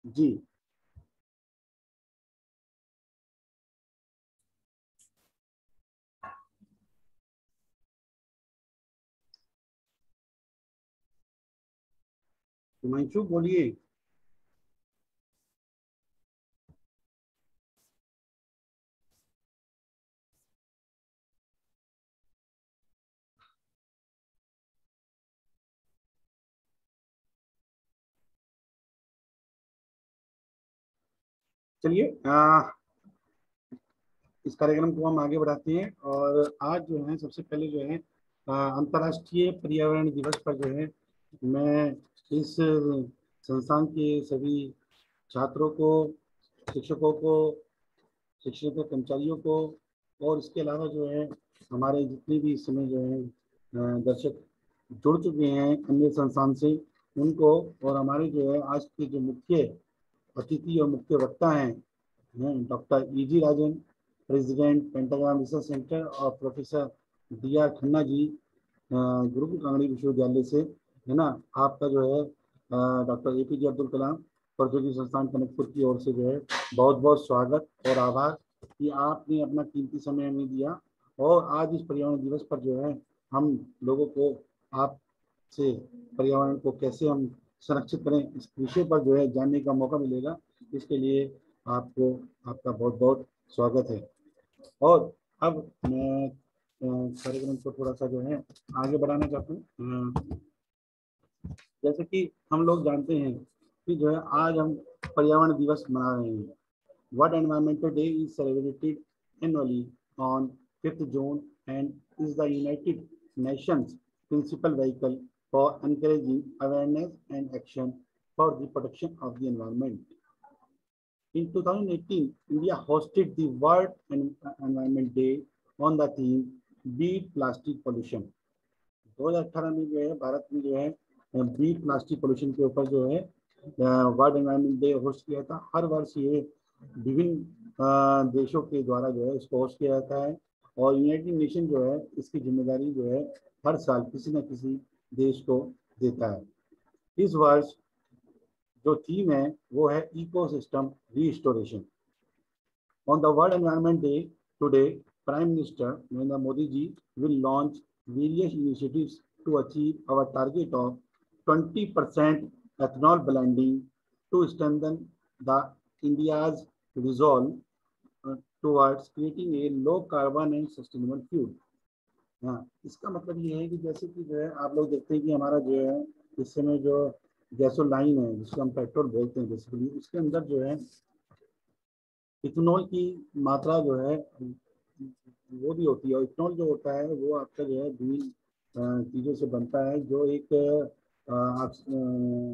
जी। हिमांशु बोलिए। चलिए इस कार्यक्रम को हम आगे बढ़ाते हैं। और आज जो है सबसे पहले जो है अंतर्राष्ट्रीय पर्यावरण दिवस पर जो है मैं इस संस्थान के सभी छात्रों को, शिक्षकों को, शिक्षकों कर्मचारियों को, और इसके अलावा जो है हमारे जितने भी इस समय जो है दर्शक जुड़ चुके हैं अन्य संस्थान से, उनको, और हमारे जो है आज के जो मुख्य अतिथि और मुख्य वक्ता हैं डॉक्टर E.G. राजन, प्रेसिडेंट पेंटाग्राम रिसर्च सेंटर, और प्रोफेसर D.R. खन्ना जी गुरुकुल कांगड़ी विश्वविद्यालय से, है ना। आपका जो है डॉक्टर APJ अब्दुल कलाम प्रौद्योगिकी संस्थान कनकपुर की ओर से जो है बहुत बहुत स्वागत और आभार कि आपने अपना कीमती समय हमें दिया। और आज इस पर्यावरण दिवस पर जो है हम लोगों को आपसे पर्यावरण को कैसे हम संरक्षित करें इस विषय पर जो है जानने का मौका मिलेगा। इसके लिए आपको आपका बहुत बहुत स्वागत है। और अब मैं कार्यक्रम को थोड़ा सा जो है आगे बढ़ाना चाहता हूँ। जैसे कि हम लोग जानते हैं कि जो है आज हम पर्यावरण दिवस मना रहे हैं। World environmental day is celebrated annually on 5th June and is the United Nations principal vehicle for encouraging awareness and action for the protection of the environment. In 2018, India hosted the World Environment Day on the theme Beat Plastic Pollution. 2018 में जो है भारत में जो है beat plastic pollution के ऊपर जो है वर्ल्ड एनवायरमेंट डे होस्ट किया था। हर वर्ष ये विभिन्न देशों के द्वारा जो है इसको होस्ट किया जाता है, और यूनाइटेड नेशन जो है इसकी जिम्मेदारी जो है हर साल किसी न किसी देश को देता है। इस वर्ष जो थीम है वो है ecosystem restoration. On the World Environment Day today, Prime Minister Narendra Modi ji will launch various initiatives to achieve our target of 20% ethanol blending to strengthen the India's resolve towards creating a low carbon and sustainable fuel. हाँ, इसका मतलब ये है कि जैसे कि जो है आप लोग देखते हैं कि हमारा जो है इस समय जो गैसोलाइन है जिसको हम पेट्रोल बोलते हैं बेसिकली, उसके अंदर जो है इथेनॉल की मात्रा जो है वो भी होती है। और इथेनॉल जो होता है वो आपका जो है विभिन्न चीज़ों से बनता है, जो एक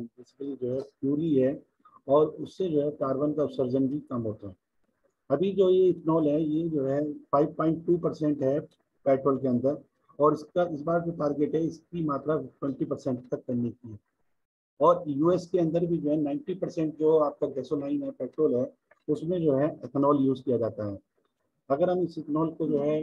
बेसिकली जो है प्यूरी है, और उससे जो है कार्बन का उत्सर्जन भी कम होता है। अभी जो ये इथेनॉल है ये जो है 5.2% है पेट्रोल के अंदर, और इसका इस बार जो टारगेट है इसकी मात्रा 20% तक करने की है। और यूएस के अंदर भी जो है 90% जो आपका गैसोलाइन है, पेट्रोल है, उसमें जो है एथेनॉल यूज किया जाता है। अगर हम इस इथेनॉल को जो है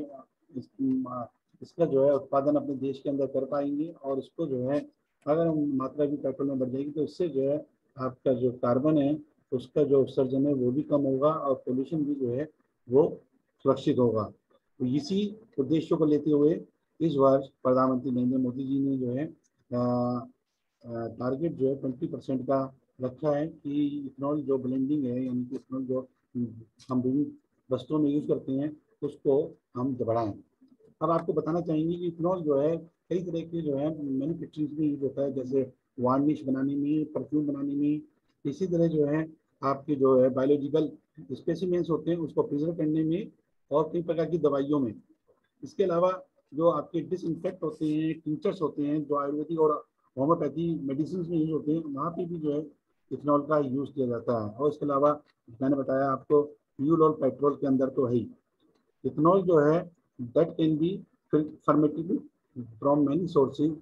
इसका जो है उत्पादन अपने देश के अंदर कर पाएंगे, और इसको जो है अगर मात्रा भी पेट्रोल में बढ़ जाएगी, तो इससे जो है आपका जो कार्बन है उसका जो उत्सर्जन है वो भी कम होगा, और पोल्यूशन भी जो है वो सुरक्षित होगा। तो इसी उद्देश्यों को लेते हुए इस वर्ष प्रधानमंत्री नरेंद्र मोदी जी ने जो है टारगेट जो है 20% का रखा है कि इथेनॉल जो ब्लेंडिंग है, यानी कि इथेनॉल जो हम विभिन्न वस्तुओं में यूज करते हैं उसको हम बढ़ाएं। अब आपको बताना चाहेंगे कि इथेनॉल जो है कई तरह के जो है मैन्युफैक्चरिंग में यूज होता है, जैसे वार्निश बनाने में, परफ्यूम बनाने में। इसी तरह जो है आपके जो है बायोलॉजिकल स्पेसिमेंस होते हैं उसको प्रिजर्व करने में, और कई प्रकार की दवाइयों में। इसके अलावा जो आपके डिसइंफेक्ट होते हैं, टिंचर्स होते हैं जो आयुर्वेदिक और होम्योपैथी मेडिसिन में यूज होते हैं, वहाँ पे भी जो है इथेनॉल का यूज किया जाता है। और इसके अलावा मैंने बताया आपको फ्यूल और पेट्रोल के अंदर तो है ही। इथेनॉल जो है that can be fermentable from many sources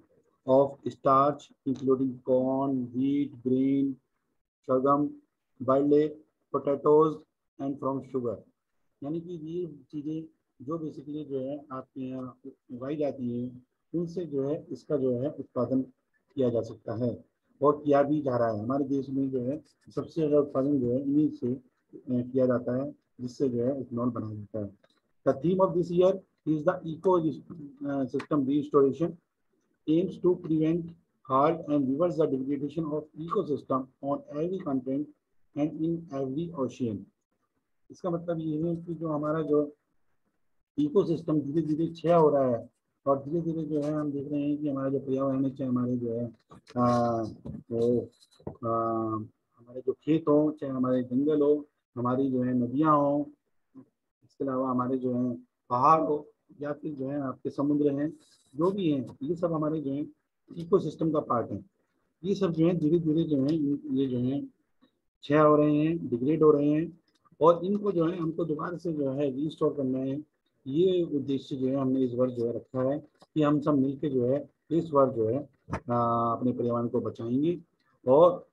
of starch including corn, wheat, grain, sorghum, barley, potatoes and from sugar। यानी कि ये चीज़ें जो बेसिकली जो है आपके यहाँ उगाई जाती हैं, उनसे जो है इसका जो है उत्पादन किया जा सकता है। और किया भी जा रहा है। हमारे देश में जो है सबसे ज़्यादा उत्पादन जो है इन्हीं से किया जाता है, जिससे जो है इथेनॉल बनाया जाता है। The theme of this year is the eco system restoration aims to prevent, halt, and reverse the degradation of ecosystem on every continent and in every ocean. इसका मतलब ये है कि जो हमारा जो इकोसिस्टम धीरे धीरे क्षय हो रहा है, और धीरे धीरे जो है हम देख रहे हैं कि हमारा जो पर्यावरण है, चाहे हमारे जो है वो हमारे जो खेत हो, चाहे हमारे जंगल हो, हमारी जो है नदियाँ हो, इसके अलावा हमारे जो है पहाड़ हो, या फिर जो है आपके समुद्र हैं, जो भी हैं, ये सब हमारे जो है इकोसिस्टम का पार्ट है। ये सब जो है धीरे धीरे जो है ये जो है क्षय हो रहे हैं, डिग्रेड हो रहे हैं, और इनको जो है हमको दोबारा से जो है रीस्टोर करना है। ये उद्देश्य जो है हमने इस वर्ष जो है रखा है कि हम सब मिलकर जो है इस वर्ष जो है अपने पर्यावरण को बचाएंगे, और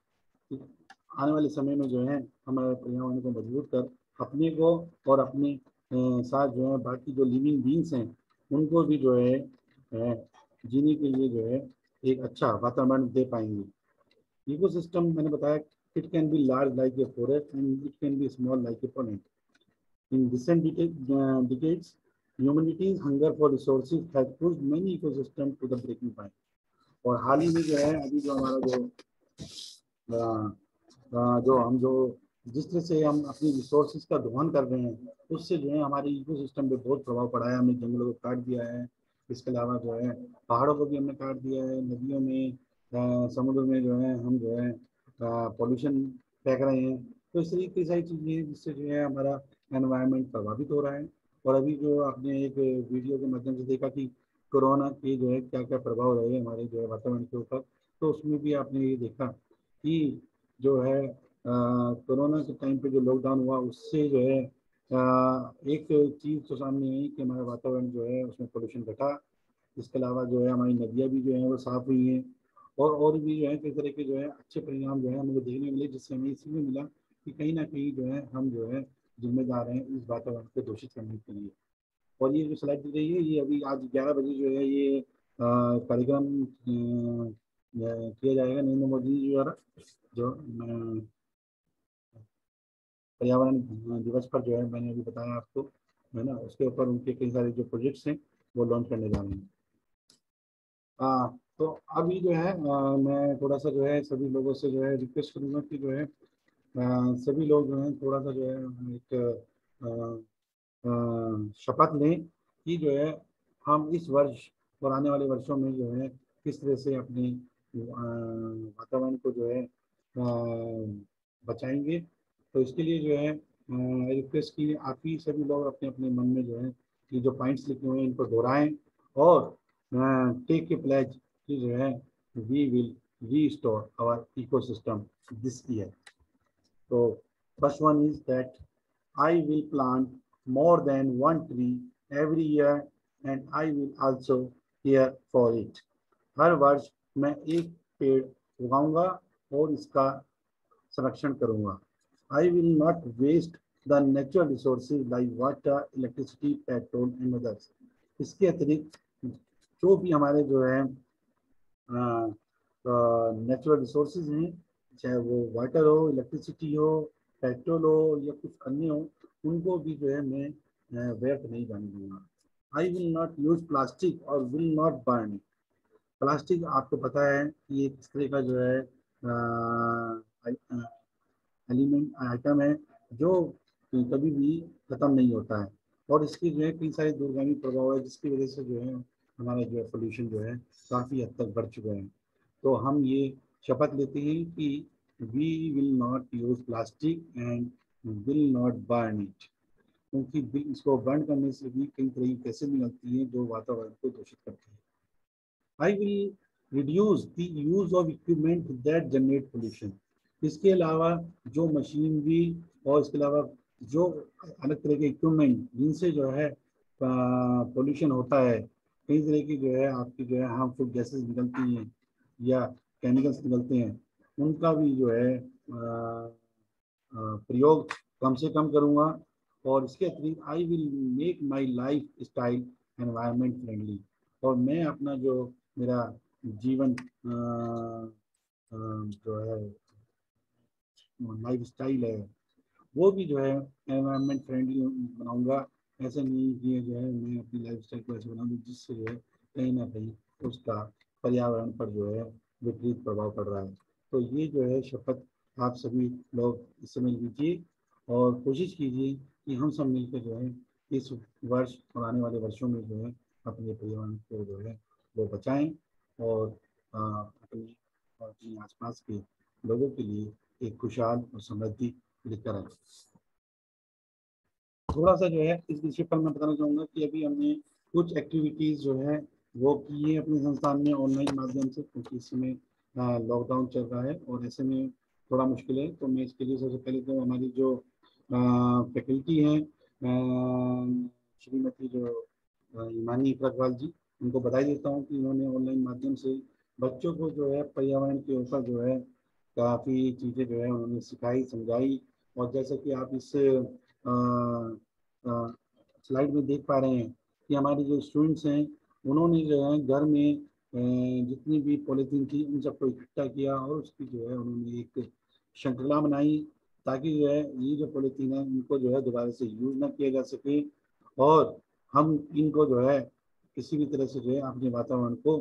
आने वाले समय में जो है हमारे पर्यावरण को मजबूत कर अपने को और अपने साथ जो है बाकी जो लिविंग बींग्स हैं उनको भी जो है जीने के लिए जो है एक अच्छा वातावरण दे पाएंगे। इकोसिस्टम मैंने बताया, it can be large like a forest and it can be small like a planet. In recent decades, humanity's hunger for resources has pushed many ecosystems to the breaking point. और हाल ही में जो है अभी जो हमारा जो जिस तरह से हम अपनी रिसोर्सेज का दोहन कर रहे हैं, उससे जो है हमारे इकोसिस्टम पे बहुत प्रभाव पड़ा है। हमने जंगलों को काट दिया है, इसके अलावा जो है पहाड़ों को भी हमने काट दिया है, नदियों में समुद्र में जो है हम जो है पॉल्यूशन फेंक रहे हैं। तो इस तरीके की सारी चीज़ें हैं जिससे जो है हमारा एनवायरनमेंट प्रभावित हो रहा है। और अभी जो आपने एक वीडियो के माध्यम से देखा कि कोरोना के जो है क्या क्या प्रभाव रहे हमारे जो है वातावरण के ऊपर, तो उसमें भी आपने ये देखा कि जो है कोरोना के टाइम पे जो लॉकडाउन हुआ उससे जो है एक चीज़ तो सामने आई कि हमारा वातावरण जो है उसमें पोल्यूशन घटा। इसके अलावा जो है हमारी नदियाँ भी जो है वो साफ हुई हैं, और भी जो है कई तरह के जो है अच्छे परिणाम जो है हमें देखने मिले, जिससे हमें इसलिए मिला कि कहीं ना कहीं जो है हम जो है जिम्मेदार हैं इस वातावरण को दूषित करने के लिए। और ये जो स्लाइड दी गई है ये अभी आज 11 बजे जो है ये कार्यक्रम किया जाएगा नरेंद्र मोदी जी द्वारा, जो पर्यावरण दिवस पर जो है मैंने अभी बताया आपको, है ना, उसके ऊपर उनके कई सारे जो प्रोजेक्ट्स हैं वो लॉन्च करने जा रहे हैं। तो अभी जो है मैं थोड़ा सा जो है सभी लोगों से जो है रिक्वेस्ट करूँगा कि जो है सभी लोग जो है थोड़ा सा जो है एक शपथ लें कि जो है हम इस वर्ष और आने वाले वर्षों में जो है किस तरह से अपने वातावरण को जो है बचाएंगे। तो इसके लिए जो है रिक्वेस्ट की आप ही सभी लोग अपने अपने मन में जो है ये जो पॉइंट्स लिखे हुए हैं इनको दोहराएं, और टेक ए प्लेज कि जो है we will restore our ecosystem this year. तो first one is that I will plant more than one tree every year and I will also care for it. हर वर्ष मैं एक पेड़ उगाऊंगा और इसका संरक्षण करूंगा। I will not waste the natural resources like water, electricity, petrol and others. इसके अतिरिक्त जो भी हमारे जो है नेचुरल रिसोर्सेज हैं, चाहे वो वाटर हो, इलेक्ट्रिसिटी हो, पेट्रोल हो या कुछ अन्य हो, उनको भी जो है मैं व्यर्थ नहीं जाने दूंगा। I will not use plastic और विल नॉट बर्न। प्लास्टिक आपको पता है कि एक इस तरह का जो है एलिमेंट आइटम है जो कभी भी खत्म नहीं होता है, और इसकी जो है कई सारे दूरगामी प्रभाव है जिसकी वजह से जो है हमारा जो है पोल्यूशन जो है काफ़ी हद तक बढ़ चुका है। तो हम ये शपथ लेते हैं कि we will not use plastic and will not burn it, क्योंकि इसको बर्न करने से भी कई तरह की गैसें निकलती हैं जो वातावरण को दूषित करती हैं। I will reduce the use of equipment that generate pollution. इसके अलावा जो मशीनरी और इसके अलावा जो अलग तरह के इक्विपमेंट जिनसे जो है पोल्यूशन होता है, कई तरह की जो है आपकी जो है हार्मफुल गैसेस निकलती हैं या केमिकल्स निकलते हैं, उनका भी जो है प्रयोग कम से कम करूँगा। और इसके अतिरिक्त I will make my life style environment friendly, और मैं अपना जो मेरा जीवन जो है लाइफ स्टाइल है वो भी जो है एनवायरनमेंट फ्रेंडली बनाऊंगा। ऐसा नहीं कि जो है मैं अपनी लाइफ स्टाइल को ऐसे बना दूँ जिससे जो है कहीं ना कहीं उसका पर्यावरण पर जो है विपरीत प्रभाव पड़ रहा है। तो ये जो है शपथ आप सभी लोग इस समय लीजिए और कोशिश कीजिए कि हम सब मिलकर जो है इस वर्ष और आने वाले वर्षों में जो है अपने पर्यावरण को जो है वो बचाएं और अपने और अपने आसपास के लोगों के लिए एक खुशहाल और समृद्धि लेकर आए। थोड़ा सा जो है इस विषय पर मैं बताना चाहूँगा कि अभी हमने कुछ एक्टिविटीज़ जो है वो की है अपने संस्थान में ऑनलाइन माध्यम से, क्योंकि इस समय लॉकडाउन चल रहा है और ऐसे में थोड़ा मुश्किल है। तो मैं इसके लिए सबसे पहले तो हमारी जो फैकल्टी हैं श्रीमती जो ईमानी इकरकवाल जी, उनको बधाई देता हूँ कि उन्होंने ऑनलाइन माध्यम से बच्चों को जो है पर्यावरण के ऊपर जो है काफ़ी चीज़ें जो है उन्होंने सिखाई समझाई। और जैसे कि आप इस स्लाइड में देख पा रहे हैं कि हमारे जो स्टूडेंट्स हैं उन्होंने जो है घर में जितनी भी पॉलीथीन थी उन सबको इकट्ठा किया और उसकी जो है उन्होंने एक श्रृंखला बनाई, ताकि जो है ये जो पॉलीथीन है इनको जो है दोबारा से यूज ना किया जा सके और हम इनको जो है किसी भी तरह से जो है अपने वातावरण को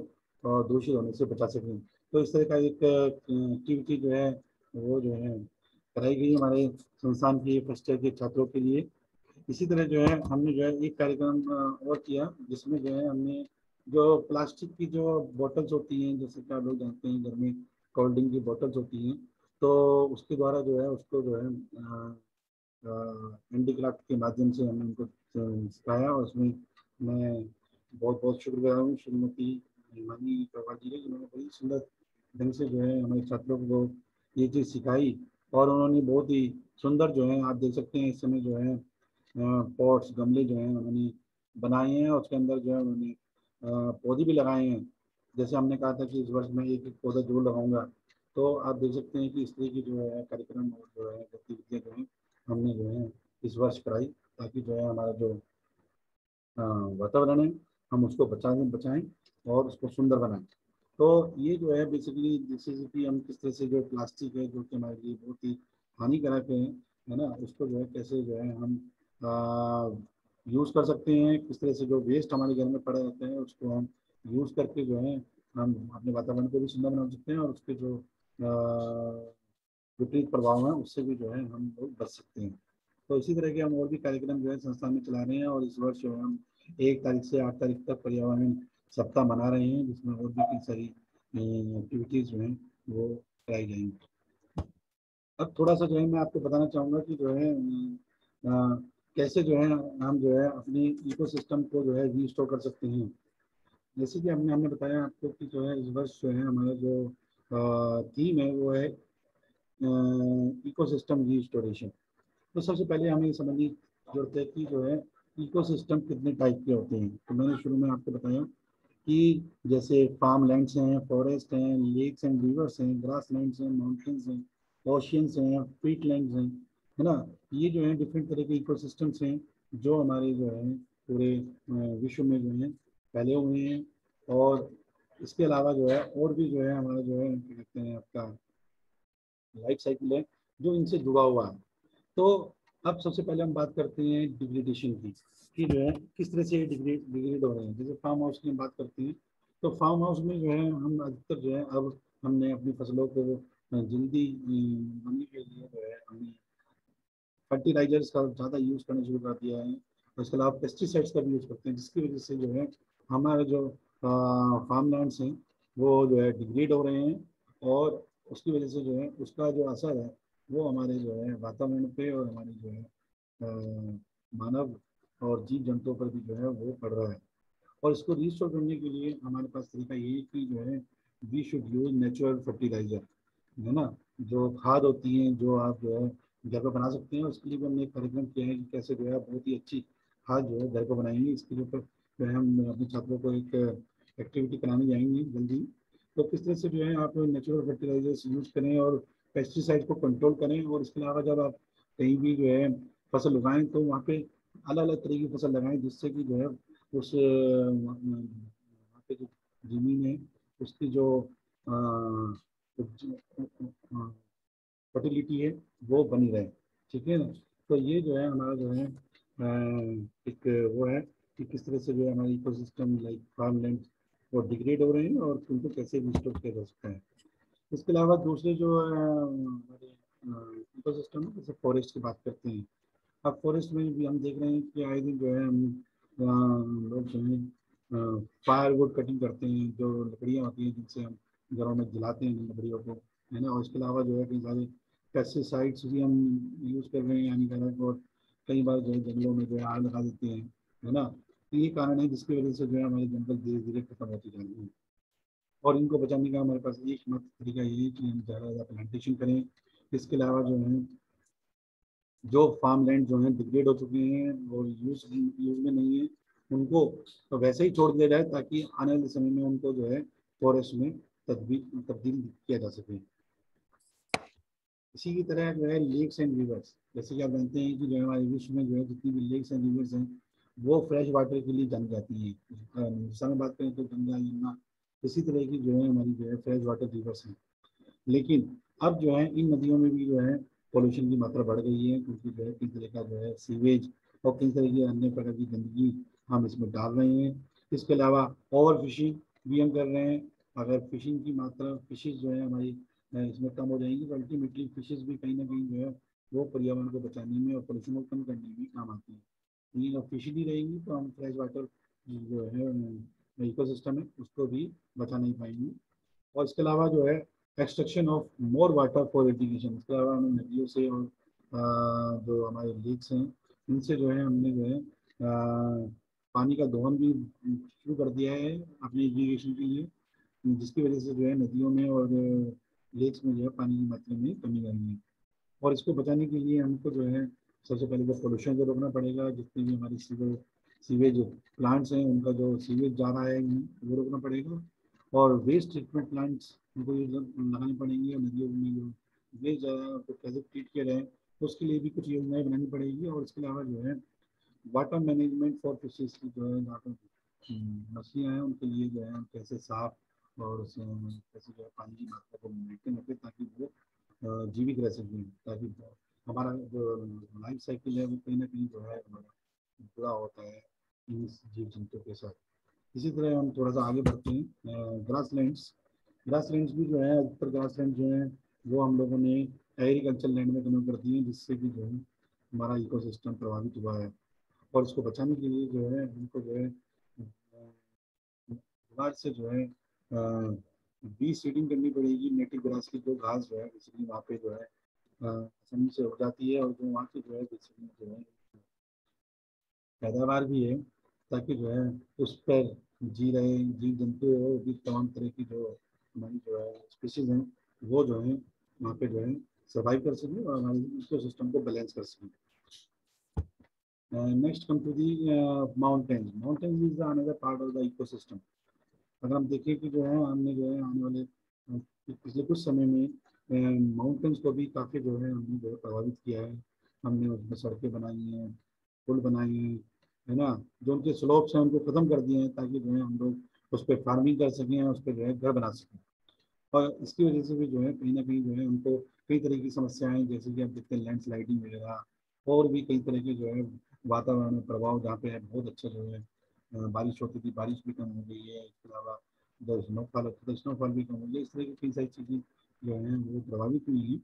दूषित होने से बचा सकें। तो इस तरह का एक एक्टिविटी जो है वो जो है कराई गई हमारे संस्थान के फर्स्ट ईयर के छात्रों के लिए। इसी तरह जो है हमने जो है एक कार्यक्रम और किया जिसमें जो है हमने जो प्लास्टिक की जो बॉटल्स होती हैं, जैसे कि आप लोग जानते हैं घर में कोल्ड ड्रिंक की बॉटल्स होती हैं, तो उसके द्वारा जो है उसको जो है हैंडीक्राफ्ट के माध्यम से हमने उनको सिखाया और उसमें मैं बहुत बहुत शुक्रगुजार हूँ श्रीमती हिमानी प्रभा जी ने, जिन्होंने बड़ी सुंदर ढंग से जो है हमारे छात्रों को ये चीज़ सिखाई और उन्होंने बहुत ही सुंदर जो है आप देख सकते हैं इस समय जो है पॉट्स गमले जो हैं उन्होंने बनाए हैं और उसके अंदर जो है उन्होंने पौधे भी लगाए हैं। जैसे हमने कहा था कि इस वर्ष मैं एक एक पौधा जरूर लगाऊंगा, तो आप देख सकते हैं कि इस तरह की जो है कार्यक्रम और जो है गतिविधियाँ जो हैं हमने जो है इस वर्ष कराई, ताकि जो है हमारा जो वातावरण है हम उसको बचाएं और उसको सुंदर बनाएं। तो ये जो है बेसिकली जैसे कि हम किस तरह से जो प्लास्टिक है जो कि हमारे लिए बहुत ही हानिकारक है ना, उसको जो है कैसे जो है हम यूज़ कर सकते हैं, किस तरह से जो वेस्ट हमारे घर में पड़ा रहता है उसको हम यूज़ करके जो है हम अपने वातावरण को भी सुंदर बना सकते हैं और उसके जो विपरीत प्रभाव है उससे भी जो है हम लोग बच सकते हैं। तो इसी तरह के हम और भी कार्यक्रम जो है संस्थान में चला रहे हैं और इस वर्ष जो है हम 1 तारीख से 8 तारीख तक पर्यावरण सप्ताह मना रहे हैं, जिसमें और भी कई सारी एक्टिविटीज़ जो हैं वो कराई जाएंगी। अब थोड़ा सा जो है मैं आपको बताना चाहूँगा कि जो है कैसे जो है हम जो है अपनी इकोसिस्टम को जो है रीस्टोर कर सकते हैं। जैसे कि हमने हमने बताया आपको कि जो है इस वर्ष जो है हमारा जो थीम है वो है इकोसिस्टम रीस्टोरेशन। तो सबसे पहले हमें ये समझनी जरूरत है कि जो है इकोसिस्टम कितने टाइप के होते हैं। तो मैंने शुरू में आपको बताया कि जैसे फार्म लैंड्स हैं, फॉरेस्ट हैं, लेक्स एंड रिवर्स हैं, ग्रास लैंड्स हैं, माउंटेन्स हैं, ओशियंस हैं, पीट लैंड्स हैं, है ना। ये जो है डिफरेंट तरह के इकोसिस्टम्स हैं जो हमारे जो है पूरे विश्व में जो है फैले हुए हैं। और इसके अलावा जो है और भी जो है हमारा जो है क्या कहते हैं आपका लाइफ साइकिल है जो इनसे जुड़ा हुआ है। तो अब सबसे पहले हम बात करते हैं डिग्रेडेशन की, कि जो है किस तरह से डिग्रेड हो रहे हैं। जैसे फार्म हाउस की हम बात करते हैं, तो फार्म हाउस में जो है हम अधिकतर जो है अब हमने अपनी फसलों को जल्दी बनने के लिए जो है हमने फर्टिलाइजर्स का ज़्यादा यूज़ करना शुरू कर दिया है और इसके अलावा पेस्टिसाइड्स का भी यूज़ करते हैं, जिसकी वजह से जो है हमारे जो फार्म लैंड्स हैं वो जो है डिग्रेड हो रहे हैं और उसकी वजह से जो है उसका जो असर है वो हमारे जो है वातावरण पे और हमारे जो है मानव और जीव जंतुओं पर भी जो है वो पड़ रहा है। और इसको रिस्टोर करने के लिए हमारे पास तरीका ये है कि जो है we should use natural fertiliser, है ना। जो खाद होती हैं जो आप जो है घर पर बना सकते हैं, उसके लिए भी हमने एक कार्यक्रम किया है कि कैसे जो है बहुत ही अच्छी खाद जो है घर पर बनाएंगे। इसके ऊपर जो है हम अपने छात्रों को एक एक्टिविटी कराने जाएंगे जल्दी। तो किस तरह से जो है आप नेचुरल फर्टिलाइजर्स यूज़ करें और पेस्टिसाइड को कंट्रोल करें। और इसके अलावा जब आप कहीं भी जो है फसल उगाएं तो वहाँ पे अलग अलग तरह की फसल लगाएं, जिससे कि जो है उस वहाँ पे जो जमीन है उसकी जो फर्टिलिटी है वो बनी रहे, ठीक है ना। तो ये जो है हमारा जो है एक वो है कि किस तरह से जो है हमारी इकोसिस्टम लाइक फार्म लैंड वो डिग्रेड हो रहे हैं और उनको कैसे रिस्टोर किया जा सकता है। इसके अलावा दूसरे जो हमारे इकोसिस्टम है, जैसे फॉरेस्ट की बात करते हैं। अब फॉरेस्ट में भी हम देख रहे हैं कि आए दिन जो है हम लोग जो है फायरवुड कटिंग करते हैं, जो लकड़ियाँ होती हैं जिनसे हम घरों में जलाते हैं लकड़ियों को, है ना। और इसके अलावा जो है कई सारे पेस्टिसाइड्स भी हम यूज़ कर रहे हैं हानिकारक, और कई बार जो है जंगलों में जो है आग लगा देते हैं, है ना। तो ये कारण है जिसकी वजह से जो है हमारे जंगल धीरे धीरे खत्म होते जा रहे हैं। और इनको बचाने का हमारे पास एकमात्र तरीका ये है कि हम ज़्यादा से ज़्यादा प्लांटेशन करें। इसके अलावा जो है जो फार्म लैंड जो है डिग्रेड हो चुके हैं और यूज में नहीं है, उनको तो वैसे ही छोड़ दिया जाए ताकि आने वाले समय में उनको जो है फॉरेस्ट में तब्दील किया जा सके। इसी की तरह जो है लेक्स एंड रिवर्स, जैसे कि आप जानते हैं कि जो है हमारे विश्व में जो है जितनी भी लेक्स एंड रिवर्स हैं वो फ्रेश वाटर के लिए जानी जाती हैं। हिंदुस्तान में बात करें तो गंगा यमुना, इसी तरह की जो है हमारी जो है फ्रेश वाटर रिवर्स हैं। लेकिन अब जो है इन नदियों में भी जो है पॉल्यूशन की मात्रा बढ़ गई है, क्योंकि जो है कई तरह का जो है सीवेज और कई तरह की अन्य प्रकार की गंदगी हम इसमें डाल रहे हैं। इसके अलावा ओवर फिशिंग भी हम कर रहे हैं। अगर फिशिंग की मात्रा फिशेज जो है हमारी इसमें कम हो जाएंगी तो अल्टीमेटली फिशेज भी कहीं ना कहीं जो है वो पर्यावरण को बचाने में और पोल्यूशन को कम करने में काम आती है। लेकिन अगर फिश नहीं रहेंगी तो हम फ्रेश वाटर जो है इकोसिस्टम है उसको भी बचा नहीं पाएंगे। और इसके अलावा जो है extraction of more water for irrigation, इसके अलावा हमें नदियों से और जो हमारे लेक्स हैं इनसे जो है हमने जो है पानी का दोहन भी शुरू कर दिया है अपनी इरिगेशन के लिए, जिसकी वजह से जो है नदियों में और लेक्स में जो है पानी की मात्रा में कमी आई है। और इसको बचाने के लिए हमको जो है सबसे पहले तो पोल्यूशन को रोकना पड़ेगा, जितने भी हमारे सीवेज प्लांट्स हैं उनका जो सीवेज जा रहा है वो रोकना पड़ेगा। और वेस्ट ट्रीटमेंट प्लांट्स उनको ये लगाने पड़ेंगे, और नदियों में जो वेस्ट जा रहा है उसको कैसे ट्रीट किया जाए उसके लिए भी कुछ योजनाएं बनानी पड़ेगी। और इसके अलावा जो है वाटर मैनेजमेंट फॉर फिशेज की जो है जहाँ पर मछलियाँ हैं उनके लिए जो है हम कैसे साफ और कैसे जो है पानी की मात्रा को मेंटेन रखें ताकि वो जीवित रह सकें, ताकि हमारा जो लाइफ साइकिल है वो कहीं ना कहीं जो है हमारा पूरा होता है इन जीव जंतुओं के साथ। इसी तरह हम थोड़ा सा आगे बढ़ते हैं ग्रास लैंड्स भी जो है अधिकतर ग्रास लैंड जो है वो हम लोगों ने एग्रीकल्चर लैंड में कन्वर्ट कर दिए हैं, जिससे कि जो है हमारा इकोसिस्टम प्रभावित हुआ है। और इसको बचाने के लिए जो है हमको जो है बाद से जो है बीज सीडिंग करनी पड़ेगी नेटिव ग्रास की, जो घास जो है बेसिकली वहाँ पे जो है आसानी से हो जाती है, और जो वहाँ की जो है बेसिकली जो है पैदावार भी है, ताकि जो है उस पर जी रहे जीव जंतु और भी तमाम तरह की जो हमारी जो है स्पीशीज हैं वो जो है वहाँ पे जो है सर्वाइव कर सकें और हमारे इको सिस्टम को बैलेंस कर सकें। Next come to the mountains is another part of the ecosystem. अगर हम देखें कि जो है हमने जो है आने वाले पिछले कुछ समय में माउंटेन्स को भी काफ़ी जो है हमने जो है प्रभावित किया है। हमने उसमें सड़कें बनाई हैं, पुल बनाए हैं, है ना। जो उनके स्लोप्स हैं उनको ख़त्म कर दिए हैं ताकि जो है हम लोग उस पर फार्मिंग कर सकें और उस पर जो है घर बना सकें। और इसकी वजह से भी जो है कहीं ना कहीं जो है उनको कई तरह की समस्याएं, जैसे कि आप देखते हैं लैंडस्लाइडिंग वगैरह और भी कई तरह के जो है वातावरण में प्रभाव, जहाँ पे बहुत अच्छा जो है बारिश होती थी बारिश भी कम हो गई है। इसके अलावा जो स्नोफॉल होता था स्नोफॉल भी कम हो गई है। इस तरह की कई सारी चीज़ें जो हैं वो प्रभावित हुई हैं,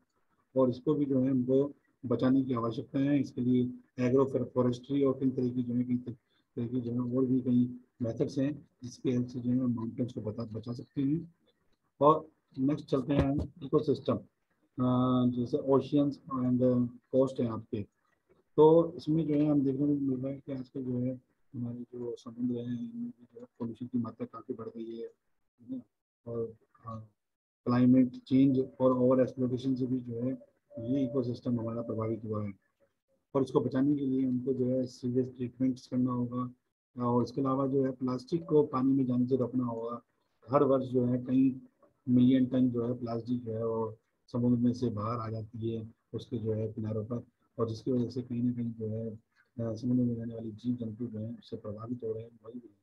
और इसको भी जो है हमको बचाने की आवश्यकता है। इसके लिए एग्रो फॉरेस्ट्री और कई तरह की जो है कई तरह की जो है और भी कई मेथड्स हैं जिसके हेल्प से जो है माउंटेन्स को बचा सकते हैं। और नेक्स्ट चलते हैं इकोसिस्टम, जैसे ओशियंस एंड कोस्ट हैं आपके। तो इसमें जो है हम देखने को मिल रहा है कि आजकल जो है हमारे जो समुद्र हैं इनमें भी जो है पोल्यूशन की मात्रा काफ़ी बढ़ गई है ना। और क्लाइमेट चेंज और ओवर एक्सप्लोटेशन से भी जो है ये इकोसिस्टम हमारा प्रभावित हुआ है। और इसको बचाने के लिए हमको जो है सीरियस ट्रीटमेंट्स करना होगा, और इसके अलावा जो है प्लास्टिक को पानी में जाने से रोकना होगा। हर वर्ष जो है कई मिलियन टन जो है प्लास्टिक जो है वो समुद्र में से बाहर आ जाती है उसके जो है किनारों पर, और जिसकी वजह से कहीं ना कहीं जो है समुद्र में रहने वाले जीव जंतु जो है उससे प्रभावित हो रहे हैं, मर भी रहे हैं।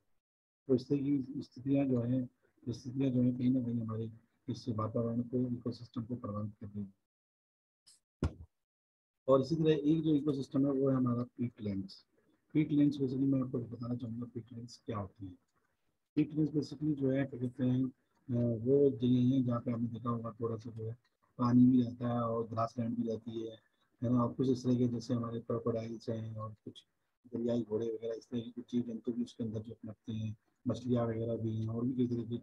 तो इस तरह की स्थितियाँ जो हैं कहीं ना कहीं हमारे इस वातावरण को, इकोसिस्टम को प्रभावित कर रही है। और इसी तरह एक जो इकोसिस्टम है वो है हमारा पीटलैंड्स। पीटलैंड्स बेसिकली मैं आपको बताना चाहूँगा पीटलैंड्स क्या होती है। पीटलैंड्स बेसिकली जो है क्या कहते हैं, वो जगह हैं जहाँ पे आपने देखा होगा थोड़ा सा जो है पानी भी रहता है और ग्रास लैंड भी रहती है ना। और कुछ इस तरह के जैसे हमारे क्रोकोडाइल्स हैं और कुछ दरियाई घोड़े वगैरह इस तरह के कुछ जीव जंतु भी उसके अंदर जो पनपते हैं, मछलियाँ वगैरह भी हैं और भी कई तरह के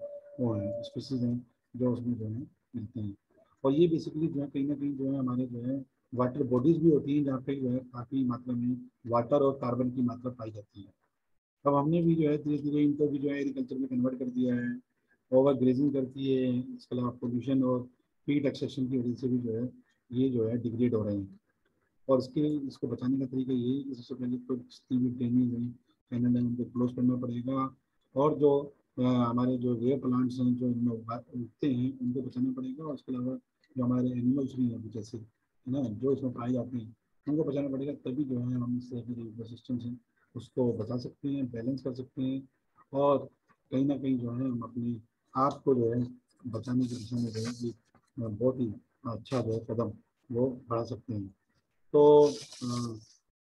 वो हैं स्पीसीज हैं जो उसमें जो है मिलते हैं। और ये बेसिकली जो है कहीं ना कहीं जो है हमारे जो है वाटर बॉडीज भी होती हैं जहाँ पे जो है काफ़ी मात्रा में वाटर और कार्बन की मात्रा पाई जाती है। अब हमने भी जो है धीरे धीरे इनको भी जो है एग्रीकल्चर में कन्वर्ट कर दिया है। ओवर ग्रेजिंग करती है, इसके अलावा पोल्यूशन और हीट एक्सट्रैक्शन की वजह से भी जो है ये जो है डिग्रेड हो रहे हैं। और इसको बचाने का तरीका ये है कि सबसे पहले तो जितनी भी ड्रेनेज है कैनल है उनको क्लोज करना पड़ेगा। और जो हमारे जो रेयर प्लांट्स हैं जो इनमें उगते हैं उनको बचाना पड़ेगा। और इसके अलावा जो हमारे एनिमल्स भी हैं जैसे है ना जो इसमें पाए जाते हैं उनको बचाना पड़ेगा। तभी जो है हम इस तरह के जो इको सिस्टम्स हैं उसको बचा सकते हैं, बैलेंस कर सकते हैं। और कहीं ना कहीं जो है हम अपने आप को जो है बचाने की दिशा में जो है एक बहुत ही अच्छा जो है कदम वो बढ़ा सकते हैं। तो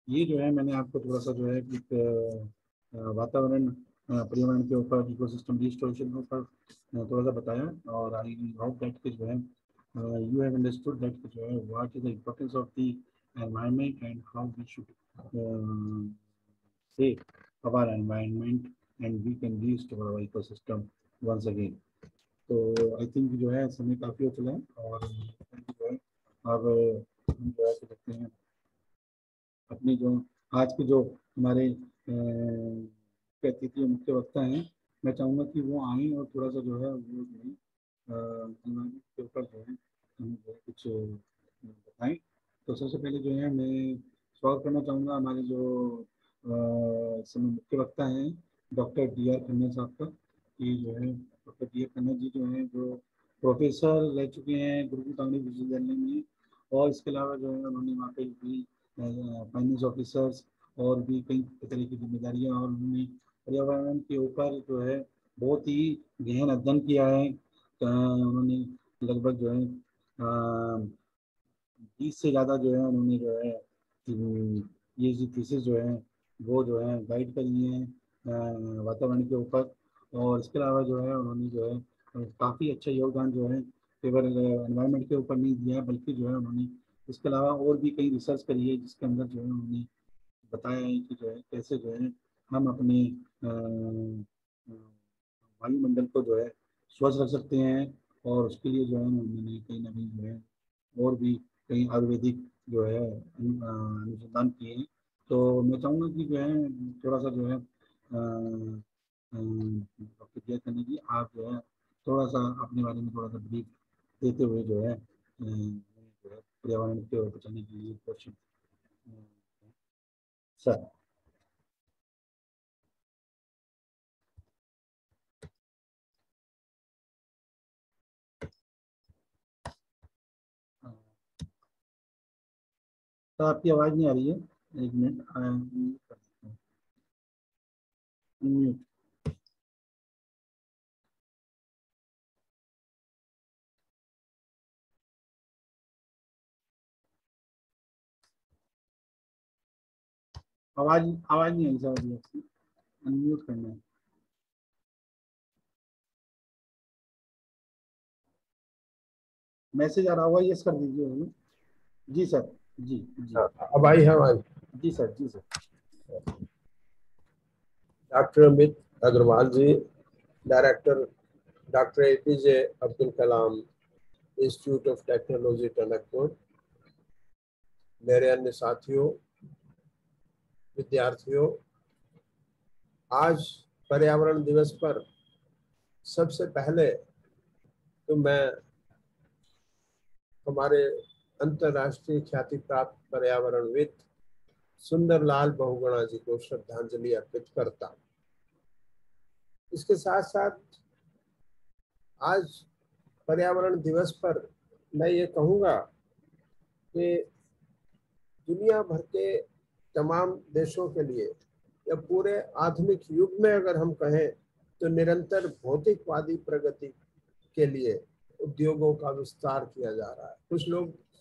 ये जो है मैंने आपको थोड़ा सा जो है एक वातावरण पर्यावरण के ऊपर इकोसिस्टम रिस्टोरेशन के ऊपर थोड़ा सा बताया। और आई होप दैट कि जो है यू हैव अंडरस्टूड दैट जो है what is the importance of the environment and how we should save our environment and we can restore our ecosystem once again। तो आई थिंक जो है समय काफ़ी हो चला है और जो है अब हम जो है देखते हैं अपनी जो आज के जो हमारे अतिथि मुख्य वक्ता हैं मैं चाहूँगा कि वो आएँ और थोड़ा सा जो है वो जो है environment के ऊपर जो है हम जो है कुछ बताएं। तो सबसे पहले जो है मैं स्वागत करना चाहूँगा हमारे जो समय मुख्य वक्ता हैं डॉक्टर D.R. खन्ना साहब का। कि जो है डॉक्टर D.R. खन्ना जी जो है जो प्रोफेसर रह चुके हैं गुरुकुल कांग्रेस विश्वविद्यालय में। और इसके अलावा जो है उन्होंने वहाँ पे भी फाइनेंस ऑफिसर्स और भी कई तरह की जिम्मेदारियाँ और उन्होंने पर्यावरण के ऊपर जो है बहुत ही गहन अध्ययन किया है। उन्होंने लगभग जो है 20 से ज़्यादा जो है उन्होंने जो है ये जो थीसिस जो है वो जो है गाइड करी हैं वातावरण के ऊपर। और इसके अलावा जो है उन्होंने जो है काफ़ी अच्छा योगदान जो है केवल एनवायरनमेंट के ऊपर नहीं दिया है बल्कि जो है उन्होंने इसके अलावा और भी कई रिसर्च करी है जिसके अंदर जो है उन्होंने बताया है कि जो है कैसे जो है हम अपने वायुमंडल को जो है स्वच्छ रख सकते हैं। और उसके लिए जो है उन्होंने कहीं ना कहीं जो है और भी कई आयुर्वेदिक जो है अनुसंधान किए हैं। तो मैं चाहूँगा कि जो है थोड़ा सा जो है डॉक्टर जय खन्ना जी आप जो है थोड़ा सा अपने बारे में थोड़ा सा ब्रीफ देते हुए जो है पर्यावरण को बचाने के लिए क्वेश्चन सर। तो आपकी आवाज़ नहीं आ रही है, एक मिनट म्यूट। आवाज़ आवाज़ नहीं आई सर अभी आपकी, अनम्यूट करना है। मैसेज आ रहा होगा, यस कर दीजिए उसमें। जी सर। जी जी अब आई है आवाज। जी सर। जी sir. Doctor Amit Agarwal ji, director doctor APJ Abdul Kalam Institute of Technology Tanakpur, मेरे अन्य साथियों, विद्यार्थियों, आज पर्यावरण दिवस पर सबसे पहले तो मैं हमारे अंतर्राष्ट्रीय ख्याति प्राप्त पर्यावरणविद सुंदरलाल बहुगुणा जी को श्रद्धांजलि अर्पित करता हूं। इसके साथ साथ आज पर्यावरण दिवस पर मैं ये कहूँगा कि दुनिया भर के तमाम देशों के लिए या पूरे आधुनिक युग में अगर हम कहें तो निरंतर भौतिकवादी प्रगति के लिए उद्योगों का विस्तार किया जा रहा है।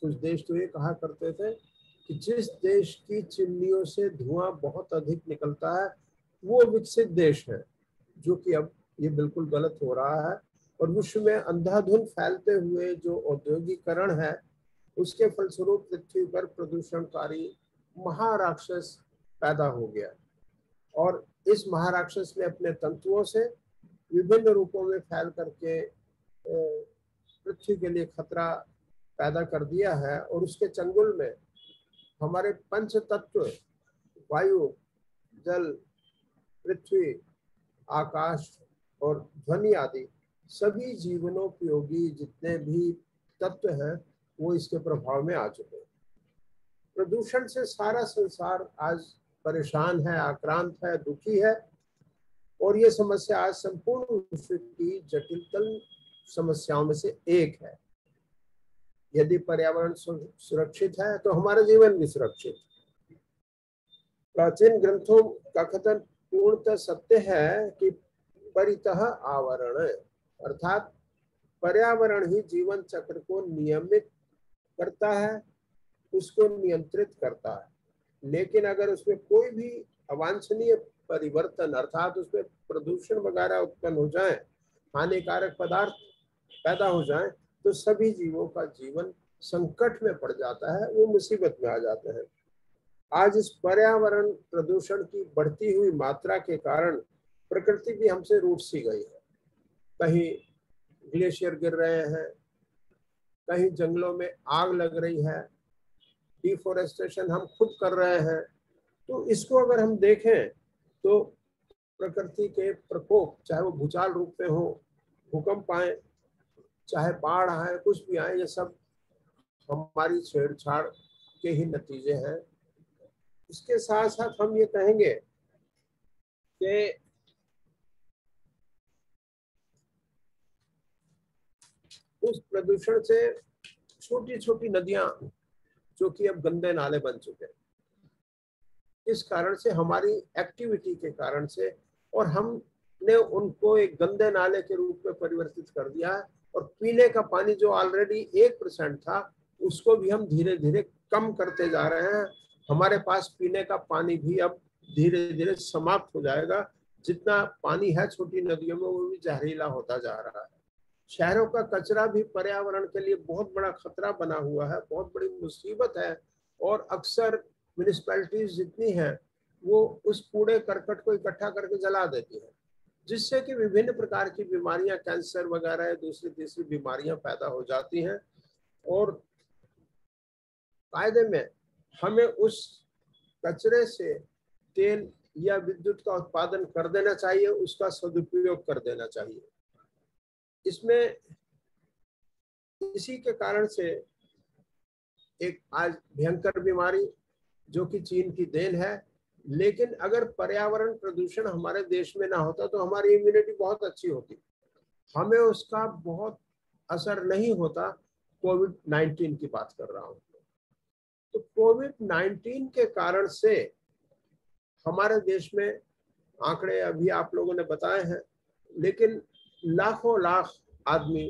कुछ देश तो ये कहा करते थे कि जिस देश की चिमनियों से धुआं बहुत अधिक निकलता है वो विकसित देश है, जो कि अब ये बिल्कुल गलत हो रहा है। और विश्व में अंधाधुंध फैलते हुए जो औद्योगिकरण है उसके फलस्वरूप पृथ्वी पर प्रदूषणकारी महाराक्षस पैदा हो गया और इस महाराक्षस ने अपने तंतुओं से विभिन्न रूपों में फैल करके पृथ्वी के लिए खतरा पैदा कर दिया है। और उसके चंगुल में हमारे पंच तत्व वायु, जल, पृथ्वी, आकाश और ध्वनि आदि सभी जीवनोपयोगी जितने भी तत्व हैं वो इसके प्रभाव में आ चुके हैं। प्रदूषण से सारा संसार आज परेशान है, आक्रांत है, दुखी है और ये समस्या आज संपूर्ण विश्व की जटिलतम समस्याओं में से एक है। यदि पर्यावरण सुरक्षित है तो हमारा जीवन भी सुरक्षित है। प्राचीन ग्रंथों का कथन पूर्णतः सत्य है कि परितः आवरण, अर्थात पर्यावरण ही जीवन चक्र को नियमित करता है, उसको नियंत्रित करता है। लेकिन अगर उसमें कोई भी अवांछनीय परिवर्तन अर्थात उसमें प्रदूषण वगैरह उत्पन्न हो जाए, हानिकारक पदार्थ पैदा हो जाए, तो सभी जीवों का जीवन संकट में पड़ जाता है, वो मुसीबत में आ जाते हैं। आज इस पर्यावरण प्रदूषण की बढ़ती हुई मात्रा के कारण प्रकृति भी हमसे रूठ सी गई है। कहीं ग्लेशियर गिर रहे हैं, कहीं जंगलों में आग लग रही है, डिफोरेस्टेशन हम खुद कर रहे हैं। तो इसको अगर हम देखें तो प्रकृति के प्रकोप, चाहे वो भूचाल रूप में हो, भूकंप आए, चाहे बाढ़ आए, कुछ भी आए, ये सब हमारी छेड़छाड़ के ही नतीजे हैं। इसके साथ साथ हम ये कहेंगे कि उस प्रदूषण से छोटी छोटी नदियां जो कि अब गंदे नाले बन चुके हैं, इस कारण से, हमारी एक्टिविटी के कारण से, और हमने उनको एक गंदे नाले के रूप में परिवर्तित कर दिया है। और पीने का पानी जो ऑलरेडी 1% था उसको भी हम धीरे धीरे कम करते जा रहे हैं। हमारे पास पीने का पानी भी अब धीरे धीरे समाप्त हो जाएगा। जितना पानी है छोटी नदियों में वो भी जहरीला होता जा रहा है। शहरों का कचरा भी पर्यावरण के लिए बहुत बड़ा खतरा बना हुआ है, बहुत बड़ी मुसीबत है। और अक्सर म्यूनिसिपैलिटीज जितनी हैं वो उस कूड़े करकट को इकट्ठा करके जला देती है, जिससे कि विभिन्न प्रकार की बीमारियां, कैंसर वगैरह दूसरी तीसरी बीमारियां पैदा हो जाती हैं। और कायदे में हमें उस कचरे से तेल या विद्युत का उत्पादन कर देना चाहिए, उसका सदुपयोग कर देना चाहिए। इसमें इसी के कारण से एक आज भयंकर बीमारी जो कि चीन की देन है, लेकिन अगर पर्यावरण प्रदूषण हमारे देश में ना होता तो हमारी इम्यूनिटी बहुत अच्छी होती, हमें उसका बहुत असर नहीं होता। कोविड-19 की बात कर रहा हूँ। तो कोविड-19 के कारण से हमारे देश में आंकड़े अभी आप लोगों ने बताए हैं, लेकिन लाखों लाख आदमी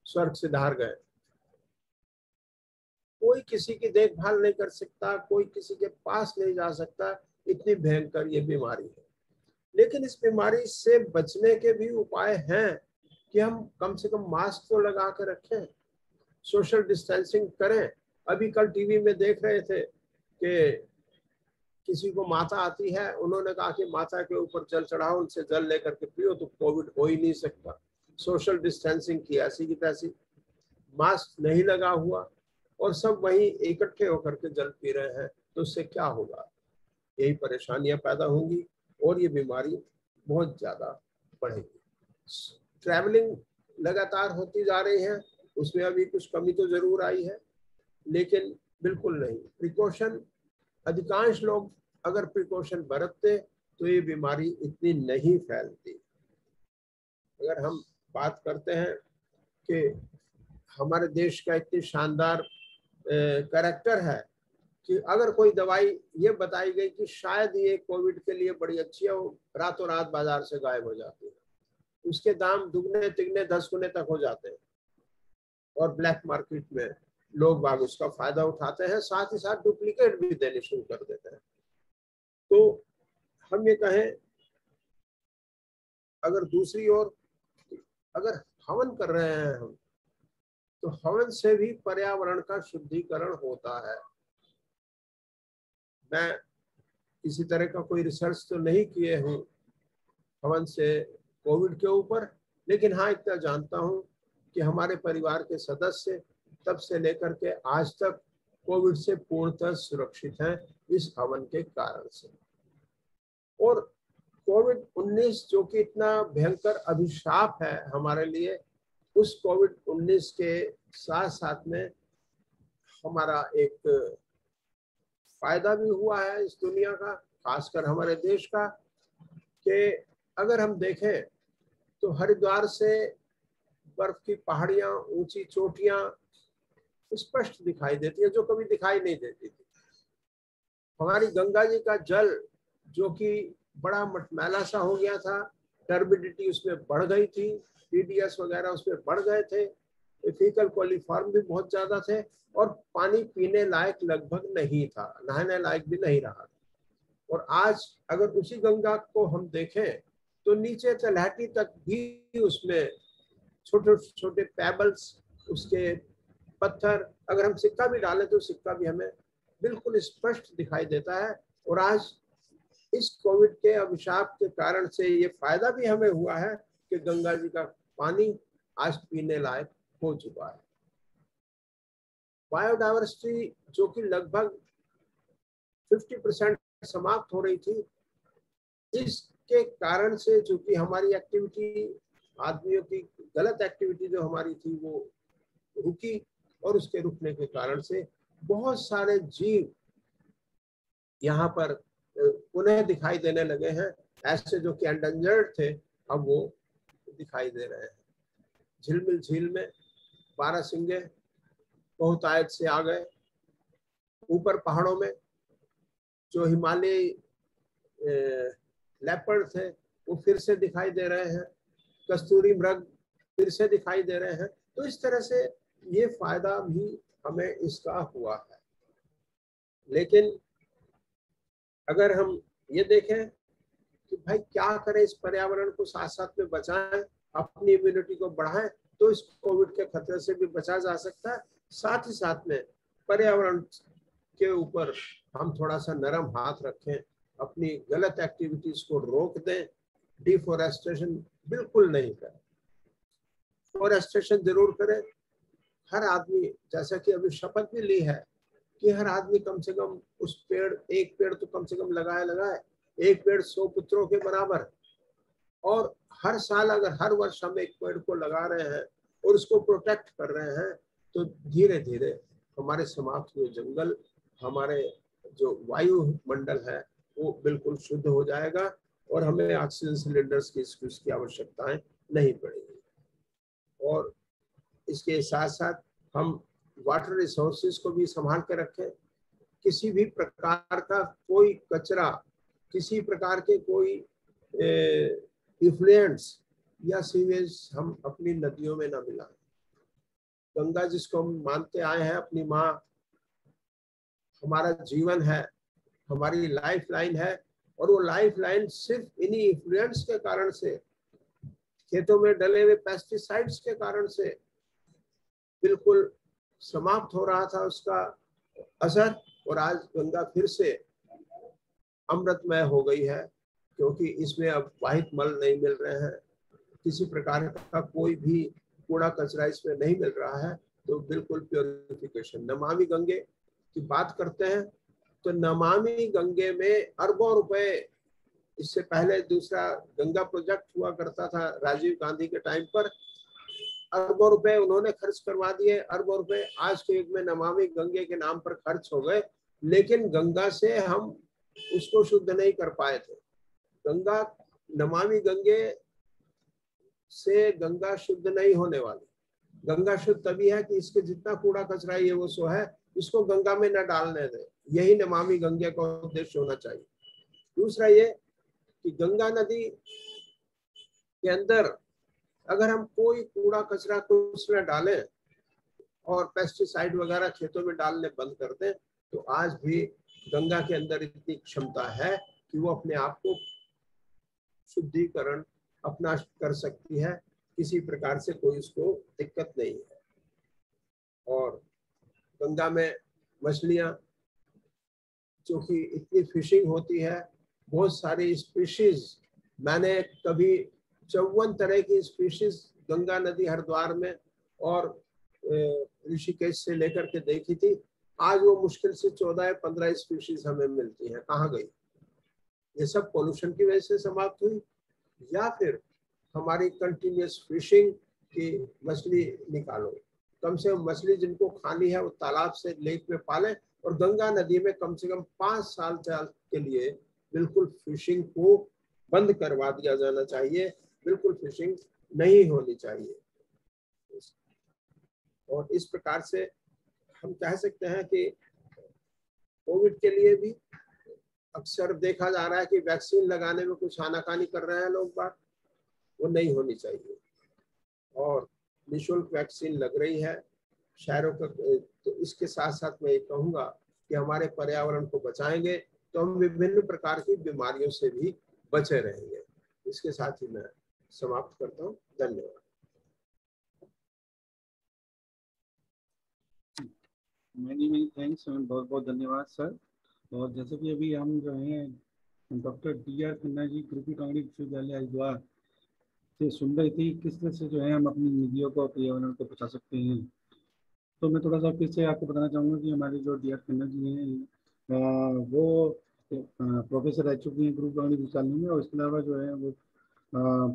स्वर्ग से धार गए। कोई किसी की देखभाल नहीं कर सकता, कोई किसी के पास नहीं जा सकता, इतनी भयंकर ये बीमारी है। लेकिन इस बीमारी से बचने के भी उपाय हैं कि हम कम से कम मास्क तो लगा कर रखें, सोशल डिस्टेंसिंग करें। अभी कल टीवी में देख रहे थे कि किसी को माता आती है, उन्होंने कहा कि माता के ऊपर जल चढ़ाओ, उनसे जल लेकर के पियो तो कोविड हो ही नहीं सकता। सोशल डिस्टेंसिंग की ऐसी की तैसी, मास्क नहीं लगा हुआ और सब वहीं इकट्ठे होकर के जल पी रहे हैं, तो उससे क्या होगा? यही परेशानियां पैदा होंगी और ये बीमारी बहुत ज्यादा बढ़ेगी। ट्रैवलिंग लगातार होती जा रही है, उसमें अभी कुछ कमी तो जरूर आई है, लेकिन बिल्कुल नहीं। प्रिकॉशन, अधिकांश लोग अगर प्रिकॉशन बरतते तो ये बीमारी इतनी नहीं फैलती। अगर हम बात करते हैं कि हमारे देश का इतनी शानदार कैरेक्टर है कि अगर कोई दवाई ये बताई गई कि शायद ये कोविड के लिए बड़ी अच्छी है, वो रातों रात बाजार से गायब हो जाती है। उसके दाम दुगने तिगने 10 गुने तक हो जाते हैं। और ब्लैक मार्केट में लोग बाग उसका फायदा उठाते हैं, साथ ही साथ डुप्लीकेट भी देने शुरू कर देते हैं। तो हम ये कहें, अगर दूसरी ओर अगर हवन कर रहे हैं हम, तो हवन से भी पर्यावरण का शुद्धिकरण होता है। मैं किसी तरह का कोई रिसर्च तो नहीं किए हूँ हवन से कोविड के ऊपर, लेकिन हाँ इतना जानता हूँ कि हमारे परिवार के सदस्य तब से लेकर के आज तक कोविड से पूर्णतः सुरक्षित हैं इस हवन के कारण से। और कोविड-19 जो कि इतना भयंकर अभिशाप है हमारे लिए, उस कोविड-19 के साथ साथ में हमारा एक फायदा भी हुआ है इस दुनिया का, खासकर हमारे देश का, कि अगर हम देखें तो हरिद्वार से बर्फ की पहाड़ियां, ऊंची चोटियां स्पष्ट दिखाई देती है, जो कभी दिखाई नहीं देती थी। हमारी गंगा जी का जल जो कि बड़ा मटमैला सा हो गया था, टर्बिडिटी उसमें बढ़ गई थी, टीडीएस वगैरह उसमें बढ़ गए थे, फीकल कोलिफॉर्म भी बहुत ज्यादा थे, और पानी पीने लायक लगभग नहीं था, नहाने लायक भी नहीं रहा। और आज अगर उसी गंगा को हम देखें तो नीचे तलहटी तक भी उसमें छोटे छोटे पेबल्स, उसके पत्थर, अगर हम सिक्का भी डालें तो सिक्का भी हमें बिल्कुल स्पष्ट दिखाई देता है। और आज इस कोविड के अभिशाप के कारण से ये फायदा भी हमें हुआ है कि गंगा जी का पानी आज पीने लायक हो चुका है। बायोडायवर्सिटी जो कि लगभग 50% समाप्त हो रही थी, इसके कारण से जो कि हमारी एक्टिविटी, आदमियों की गलत एक्टिविटी जो हमारी थी वो रुकी, और उसके रुकने के कारण से बहुत सारे जीव यहाँ पर पुनः दिखाई देने लगे हैं, ऐसे जो कि एंडेंजर्ड थे अब वो दिखाई दे रहे हैं। झिलमिल झील में बारहसिंगे बहुतायत से आ गए, ऊपर पहाड़ों में जो हिमालयी लेपर्ड थे वो फिर से दिखाई दे रहे हैं, कस्तूरी मृग फिर से दिखाई दे रहे हैं। तो इस तरह से ये फायदा भी हमें इसका हुआ है। लेकिन अगर हम ये देखें कि भाई क्या करें, इस पर्यावरण को साथ साथ में बचाएं, अपनी इम्यूनिटी को बढ़ाएं, तो इस कोविड के खतरे से भी बचा जा सकता है। साथ ही साथ में पर्यावरण के ऊपर हम थोड़ा सा नरम हाथ रखें, अपनी गलत एक्टिविटीज को रोक दें, डिफोरेस्टेशन बिल्कुल नहीं करें, फॉरेस्टेशन जरूर करें। हर आदमी, जैसा कि अभी शपथ भी ली है कि हर आदमी कम से कम उस पेड़, एक पेड़ तो कम से कम लगाए, एक पेड़ 100 पुत्रों के बराबर। और हर साल अगर हर वर्ष हम एक पेड़ को लगा रहे हैं और उसको प्रोटेक्ट कर रहे हैं, तो धीरे धीरे हमारे समाप्त हुए जंगल, हमारे जो वायुमंडल है वो बिल्कुल शुद्ध हो जाएगा, और हमें ऑक्सीजन सिलेंडर्स की आवश्यकताएं नहीं पड़ेगी। और इसके साथ साथ हम वाटर रिसोर्सेज को भी संभाल के रखें। किसी भी प्रकार का कोई कचरा, किसी प्रकार के कोई इफ्लुएंट्स या सीवेज हम अपनी नदियों में ना मिलाएं। गंगा जिसको हम मानते आए हैं अपनी माँ, हमारा जीवन है, हमारी लाइफ लाइन है, और वो लाइफ लाइन सिर्फ इन्हीं इन्फ्लुएंस के कारण से, खेतों में डले हुए पेस्टिसाइड्स के कारण से बिल्कुल समाप्त हो रहा था उसका असर। और आज गंगा फिर से अमृतमय हो गई है, क्योंकि इसमें अब वाहित मल नहीं मिल रहे हैं, किसी प्रकार का कोई भी कूड़ा कचरा इसमें नहीं मिल रहा है, तो बिल्कुल प्योरिफिकेशन। नमामि गंगे की बात करते हैं तो नमामि गंगे में अरबों रुपए, इससे पहले दूसरा गंगा प्रोजेक्ट हुआ करता था राजीव गांधी के टाइम पर, अरबों रुपए उन्होंने खर्च करवा दिए, अरबों रुपए आज के युग में नमामि गंगे के नाम पर खर्च हो गए, लेकिन गंगा से हम उसको शुद्ध नहीं कर पाए थे। गंगा, नमामि गंगे से गंगा शुद्ध नहीं होने वाली। गंगा शुद्ध तभी है कि इसके जितना कूड़ा कचरा ये वो सो है, इसको गंगा में न डालने दें, यही नमामि गंगे का उद्देश्य होना चाहिए। दूसरा ये कि गंगा नदी के अंदर अगर हम कोई कूड़ा कचरा कुछ न डालें और पेस्टिसाइड वगैरह खेतों में डालने बंद कर दें, तो आज भी गंगा के अंदर इतनी क्षमता है कि वो अपने आप को शुद्धिकरण अपना कर सकती है, किसी प्रकार से कोई उसको दिक्कत नहीं है। और गंगा में मछलियां जो कि इतनी फिशिंग होती है, बहुत सारी स्पीशीज, मैंने कभी 54 तरह की स्पीशीज गंगा नदी हरिद्वार में और ऋषिकेश से लेकर के देखी थी। आज वो मुश्किल से 14 या 15 स्पीशीज हमें मिलती हैं। कहाँ गई? ये सब पोल्यूशन की वजह से समाप्त हुई, या फिर हमारी कंटिन्यूस फिशिंग की मछली निकालो। कम से कम मछली जिनको खानी है वो तालाब से लेक में पाले, और गंगा नदी में कम से कम 5 साल के लिए बिल्कुल फिशिंग को बंद करवा दिया जाना चाहिए, बिल्कुल फिशिंग नहीं होनी चाहिए। और इस प्रकार से हम कह सकते हैं कि कोविड के लिए भी अक्सर देखा जा रहा है कि वैक्सीन लगाने में कुछ आनाकानी कर रहे हैं लोग बात, वो नहीं होनी चाहिए। और निःशुल्क वैक्सीन लग रही है शहरों का, तो इसके साथ साथ मैं ये कहूँगा कि हमारे पर्यावरण को बचाएंगे तो हम विभिन्न प्रकार की बीमारियों से भी बचे रहेंगे। इसके साथ ही मैं समाप्त करता हूँ। धन्यवाद। मैनी थैंक्स, बहुत बहुत धन्यवाद सर। और जैसे कि अभी हम जो हैं डॉक्टर डी.आर. खन्ना जी कृषि कांगड़ी विश्वविद्यालय हरिद्वार से सुन रहे थे किस तरह से जो है हम अपनी नदियों को पर्यावरण को बचा सकते हैं। तो मैं थोड़ा सा फिर से आपको बताना चाहूँगा कि हमारे जो डी.आर. खन्ना जी हैं वो प्रोफेसर रह चुके हैं कृषि कांगड़ी विश्वविद्यालय में, और इसके अलावा जो है वो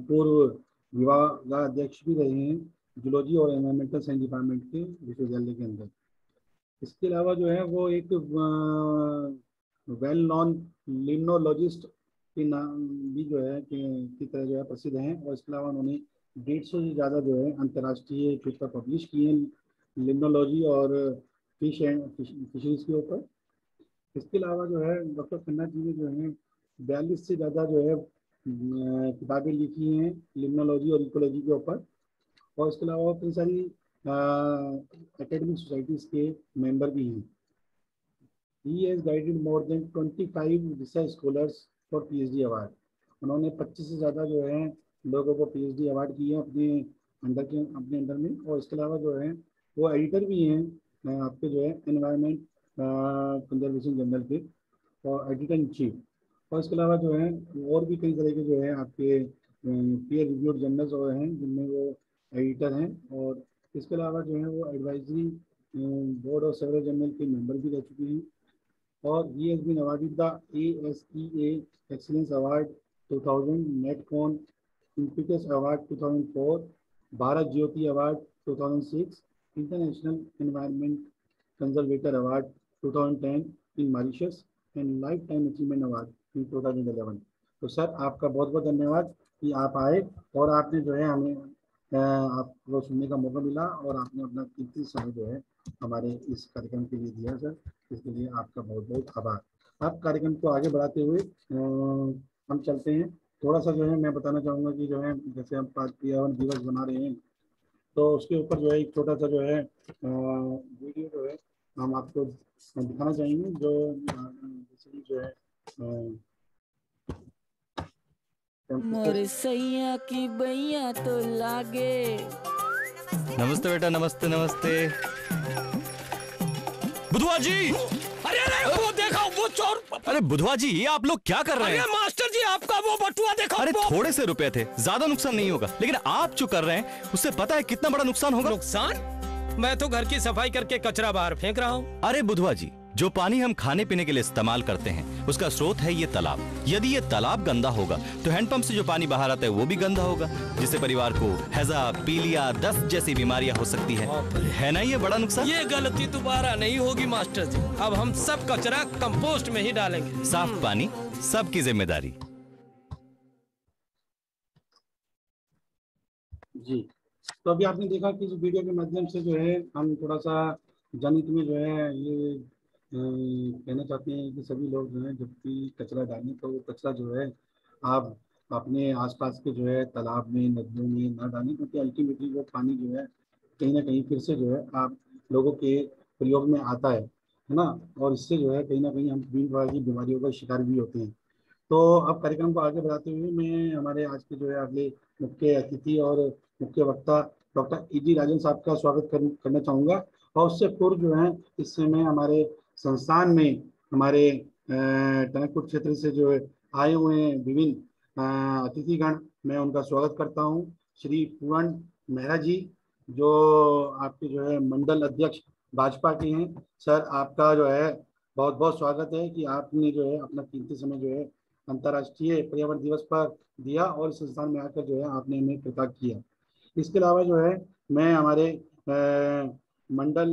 पूर्व विभागाध्यक्ष भी रहे हैं जूलॉजी और एनवायरमेंटल साइंस डिपार्टमेंट के विश्वविद्यालय के अंदर। इसके अलावा जो है वो एक वेल नॉन लिम्नोलॉजिस्ट के नाम भी जो है की तरह जो है प्रसिद्ध हैं, और इसके अलावा उन्होंने 150 से ज़्यादा जो है अंतर्राष्ट्रीय पेपर पब्लिश किए हैं लिम्नोलॉजी और फिश एंड फिशरीज के ऊपर। इसके अलावा जो है डॉक्टर खन्ना जी ने जो है 42 से ज़्यादा जो है किताबें लिखी हैं लिम्नोलॉजी और इकोलॉजी के ऊपर, और इसके अलावा कई सारी एकेडमिक सोसाइटीज़ के मेंबर भी हैं। He has guided more than 25 research scholars for PhD award. उन्होंने 25 से ज़्यादा जो है लोगों को PhD अवार्ड किए हैं अपने अंडर में, और इसके अलावा जो है वो एडिटर भी हैं आपके जो है एनवायरनमेंट कंजर्वेशन जर्नल के, और एडिटर इन चीफ। और इसके अलावा जो है और भी कई तरह के जो है आपके पीयर रिव्यूड जर्नल्स और हैं जिनमें वो एडिटर हैं, और इसके अलावा जो है वो एडवाइजरी बोर्ड और सेवरल जर्नल के मेंबर भी रह चुके हैं। और he has been awarded the ASEA Excellence Award 2000, Netcon Impetus Award 2004, Bharat Jyoti Award 2006, International Environment Conservator Award 2010 in Mauritius, and Lifetime Achievement Award in 2011। तो सर आपका बहुत बहुत धन्यवाद कि आप आए और आपने जो है हमें आपको सुनने का मौका मिला, और आपने अपना कीमती समय जो है हमारे इस कार्यक्रम के लिए दिया सर, इसके लिए आपका बहुत बहुत आभार। आप कार्यक्रम को आगे बढ़ाते हुए हम चलते हैं। थोड़ा सा जो है मैं बताना चाहूँगा कि जो है जैसे हम पर्यावरण दिवस बना रहे हैं, तो उसके ऊपर जो है एक छोटा सा जो है वीडियो जो है हम आपको दिखाना चाहेंगे, जो जैसे जो है मोर सैया की बैया तो लागे। नमस्ते बेटा, नमस्ते नमस्ते। बुधवा जी, अरे अरे वो देखो वो चोर। अरे बुधवा जी ये आप लोग क्या कर रहे हैं? अरे मास्टर जी आपका वो बटुआ देखो। अरे थोड़े से रुपए थे, ज्यादा नुकसान नहीं होगा, लेकिन आप जो कर रहे हैं उससे पता है कितना बड़ा नुकसान होगा? नुकसान? मैं तो घर की सफाई करके कचरा बाहर फेंक रहा हूँ। अरे बुधवा जी, जो पानी हम खाने पीने के लिए इस्तेमाल करते हैं उसका स्रोत है ये तालाब। यदि ये तालाब गंदा होगा तो हैंडपंप से जो पानी बाहर आता है वो भी गंदा होगा, जिससे परिवार को हैजा, पीलिया, दस्त जैसी बीमारियां हो सकती है ना? ये बड़ा नुकसान। ये गलती दोबारा नहीं होगी मास्टर जी। अब हम सब कचरा कंपोस्ट में ही डालेंगे। साफ पानी सबकी जिम्मेदारी। जी, तो अभी आपने देखा कि इस वीडियो के माध्यम से जो है हम थोड़ा सा जनहित में जो है ये कहना चाहते हैं कि सभी लोग जो है जब भी कचरा डालें तो कचरा जो है आप अपने आसपास के जो है तालाब में, नदियों में ना डालें, क्योंकि अल्टीमेटली वो पानी जो है कहीं ना कहीं फिर से जो है आप लोगों के प्रयोग में आता है ना। और इससे जो है कहीं ना कहीं हम विभिन्न प्रकार की बीमारियों का शिकार भी होते हैं। तो अब कार्यक्रम को आगे बढ़ाते हुए मैं हमारे आज के जो है अगले मुख्य अतिथि और मुख्य वक्ता डॉक्टर E.G. राजन साहब का स्वागत करना चाहूँगा। और उससे पूर्व जो है इस समय हमारे संस्थान में हमारे टनकपुर क्षेत्र से जो है आए हुए हैं विभिन्न अतिथिगण, मैं उनका स्वागत करता हूँ। श्री पूर्ण मेहरा जी, जो आपके जो है मंडल अध्यक्ष भाजपा के हैं। सर, आपका जो है बहुत बहुत स्वागत है कि आपने जो है अपना कीमती समय जो है अंतर्राष्ट्रीय पर्यावरण दिवस पर दिया और इस संस्थान में आकर जो है आपने हमें कृतज्ञ किया। इसके अलावा जो है मैं हमारे मंडल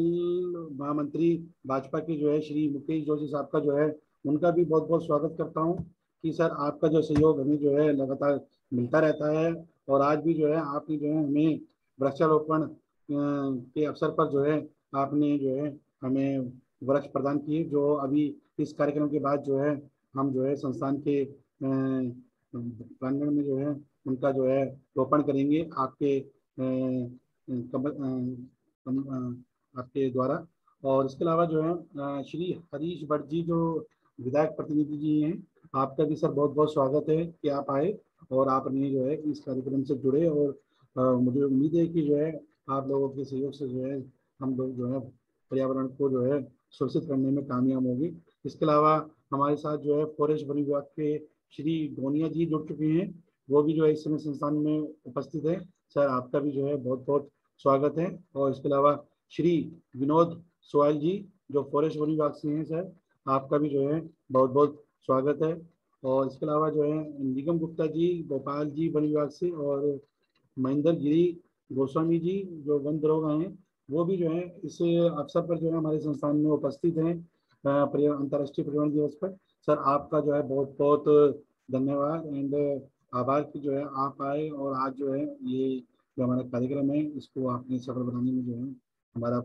महामंत्री भाजपा के जो है श्री मुकेश जोशी साहब का जो है उनका भी बहुत बहुत स्वागत करता हूँ कि सर आपका जो सहयोग हमें जो है लगातार मिलता रहता है। और आज भी जो है आपने जो है हमें वृक्षारोपण के अवसर पर जो है आपने जो है हमें वृक्ष प्रदान किए, जो अभी इस कार्यक्रम के बाद जो है हम जो है संस्थान के प्रांगण में जो है उनका जो है रोपण करेंगे आपके आपके द्वारा। और इसके अलावा जो है श्री हरीश भट्ट जी, जो विधायक प्रतिनिधि जी हैं, आपका भी सर बहुत बहुत स्वागत है कि आप आए और आपने जो है इस कार्यक्रम से जुड़े। और मुझे उम्मीद है कि जो है आप लोगों के सहयोग से जो है हम लोग जो है पर्यावरण को जो है सुरक्षित करने में कामयाब होगी। इसके अलावा हमारे साथ जो है फॉरेस्ट वन विभाग के श्री गोनिया जी जुड़ चुके हैं, वो भी जो है इस समय संस्थान में उपस्थित है। सर आपका भी जो है बहुत बहुत स्वागत है। और इसके अलावा श्री विनोद सोयल जी, जो फॉरेस्ट वन विभाग से हैं, सर आपका भी जो है बहुत बहुत स्वागत है। और इसके अलावा जो है निगम गुप्ता जी, गोपाल जी वन विभाग से, और महेंद्र गिरी गोस्वामी जी जो वन दरोगा हैं, वो भी जो है इस अवसर पर जो है हमारे संस्थान में उपस्थित हैं अंतर्राष्ट्रीय पर्यावरण दिवस पर। सर आपका जो है बहुत बहुत धन्यवाद एंड आभार कि जो है आप आए और आज जो है ये जो हमारा कार्यक्रम है इसको आपने सफल बनाने में जो है हमारा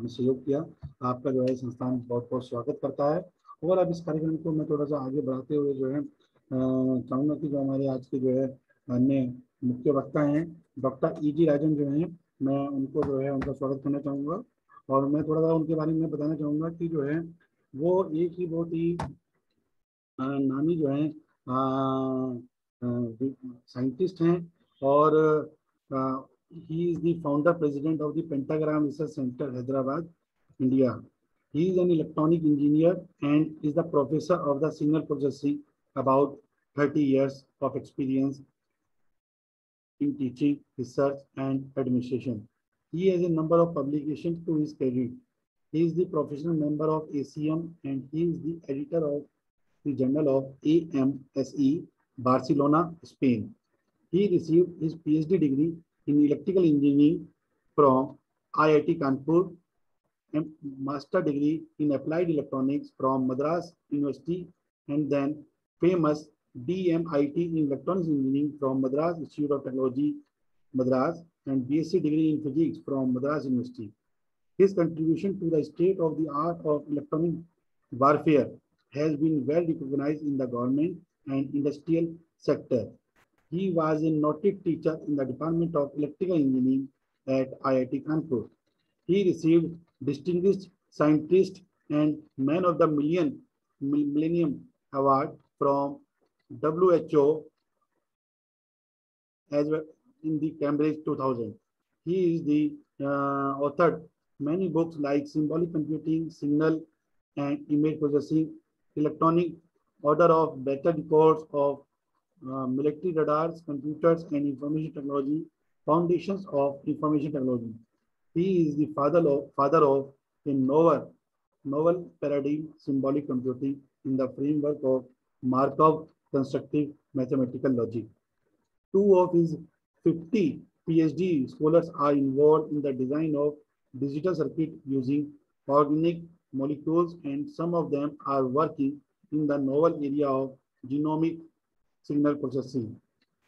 सहयोग किया। आपका जो है संस्थान बहुत बहुत स्वागत करता है। और अब इस कार्यक्रम को मैं थोड़ा सा आगे बढ़ाते हुए जो है चाहूँगा कि जो हमारे आज के जो है अन्य मुख्य वक्ता हैं डॉक्टर E.G. राजन जो हैं, मैं उनको जो है उनका स्वागत करना चाहूँगा। और मैं थोड़ा सा उनके बारे में बताना चाहूँगा कि जो है वो एक ही बहुत ही नामी जो है साइंटिस्ट हैं। और he is the founder president of the pentagram research centre Hyderabad, India. He is an electronic engineer and is the professor of the signal processing, about 30 years of experience in teaching, research, and administration. He has a number of publications to his credit. He is the professional member of ACM and he is the editor of the Journal of AMSE, Barcelona, Spain. He received his PhD degree in electrical engineering from IIT Kanpur and master degree in applied electronics from Madras University, and then famous DMIT in electronics engineering from Madras Institute of Technology, Madras, and BSc degree in physics from Madras University. His contribution to the state of the art of electronic warfare has been well recognized in the government and industrial sector. He was a noted teacher in the Department of Electrical Engineering at IIT Kanpur. He received Distinguished Scientist and Man of the Millennium Award from WHO as well in the Cambridge 2000. He is the authored many books like Symbolic Computing, Signal and Image Processing, Electronic Order of Better Records of Military Radars, Computers and Information Technology, Foundations of Information Technology. He is the father of a novel paradigm symbolic computing in the framework of Markov constructive mathematical logic. 2 of his 50 PhD scholars are involved in the design of digital circuit using organic molecules, and some of them are working in the novel area of genomic signal processing.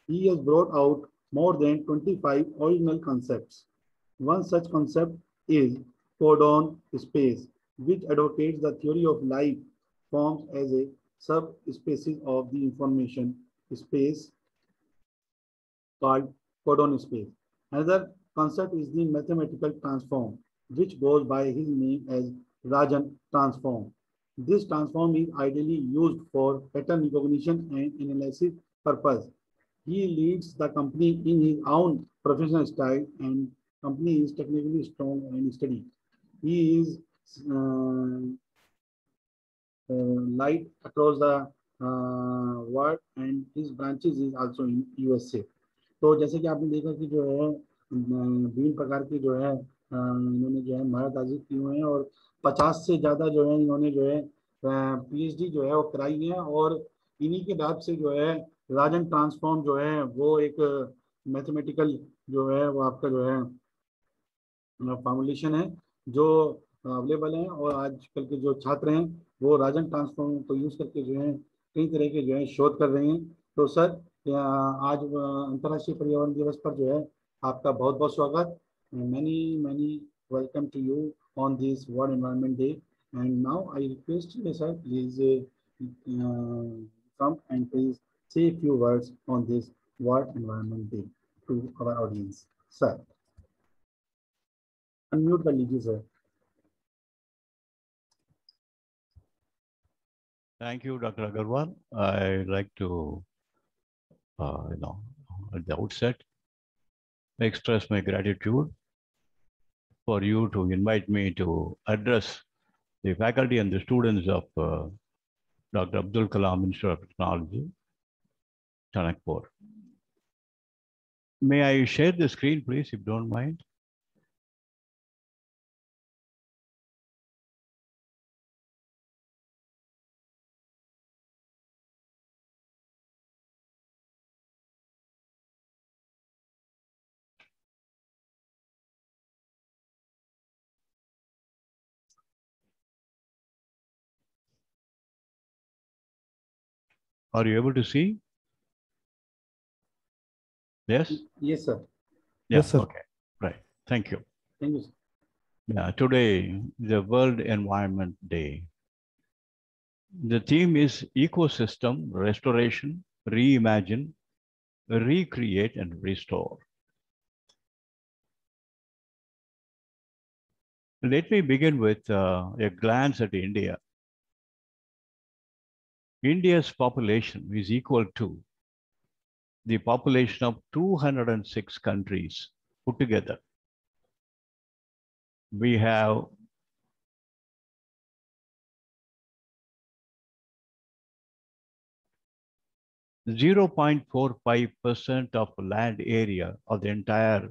He has brought out more than 25 original concepts. One such concept is codon space, which advocates the theory of life forms as a subspecies of the information space called codon space. Another concept is the mathematical transform, which goes by his name as Rajan transform. This transform is ideally used for pattern recognition and analysis purpose. He leads the company in his own professional style, and company is technically strong and steady. He is light across the world, and his branches is also in USA. तो जैसे कि आपने देखा कि जो है विभिन्न प्रकार की जो है इन्होंने जो है महारत हासिल की हुए हैं, और 50 से ज़्यादा जो है इन्होंने जो है PhD जो है वो कराई है, और इन्हीं के बाद से जो है राजन ट्रांसफॉर्म जो है वो एक मैथमेटिकल जो है वो आपका जो है फॉर्मुलेशन है जो अवेलेबल है, और आजकल के जो छात्र हैं वो राजन ट्रांसफॉर्म को यूज़ करके जो है कई तरह के जो है शोध कर रहे हैं। तो सर आज अंतर्राष्ट्रीय पर्यावरण दिवस पर जो है आपका बहुत बहुत स्वागत। Many many welcome to you on this world environment day, and now I request you sir please come and please say a few words on this World Environment Day to our audience. Sir, unmute कर लीजिए sir. Thank you, Dr. Agarwal. I'd like to, at the outset, express my gratitude for you to invite me to address the faculty and the students of Dr. Abdul Kalam Institute of Technology, Chanakpur. May I share the screen, please, if you don't mind? Are you able to see? Yes? Yes, sir. Yeah, Yes, sir. Okay, right. Thank you. Thank you, sir. Yeah, today, the World Environment Day. The theme is ecosystem restoration, reimagine, recreate, and restore. Let me begin with a glance at India. India's population is equal to the population of 206 countries put together. We have 0.45% of land area of the entire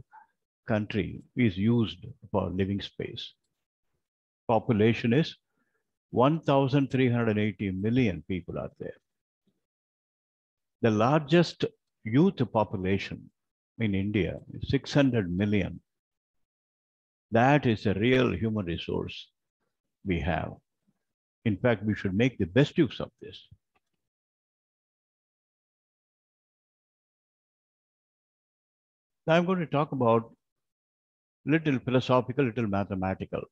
country is used for living space. Population is 1,380 million people are there. The largest youth population in India is 600 million. That is a real human resource we have. In fact, we should make the best use of this. Now I'm going to talk about little philosophical, little mathematical.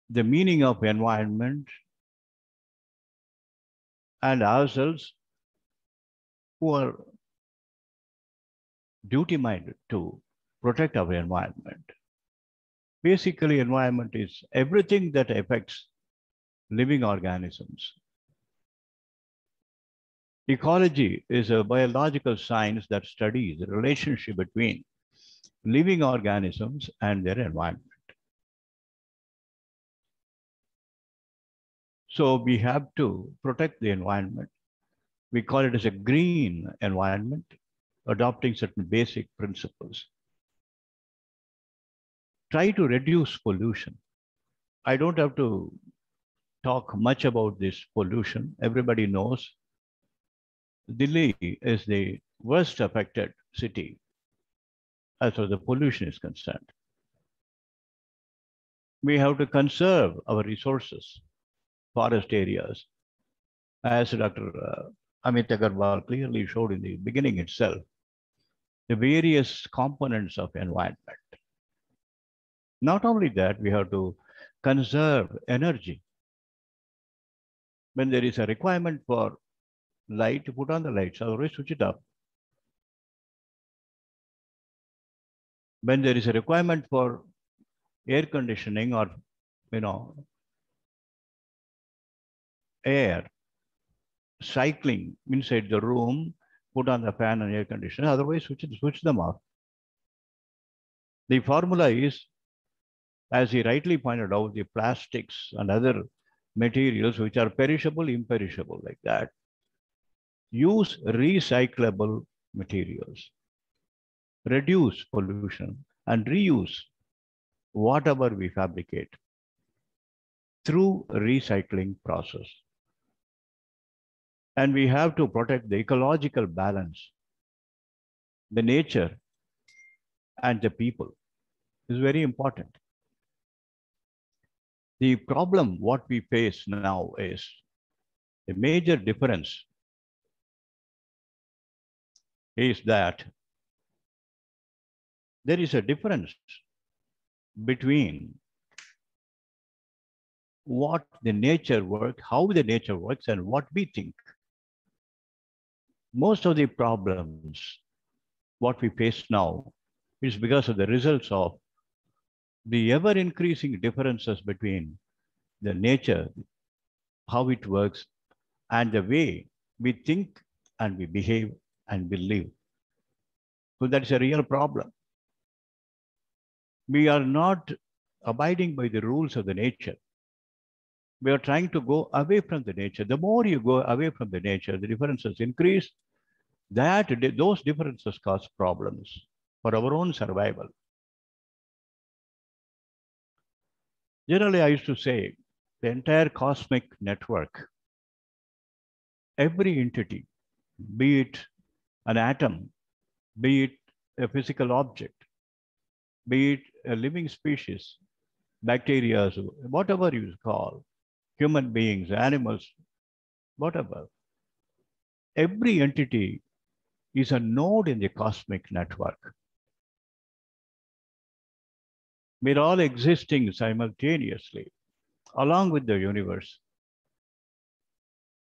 The meaning of environment and ourselves who are duty-minded to protect our environment. Basically, environment is everything that affects living organisms. Ecology is a biological science that studies the relationship between living organisms and their environment. So we have to protect the environment. We call it as a green environment, adopting certain basic principles. Try to reduce pollution. I don't have to talk much about this pollution. Everybody knows Delhi is the worst affected city as far as the pollution is concerned. We have to conserve our resources, forest areas, as Dr. Amit Agarwal clearly showed in the beginning itself, the various components of environment. Not only that, we have to conserve energy. When there is a requirement for light, to put on the lights, otherwise switch it off. When there is a requirement for air conditioning or, air, cycling inside the room, put on the fan and air conditioner, otherwise switch them off. The formula is, as he rightly pointed out, the plastics and other materials which are perishable, imperishable, like that. Use recyclable materials, reduce pollution, and reuse whatever we fabricate through recycling process. And we have to protect the ecological balance, the nature, and the people. Is very important. The problem what we face now is the major difference is that there is a difference between what the nature works, how the nature works, and what we think. Most of the problems what we face now is because of the results of the ever-increasing differences between the nature, how it works, and the way we think and we behave and we live. So that's a real problem. We are not abiding by the rules of the nature. We are trying to go away from the nature. The more you go away from the nature, the differences increase. Those differences cause problems for our own survival. Generally, I used to say the entire cosmic network, every entity, be it an atom, be it a physical object, be it a living species, bacteria, whatever you call, human beings, animals, whatever. Every entity is a node in the cosmic network. We're all existing simultaneously along with the universe.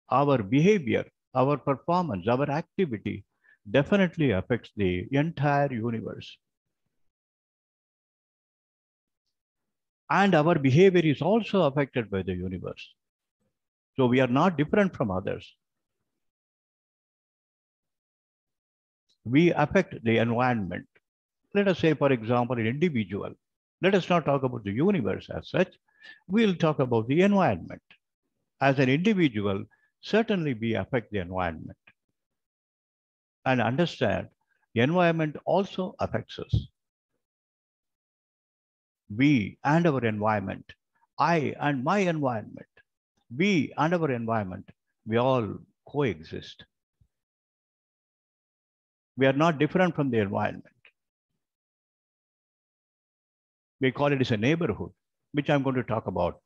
Our behavior, our performance, our activity definitely affects the entire universe. And our behavior is also affected by the universe. So we are not different from others. We affect the environment. Let us say, for example, an individual. Let us not talk about the universe as such. We'll talk about the environment. As an individual, certainly we affect the environment. And understand, the environment also affects us. We and our environment, I and my environment, we and our environment, we all coexist. We are not different from the environment. We call it as a neighborhood, which I'm going to talk about.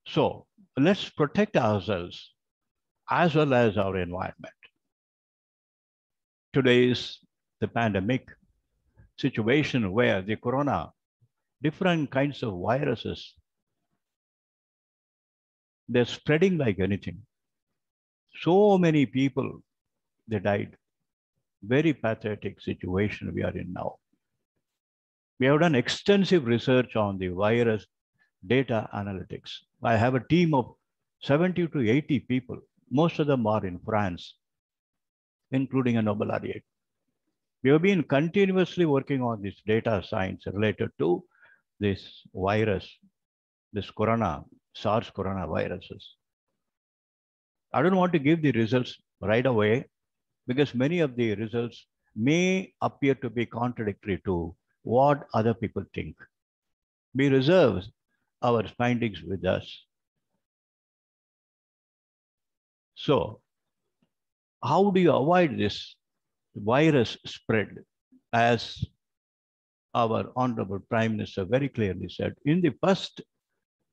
So let's protect ourselves as well as our environment. Today is the pandemic situation where the corona, different kinds of viruses, they're spreading like anything. So many people, they died. Very pathetic situation we are in now. We have done extensive research on the virus data analytics. I have a team of 70 to 80 people. Most of them are in France, including a Nobel laureate. We have been continuously working on this data science related to this virus, this corona, SARS coronaviruses. I don't want to give the results right away because many of the results may appear to be contradictory to what other people think. We reserve our findings with us. So, how do you avoid this virus spread? As our Honorable Prime Minister very clearly said, in the first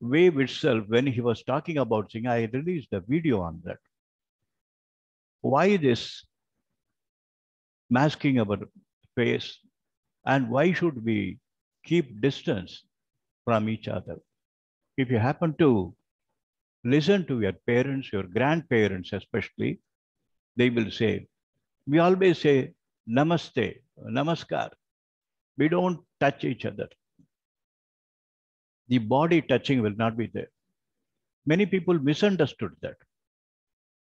wave itself, when he was talking about saying, I released a video on that. Why this masking our face, and why should we keep distance from each other? If you happen to listen to your parents, your grandparents especially, they will say, we always say namaste, namaskar. We don't touch each other. The body touching will not be there. Many people misunderstood that.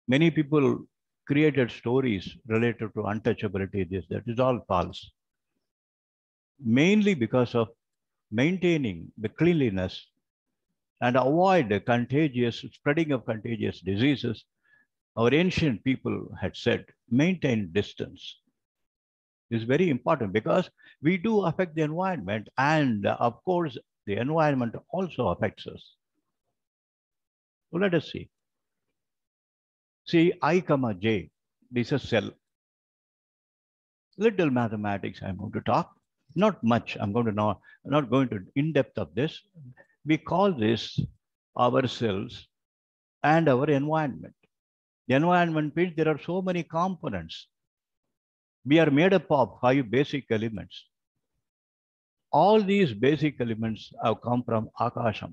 Many people created stories related to untouchability. That is all false. Mainly because of maintaining the cleanliness and avoid the contagious spreading of contagious diseases, our ancient people had said, maintain distance. Is very important because we do affect the environment, and of course, the environment also affects us. So let us see. See, I, J, this is a cell. Little mathematics I'm going to talk, not much. I'm not going to in depth of this. We call this our cells and our environment. The environment means there are so many components. We are made up of 5 basic elements. All these basic elements have come from Akasham.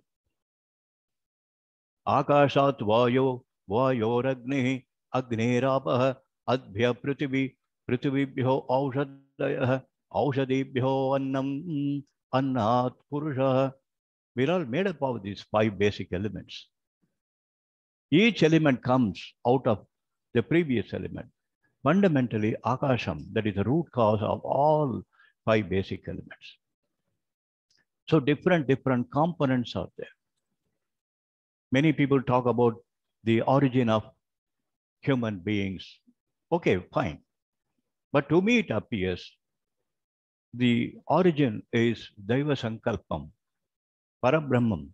Akashat Vayo, Vayoragni, Agnerapah, Adbhya Prithvi, Prithvibhyo Aushadayah, Aushadibhyo Annam, Annat Purusha. We're all made up of these 5 basic elements. Each element comes out of the previous element. Fundamentally, Akasham, that is the root cause of all 5 basic elements. So different components are there. Many people talk about the origin of human beings. Okay, fine. But to me, it appears the origin is Daiva Sankalpam, Parabrahman.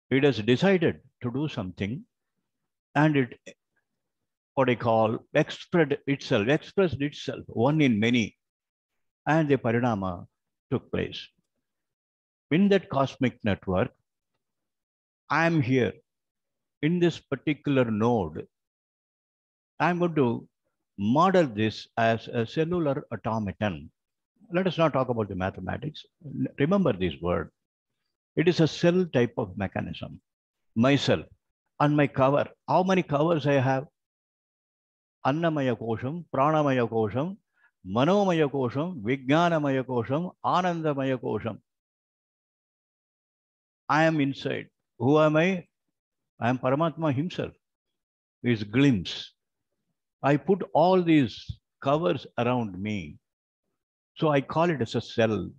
It has decided to do something, and it, what I call, expressed itself, one in many, and the parinama took place. In that cosmic network, I am here in this particular node. I'm going to model this as a cellular automaton. Let us not talk about the mathematics. Remember this word. It is a cell type of mechanism. Myself and my cover. How many covers I have? Annamaya Kosham, Pranamaya Kosham, Manomaya Kosham, Vijnanamaya Kosham, Anandamaya Kosham. I am inside. Who am I? I am Paramatma himself. His glimpse. I put all these covers around me. So I call it as a cell.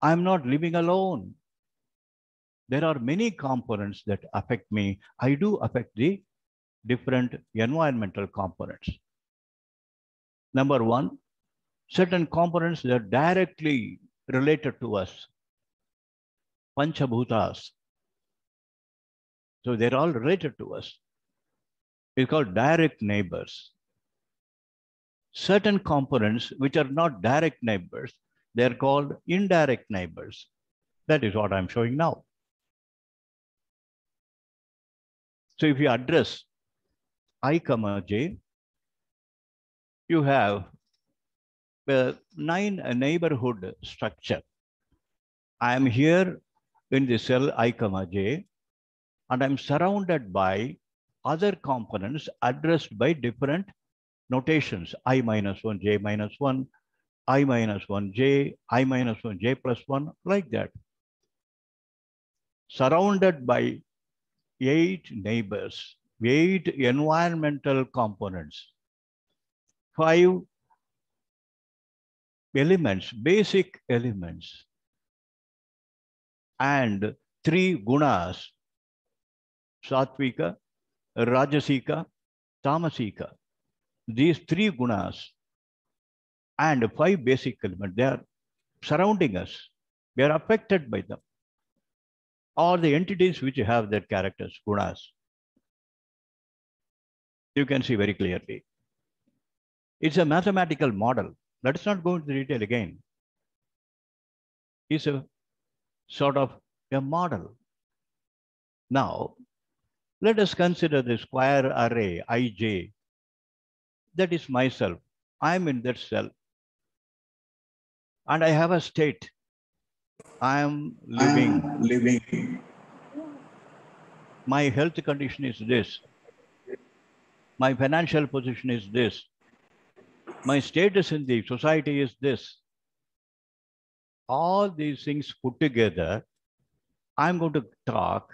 I am not living alone. There are many components that affect me. I do affect the different environmental components. Number one, certain components that are directly related to us. Panchabhutas. So they're all related to us. It's called direct neighbors. Certain components which are not direct neighbors, they're called indirect neighbors. That is what I'm showing now. So if you address I, J, you have a 9 neighborhood structure. I am here in the cell I, J, and I'm surrounded by other components addressed by different notations. I minus 1, J minus 1, I minus 1, J, I minus 1, J plus 1, like that. Surrounded by 8 neighbors, 8 environmental components, 5 elements, basic elements, and 3 gunas, Satvika, Rajasika, Tamasika. These 3 gunas and 5 basic elements, they are surrounding us. We are affected by them. Or the entities which have their characters, gunas. You can see very clearly. It's a mathematical model. Let us not go into the detail again. It's a sort of a model. Now, let us consider the square array, Ij. That is myself. I'm in that cell. And I have a state. I am living. My health condition is this. My financial position is this. My status in the society is this. All these things put together, I'm going to talk.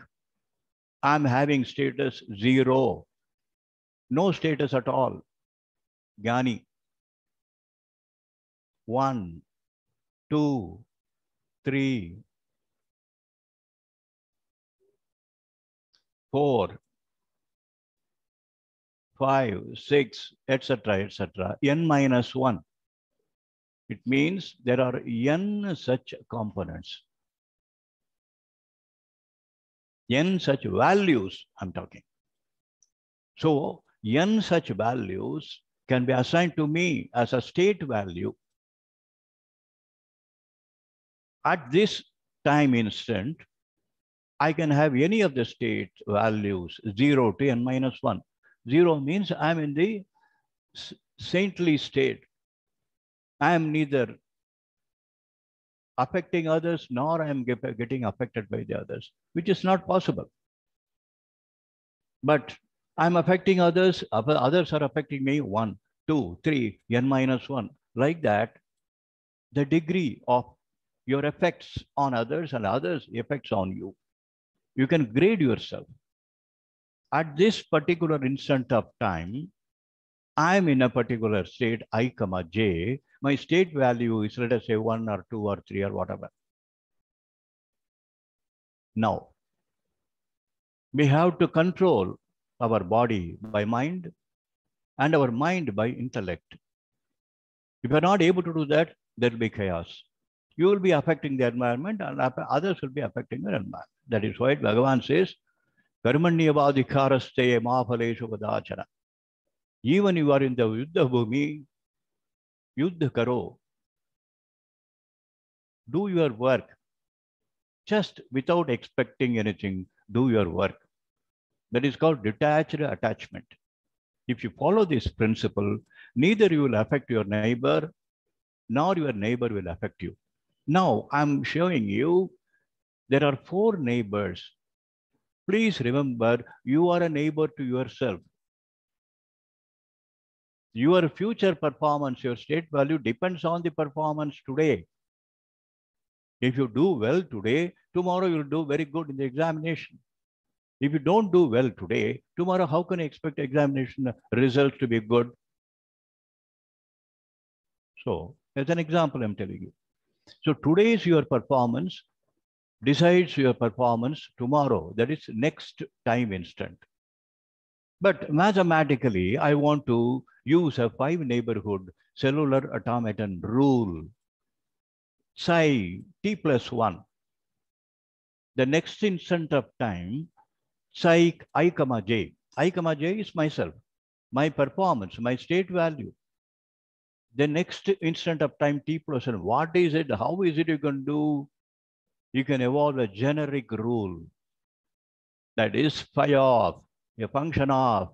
I'm having status 0. No status at all. Jnani. 1, 2, 3, 4, 5, 6, etc., etc. N minus 1. It means there are n such components. N such values, I'm talking. So, n such values can be assigned to me as a state value. At this time instant, I can have any of the state values, 0 to n minus 1. 0 means I'm in the saintly state. I am neither affecting others, nor I am getting affected by the others, which is not possible. But I'm affecting others, others are affecting me 1, 2, 3, n minus 1. Like that, the degree of your effects on others and others' effects on you, you can grade yourself. At this particular instant of time, I'm in a particular state, I, j. My state value is, let us say, 1 or 2 or 3 or whatever. Now, we have to control our body by mind and our mind by intellect. If you're not able to do that, there will be chaos. You will be affecting the environment and others will be affecting the environment. That is why Bhagavan says, Karmanyavadhikaraste maphaleshu vadachana. Even you are in the Yuddha Bhumi, Yuddha Karo. Do your work. Just without expecting anything, do your work. That is called detached attachment. If you follow this principle, neither you will affect your neighbor, nor your neighbor will affect you. Now, I'm showing you, there are 4 neighbors. Please remember, you are a neighbor to yourself. Your future performance, your state value depends on the performance today. If you do well today, tomorrow you'll do very good in the examination. If you don't do well today, tomorrow how can you expect examination results to be good? So, as an example, I'm telling you. So today's your performance decides your performance tomorrow. That is next time instant. But mathematically, I want to use a 5 neighborhood cellular automaton rule. Psi t plus 1. The next instant of time, psi I, j. I, j is myself, my performance, my state value. The next instant of time t plus 1. What is it? How is it you can do? You can evolve a generic rule. That is phi of, a function of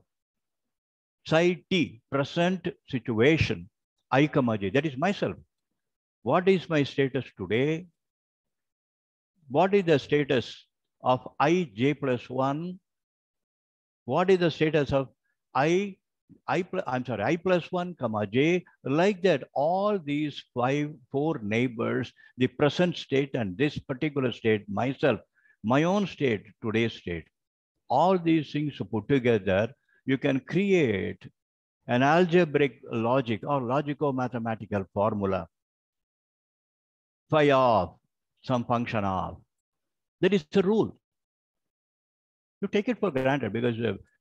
psi t, present situation, I, j. That is myself. What is my status today? What is the status of I, j plus 1? What is the status of I plus 1, j? Like that, all these 4 neighbors, the present state and this particular state, myself, my own state, today's state, all these things put together, you can create an algebraic logic or logico-mathematical formula. Phi of some function of. That is the rule. You take it for granted because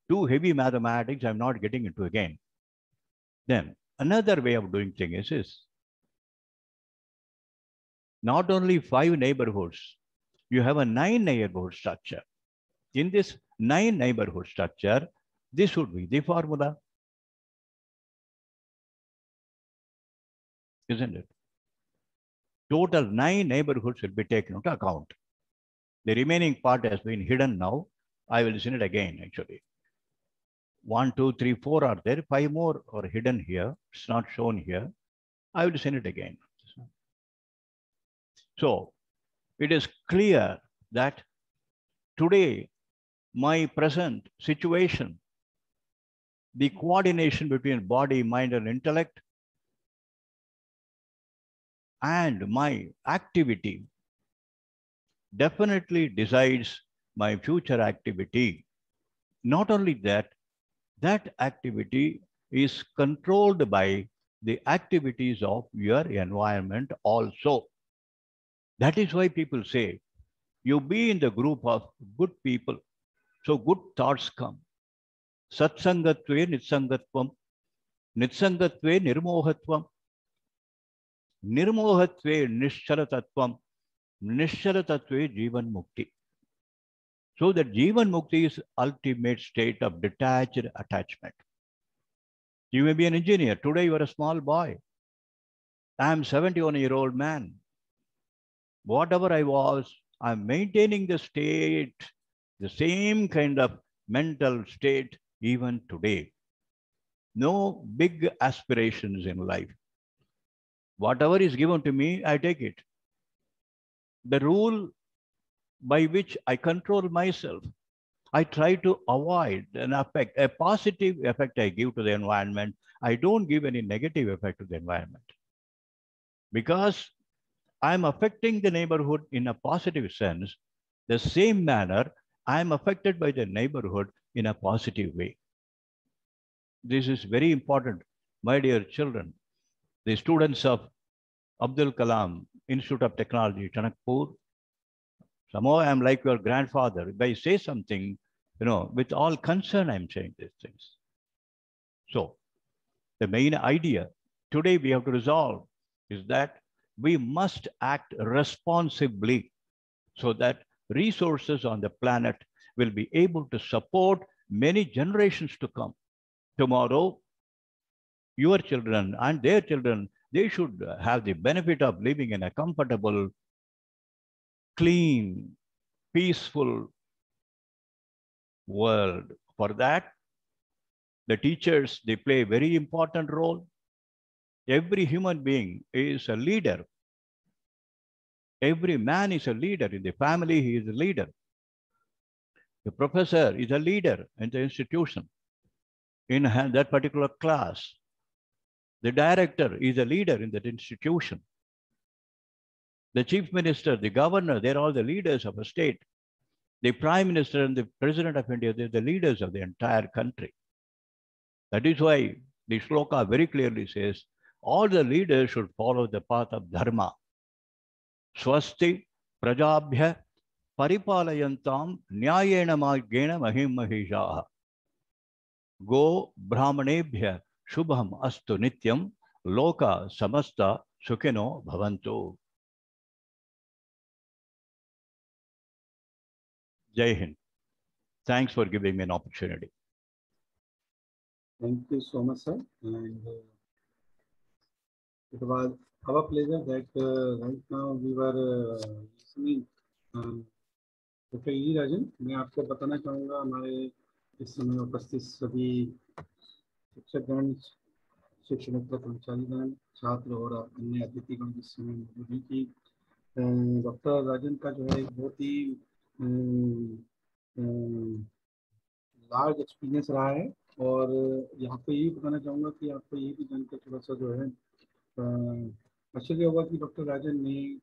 too heavy mathematics I'm not getting into again. Then another way of doing things is not only 5 neighborhoods, you have a 9 neighborhood structure. In this 9 neighborhood structure, this would be the formula. Isn't it? Total 9 neighborhoods will be taken into account. The remaining part has been hidden now. I will send it again, actually. 1, 2, 3, 4 are there. 5 more are hidden here. It's not shown here. I will send it again. So it is clear that today, my present situation, the coordination between body, mind, and intellect and my activity definitely decides my future activity. Not only that, that activity is controlled by the activities of your environment also. That is why people say, you be in the group of good people, so good thoughts come. Satsangatve nitsangatvam, nitsangatve nirmohatvam, nirmohatve nishchalatatvam, nishchalatatve jivan mukti. So that jivan mukti is ultimate state of detached attachment. You may be an engineer. Today you are a small boy. I am 71-year-old man. Whatever I was, I'm maintaining the state, the same kind of mental state even today. No big aspirations in life. Whatever is given to me, I take it. The rule by which I control myself, I try to avoid an effect, a positive effect I give to the environment. I don't give any negative effect to the environment. Because I'm affecting the neighborhood in a positive sense, the same manner I'm affected by the neighborhood in a positive way. This is very important, my dear children. The students of Abdul Kalam Institute of Technology, Chanakpur, somehow I'm like your grandfather. If I say something, with all concern, I'm saying these things. So the main idea today we have to resolve is that we must act responsibly so that resources on the planet will be able to support many generations to come. Tomorrow, your children and their children, they should have the benefit of living in a comfortable, clean, peaceful world. For that, the teachers, they play a very important role. Every human being is a leader. Every man is a leader. In the family, he is a leader. The professor is a leader in the institution, in that particular class. The director is a leader in that institution. The chief minister, the governor, they're all the leaders of a state. The prime minister and the president of India, they're the leaders of the entire country. That is why the shloka very clearly says, all the leaders should follow the path of dharma. Swasti prajabhya paripalayantam nyayena margena mahim mahishaha. Go brahmanebhya shubham astu nityam loka samasta sukhino bhavantu. Jai Hind. Thanks for giving me an opportunity. Thank you so much, sir. And it was our pleasure that right now we were listening. Dr. E. Rajan, मैं आपको बताना चाहूँगा हमारे इस समय उपस्थित सभी शिक्षकगण, शिक्षणेतर कर्मचारीगण, छात्र और अन्य अतिथिगण जिस समय मौजूद हैं कि डॉक्टर राजन का जो है बहुत ही लार्ज एक्सपीरियंस रहा है। और यहाँ पे यही बताना चाहूँगा कि आपको ये भी जानकर थोड़ा सा जो है आश्चर्य होगा कि डॉक्टर राजन ने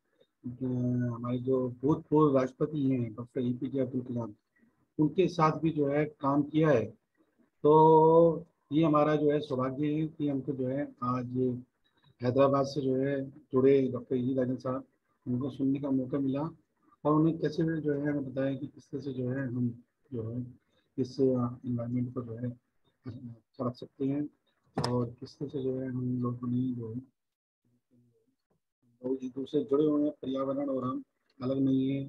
हमारे जो भूतपूर्व राष्ट्रपति हैं डॉक्टर APJ अब्दुल कलाम, उनके साथ भी जो है काम किया है। तो ये हमारा जो है सौभाग्य है कि हमको जो है आज हैदराबाद से जो है जुड़े डॉक्टर E. राजन साहब, उनको सुनने का मौका मिला और उन्हें कैसे जो है हमें बताया कि किस तरह से जो है हम जो है इस इन्वायरमेंट को जो है अच्छा रख सकते हैं और किस तरह से जो है हम लोग नहीं जो है एक दूसरे जुड़े हुए हैं। पर्यावरण और हम अलग नहीं है।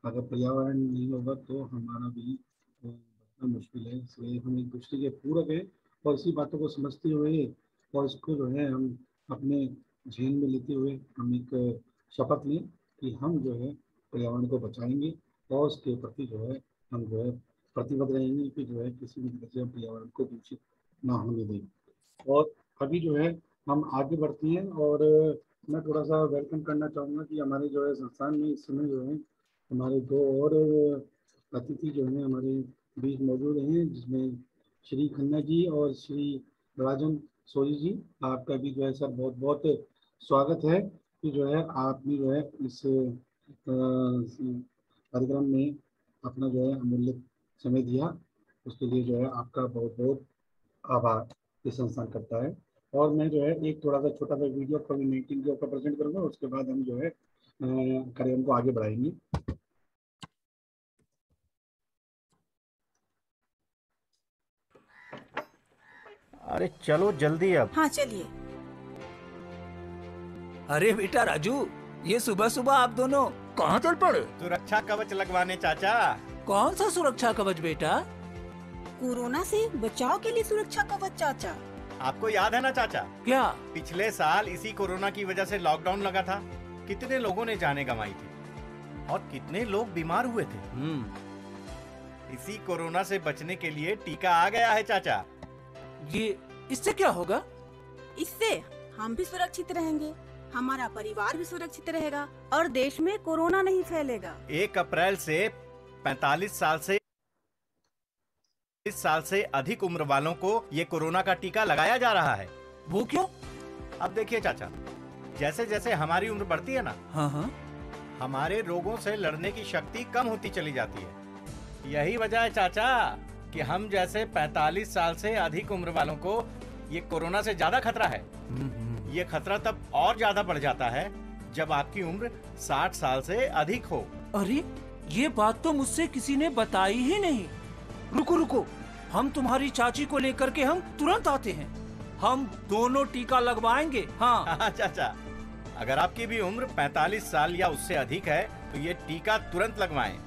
अगर पर्यावरण नहीं होगा तो हमारा भी बचना मुश्किल है। इसलिए हम एक दूसरे के पूरक है और इसी बातों को समझते हुए और इसको जो है हम अपने झेल में लेते हुए हम एक शपथ लें कि हम जो है पर्यावरण को बचाएंगे और उसके प्रति जो है हम जो है प्रतिबद्ध रहेंगे कि जो है किसी भी तरह से हम पर्यावरण को दूषित ना होने दें। और अभी जो है हम आगे बढ़ते हैं और मैं थोड़ा सा वेलकम करना चाहूँगा कि हमारे जो है संस्थान में इस समय जो है हमारे दो और अतिथि जो हैं हमारे बीच मौजूद हैं, जिसमें श्री खन्ना जी और श्री राजन सोरी जी। आपका भी जो है सर बहुत बहुत स्वागत है। कि जो है आपने जो है इस कार्यक्रम में अपना जो है अमूल्य समय दिया, उसके लिए जो है आपका बहुत बहुत आभार ये संस्थान करता है। और मैं जो है एक थोड़ा सा छोटा सा वीडियो कोविड-19 के ऊपर प्रेजेंट करूंगा, उसके बाद हम जो है कार्यक्रम को आगे बढ़ाएंगे। अरे चलो जल्दी अब। हाँ चलिए। अरे बेटा राजू, ये सुबह सुबह आप दोनों कहाँ चल पड़े? सुरक्षा कवच लगवाने चाचा। कौन सा सुरक्षा कवच बेटा? कोरोना से बचाव के लिए सुरक्षा कवच चाचा। आपको याद है ना चाचा, क्या? पिछले साल इसी कोरोना की वजह से लॉकडाउन लगा था, कितने लोगों ने जानें गंवाई थी और कितने लोग बीमार हुए थे। इसी कोरोना से बचने के लिए टीका आ गया है चाचा। ये इससे क्या होगा? इससे हम भी सुरक्षित रहेंगे, हमारा परिवार भी सुरक्षित रहेगा और देश में कोरोना नहीं फैलेगा। 1 अप्रैल से 45 साल से अधिक उम्र वालों को ये कोरोना का टीका लगाया जा रहा है। वो क्यों? अब देखिए चाचा, जैसे जैसे हमारी उम्र बढ़ती है ना, हाँ, हमारे रोगों से लड़ने की शक्ति कम होती चली जाती है। यही वजह है चाचा कि हम जैसे 45 साल से अधिक उम्र वालों को ये कोरोना से ज्यादा खतरा है। ये खतरा तब और ज्यादा बढ़ जाता है जब आपकी उम्र 60 साल से अधिक हो। अरे ये बात तो मुझसे किसी ने बताई ही नहीं। रुको रुको, हम तुम्हारी चाची को लेकर के हम तुरंत आते हैं। हम दोनों टीका लगवाएंगे। हाँ चाचा, अगर आपकी भी उम्र 45 साल या उससे अधिक है तो ये टीका तुरंत लगवाएं।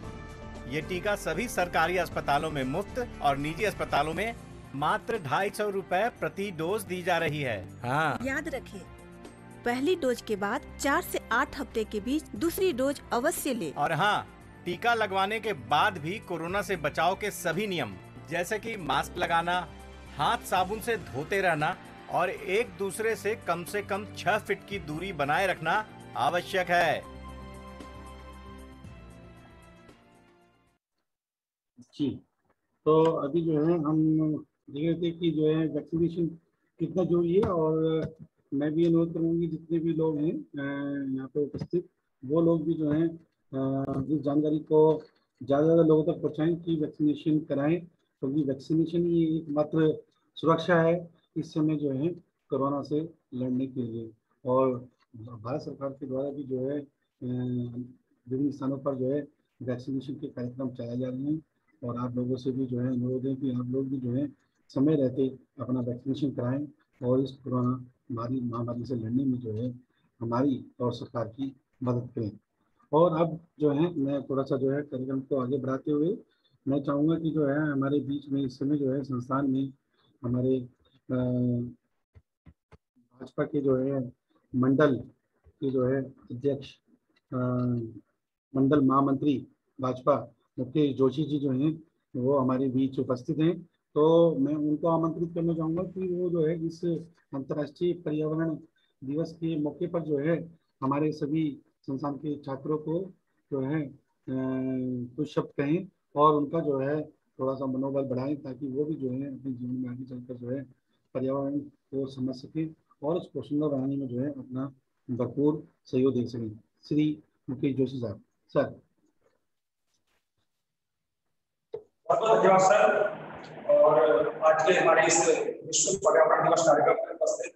ये टीका सभी सरकारी अस्पतालों में मुफ्त और निजी अस्पतालों में मात्र 250 रुपए प्रति डोज दी जा रही है। हाँ, याद रखें, पहली डोज के बाद 4 से 8 हफ्ते के बीच दूसरी डोज अवश्य ले। और हाँ, टीका लगवाने के बाद भी कोरोना से बचाव के सभी नियम जैसे कि मास्क लगाना, हाथ साबुन से धोते रहना और एक दूसरे से कम 6 फीट की दूरी बनाए रखना आवश्यक है। जी, तो अभी जो है हम देख रहे थे कि जो है वैक्सीनेशन कितना जरूरी है, और मैं भी अनुरोध करूँगी जितने भी लोग हैं यहाँ पे उपस्थित, वो लोग भी जो हैं इस जानकारी को ज़्यादा से ज़्यादा लोगों तक पहुँचाएं कि वैक्सीनेशन कराएं, क्योंकि वैक्सीनेशन ही एकमात्र सुरक्षा है इस समय जो है कोरोना से लड़ने के लिए। और भारत सरकार के द्वारा भी जो है विभिन्न स्थानों पर जो है वैक्सीनेशन के कार्यक्रम चलाए जा रहे हैं, और आप लोगों से भी जो है अनुरोध है कि आप लोग भी जो है समय रहते अपना वैक्सीनेशन कराएं और इस कोरोना महामारी से लड़ने में जो है हमारी और सरकार की मदद करें। और अब जो है मैं थोड़ा सा जो है कार्यक्रम को आगे बढ़ाते हुए मैं चाहूँगा कि जो है हमारे बीच में इस समय जो है संस्थान में हमारे भाजपा के जो है मंडल के जो है अध्यक्ष, मंडल महामंत्री भाजपा मुकेश जोशी जी जो हैं वो हमारे बीच उपस्थित हैं। तो मैं उनको आमंत्रित करना चाहूँगा कि वो जो है इस अंतर्राष्ट्रीय पर्यावरण दिवस के मौके पर जो है हमारे सभी संस्थान के छात्रों को जो है कुछ शब्द कहें और उनका जो है थोड़ा सा मनोबल बढ़ाएं, ताकि वो भी जो है अपने जीवन में आगे चलकर जो है पर्यावरण को समझ सकें और उसको सुंदर बनाने में जो है अपना भरपूर सहयोग दे सकें। श्री मुकेश जोशी साहब। सर। बहुत बहुत धन्यवाद सर। और आज के हमारे इस विश्व पर्यावरण दिवस कार्यक्रम में उपस्थित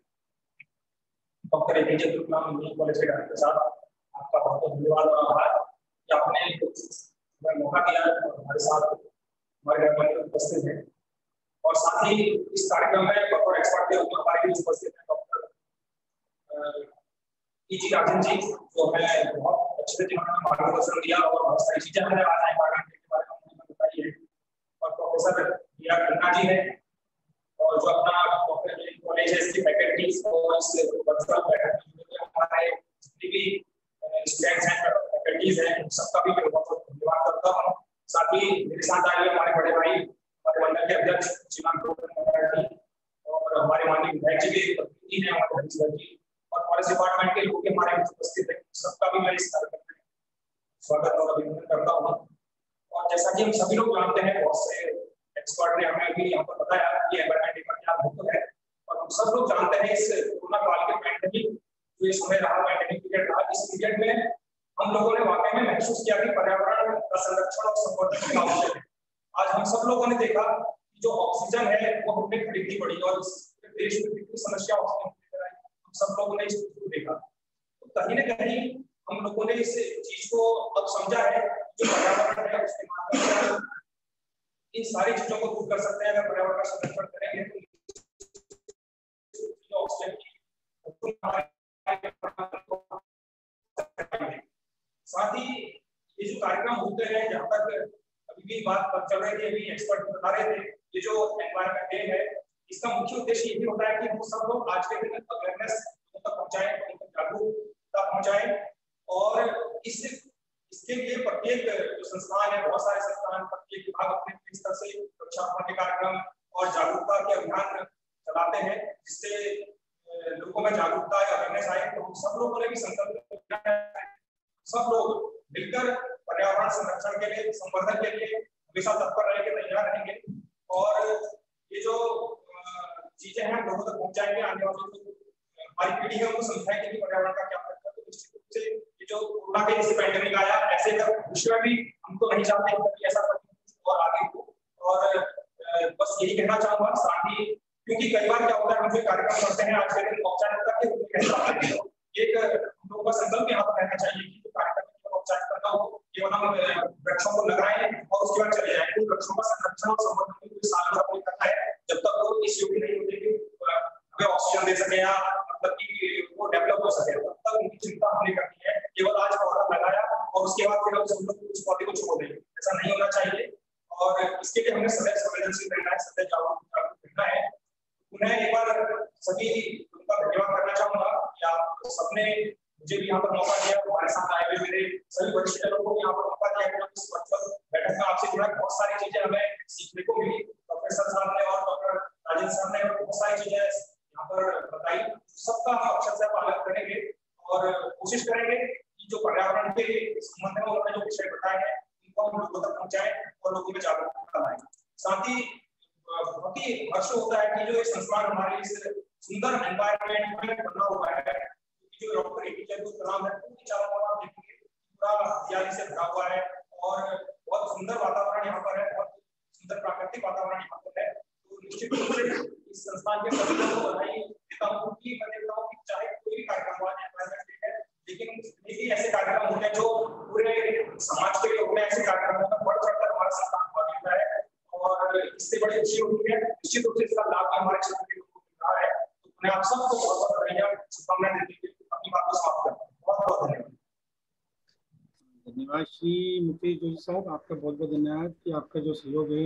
doctor APJ Abdul Kalam engineering college के डायरेक्टर साहब, आपका बहुत बहुत धन्यवाद और आभार कि आपने मौका दिया और हमारे साथ हमारे कार्यक्रम में उपस्थित हैं। और साथ ही इस कार्यक्रम में बतौर एक्सपर्ट के रूप में हमारे बीच उपस्थित हैं डॉक्टर ईजी राजन जी, जो हमें बहुत अच्छे से मार्गदर्शन दिया और बहुत सारी चीजें हमें आज एनवायरमेंट के बारे में बताई है। और professor D R Khanna ji हैं, और जो अपना डॉक्टर इंजीनियरिंग कॉलेज है इसकी फैकल्टीज और इस वर्चुअल प्लेटफॉर्म में हमारे जितने भी स्टूडेंट्स हैं फैकल्टीज हैं सबका भी मैं बहुत धन्यवाद करता हूँ। साथ ही मेरे साथ आए हुए हमारे बड़े भाई हमारे मंडल के अध्यक्ष श्रीमान जी और हमारे माननीय विधायक जी के प्रतिनिधि हैं हमारे हरीश जी और फॉरेस्ट डिपार्टमेंट के लोग हमारे बीच उपस्थित हैं, सबका भी मैं इस कार्यक्रम में स्वागत और अभिनंदन करता हूँ। और जैसा कि हम सभी लोग जानते हैं, बहुत से एक्सपर्ट ने हमें भी यहाँ पर बताया कि एनवायरमेंट का क्या महत्व है, और हम सब लोग जानते हैं इस कोरोना काल के पैंडेमिक जो ये समय रहा, पैंडेमिक पीरियड रहा, इस पीरियड में हम लोगों ने वाकई में महसूस किया कि पर्यावरण का संरक्षण और संवर्धन कितना आवश्यक है। आज हम सब लोगों ने देखा कि जो ऑक्सीजन है वो हमें खरीदनी पड़ी और देश में कितनी समस्या ऑक्सीजन की आई, हम सब लोगों ने इस चीज को देखा। तो कहीं ना कहीं हम लोगों ने इस चीज को अब समझा है, जो पर्यावरण है उसके माध्यम से इन सारी चीजों को दूर कर सकते हैं। अगर पर्यावरण का संरक्षण करेंगे तो ऑक्सीजन की साथ ही ये जो कार्यक्रम होते हैं, जहाँ तक अभी भी बात चल रही थी, अभी एक्सपर्ट बता रहे थे, ये जो एनवायरमेंट डे है इसका मुख्य उद्देश्य ये भी होता है कि हम सब लोग आज के दिन अवेयरनेस तक पहुंचाएं, जागरूकता पहुंचाएं और इसके लिए प्रत्येक जो संस्थान है, बहुत सारे संस्थान, प्रत्येक विभाग अपने स्तर से वृक्षारोपण के कार्यक्रम और जागरूकता के अभियान चलाते हैं, जिससे लोगों में जागरूकता या अवेयरनेस आए। तो हम सब लोगों ने भी संकल्प, सब लोग मिलकर पर्यावरण संरक्षण के लिए, संवर्धन के लिए हमेशा तत्पर रहने के तैयार रहेंगे और ये जो चीजें हैं लोगों तक पहुंचाएंगे। आने वाली जो हमारी पीढ़ी है उनको समझाएंगे कि पर्यावरण का क्या महत्व है। तो निश्चित रूप से ये जो कोरोना के जैसे पैंडेमिक आया, ऐसे भविष्य में भी हमको नहीं चाहते कि ऐसा और आगे हो। और बस यही कहना चाहूंगा। साथ ही क्योंकि कई बार क्या होता है, हम जो कार्यक्रम करते हैं आज के दिन औपचारिकता के एक हम लोगों का संकल्प यहाँ पर रहना चाहिए कि जो कार्यक्रम औपचारिकता हो केवल हम वृक्षों को लगाएं और उसके बाद चले जाएं। तो वृक्षों का संरक्षण और संवर्धन कोई साल भर अपने करना है, जब तक वो इस योग्य नहीं होते कि हमें ऑक्सीजन दे सके या मतलब कि वो डेवलप हो सके, तब तक उनकी चिंता हमने करनी है। केवल आज पौधा लगाया और उसके बाद फिर हम सब लोग उस पौधे को छोड़ देंगे, ऐसा नहीं होना चाहिए। और इसके लिए हमें सदैव संवेदनशील रहना है, सदैव जागरूक रहना है। उन्हें एक बार सभी उनका धन्यवाद करना चाहूंगा कि आप सबने मुझे भी यहाँ पर मौका दिया, हमारे साथ आए हुए मेरे सभी वरिष्ठ लोगों को यहाँ पर मौका दिया कि इस बैठक में आपसे जुड़ा बहुत सारी चीजें हमें सीखने को मिली। प्रोफेसर साहब ने और डॉक्टर राजेंद्र साहब ने बहुत सारी चीजें यहाँ पर बताई, सबका हम अक्षर से पालन करेंगे और कोशिश करेंगे कि जो पर्यावरण के संबंध में उन्होंने जो विषय बताए हैं उनको हम लोगों तक पहुंचाएं और लोगों में जागरूकता लाएं। साथ ही बहुत ही हर्ष होता है कि जो ये संस्थान हमारे इस सुंदर एनवायरनमेंट में बना हुआ है, जो डॉक्टर एपीजे अब्दुल कलाम है, पूरी चारों तरफ देखिए पूरा हरियाली से भरा हुआ है और बहुत सुंदर वातावरण यहाँ पर है, बहुत सुंदर प्राकृतिक वातावरण यहाँ पर है। तो निश्चित रूप से इस संस्थान के सभी लोगों को बधाई देता हूँ कि मैं देखता हूँ कि चाहे कोई भी कार्यक्रम हुआ एनवायरनमेंट डे है, लेकिन जितने भी ऐसे कार्यक्रम होते हैं जो पूरे समाज के लिए होते हैं, ऐसे कार्यक्रमों में बढ़ चढ़कर हमारा संस्थान भाग लेता है और इससे बड़ी खुशी होती है। निश्चित रूप से इसका लाभ हमारे क्षेत्र के लोगों को मिल रहा है। तो मैं आप सबको बहुत बहुत बधाई शुभकामनाएं देते हुए अपनी बात को समाप्त करता हूं। बहुत बहुत धन्यवाद। धन्यवाद श्री मुकेश जोशी साहब, आपका बहुत बहुत धन्यवाद कि आपका जो सहयोग है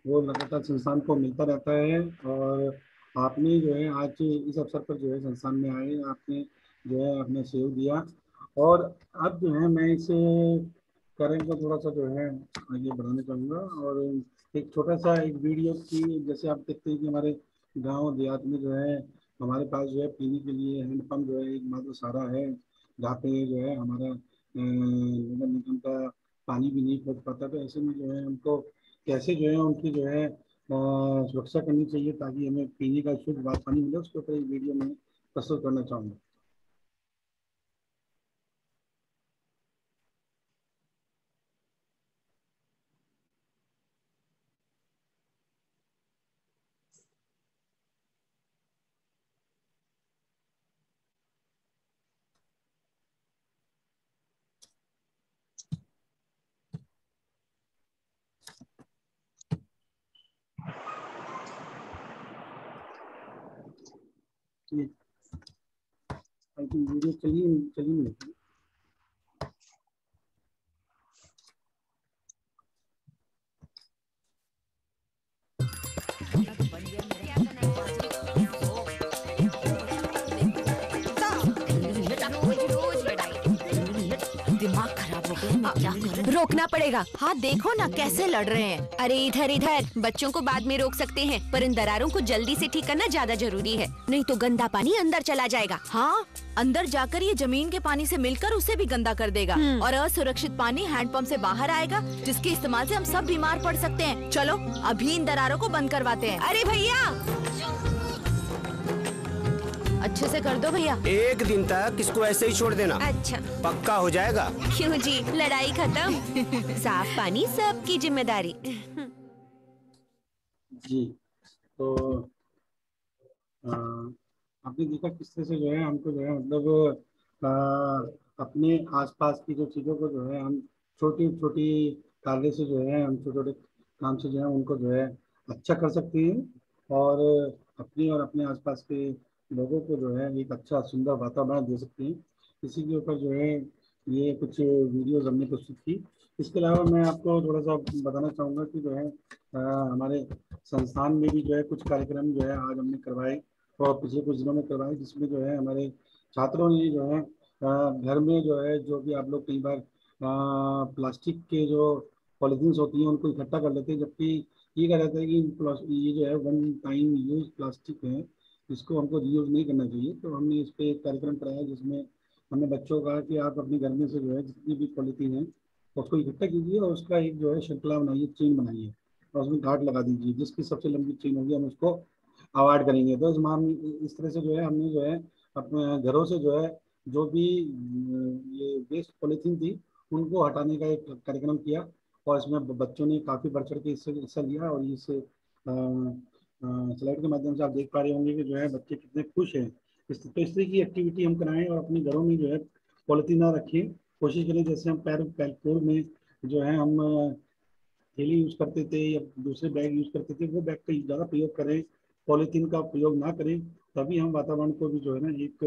वो लगातार संस्थान को मिलता रहता है और आपने जो है आज इस अवसर पर जो है संस्थान में आए, आपने जो है अपना सहयोग दिया। और अब जो है मैं इस कार्य को थोड़ा सा जो है आगे बढ़ाना चाहूँगा और एक छोटा सा एक वीडियो की, जैसे आप देखते हैं कि हमारे गांव देहात में जो है हमारे पास जो है पीने के लिए हैंडपम्प जो है एकमात्र सहारा है, जहाँ पे जो है हमारा नगर निगम का पानी भी नहीं पहुँच पाता। तो ऐसे में जो है हमको कैसे जो है उनकी जो है सुरक्षा करनी चाहिए ताकि हमें पीने का शुद्ध पानी मिले, उसके ऊपर एक वीडियो में प्रस्तुत करना चाहूँगा। वीडियो चलिए रोकना पड़ेगा। हाँ देखो ना कैसे लड़ रहे हैं। अरे इधर इधर, बच्चों को बाद में रोक सकते हैं पर इन दरारों को जल्दी से ठीक करना ज्यादा जरूरी है, नहीं तो गंदा पानी अंदर चला जाएगा। हाँ, अंदर जाकर ये जमीन के पानी से मिलकर उसे भी गंदा कर देगा और असुरक्षित पानी हैंडपंप से बाहर आएगा, जिसके इस्तेमाल से हम सब बीमार पड़ सकते हैं। चलो अभी इन दरारों को बंद करवाते हैं। अरे भैया अच्छे से कर दो भैया। एक दिन तक इसको ऐसे ही छोड़ देना। अच्छा। पक्का हो जाएगा। क्यों जी, लड़ाई खत्म। साफ पानी सबकी जिम्मेदारी। जी, तो आपने देखा किस तरह से जो है हमको जो है मतलब अपने आसपास की जो चीज़ों को जो है हम छोटी छोटी कार्य से जो है हम छोटे छोटे काम से जो है उनको जो है अच्छा कर सकते हैं और अपनी और अपने आसपास के लोगों को जो है एक अच्छा सुंदर वातावरण दे सकते हैं। इसी के ऊपर जो है ये कुछ वीडियोज हमने प्रस्तुत की। इसके अलावा मैं आपको थोड़ा सा बताना चाहूँगा कि जो है हमारे संस्थान में भी जो है कुछ कार्यक्रम जो है आज हमने करवाए और पिछले कुछ दिनों में करवाए, जिसमें जो है हमारे छात्रों ने जो है घर में जो है जो भी आप लोग कई बार प्लास्टिक के जो पॉलीथीन्स होती हैं उनको इकट्ठा कर लेते हैं, जबकि ये कहा जाता है कि ये जो है वन टाइम यूज प्लास्टिक है, इसको हमको रीयूज नहीं करना चाहिए। तो हमने इस पर एक कार्यक्रम कराया जिसमें हमने बच्चों को कहा कि आप अपने घर में से जो है जितनी भी पॉलीथीन है उसको इकट्ठा कीजिए और उसका एक जो है श्रृंखला बनाइए, चेन बनाइए और उसमें घाट लगा दीजिए। जिसकी सबसे लंबी चेन होगी हम उसको अवॉइड करेंगे। तो इस तरह से जो है हमने जो है अपने घरों से जो है जो भी ये वेस्ट पॉलीथीन थी उनको हटाने का एक कार्यक्रम किया और इसमें बच्चों ने काफ़ी बढ़ चढ़ के इससे हिस्सा लिया। और इस स्लाइड के माध्यम से आप देख पा रहे होंगे कि जो है बच्चे कितने खुश हैं। तो इस तरह की एक्टिविटी हम कराएं और अपने घरों में जो है पॉलीथीन ना रखें। कोशिश करें जैसे हम पैरपूर में जो है हम थैली यूज़ करते थे या दूसरे बैग यूज़ करते थे, वो बैग का ज़्यादा प्रयोग करें, पॉलीथीन का प्रयोग ना करें, तभी हम वातावरण को भी जो है ना एक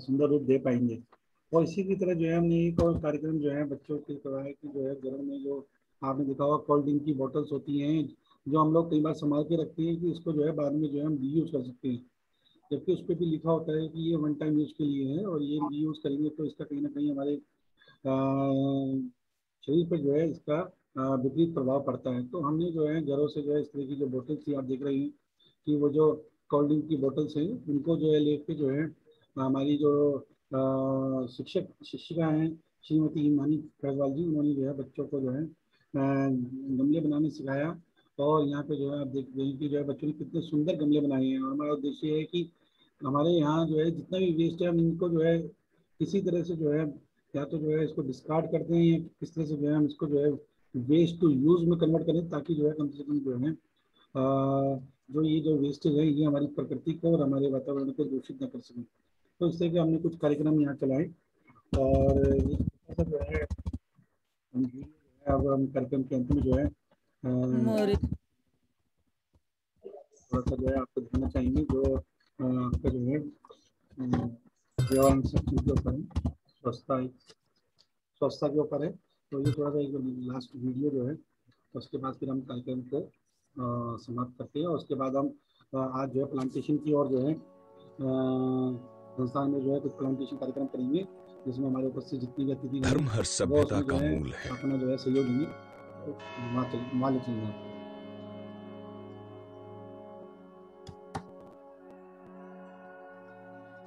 सुंदर रूप दे पाएंगे। और इसी की तरह जो है हमने एक और कार्यक्रम जो है बच्चों के करवाया कि जो है घर में जो आपने देखा होगा कोल्ड ड्रिंक की बोतल्स होती हैं जो हम लोग कई बार संभाल के रखते हैं कि इसको जो है बाद में जो है हम रीयूज़ कर सकते हैं, जबकि उस पर भी लिखा होता है कि ये वन टाइम यूज़ के लिए है और ये रीयूज़ करेंगे तो इसका कहीं ना कहीं हमारे शरीर पर जो है इसका विपरीत प्रभाव पड़ता है। तो हमने जो है घरों से जो है इस तरह की जो बोतल्स थी आप देख रहे हैं कि वो जो कोल्ड ड्रिंक की बोतल्स हैं उनको जो है लेके जो है हमारी जो शिक्षिका हैं श्रीमती हिमानी खैरवाल जी, उन्होंने जो है बच्चों को जो है गमले बनाने सिखाया। और यहाँ पे जो है आप देख रहे हैं कि जो है बच्चों ने कितने सुंदर गमले बनाए हैं। और हमारा उद्देश्य है कि हमारे यहाँ जो है जितना भी वेस्ट है हम इनको जो है किसी तरह से जो है या तो जो है इसको डिस्कार्ड करते हैं या किस तरह से जो है हम इसको जो है वेस्ट टू यूज़ में कन्वर्ट करें, ताकि जो है कम से कम जो है जो ये जो वेस्टेज है ये हमारी प्रकृति को और हमारे वातावरण को दूषित न कर सकें। तो इस तरह के हमने कुछ कार्यक्रम यहाँ चलाए और जो है अब हम कार्यक्रम के अंत में जो है थोड़ा सा जो है आपको दिखाना चाहेंगे जो आपका जो है पर्यावरण संरक्षण के ऊपर है, स्वच्छता के ऊपर है। तो ये थोड़ा सा एक लास्ट वीडियो जो है उसके बाद फिर हम कार्यक्रम को समाप्त करते हैं और उसके बाद हम आज जो है प्लांटेशन की और जो है संस्थान में जो है कुछ प्लांटेशन कार्यक्रम करेंगे जिसमें हमारे उपस्थित जितनी भी अतिथि धर्म हर सभ्यता का मूल है। अपना जो है सहयोग देंगे वहाँ ले चलेंगे।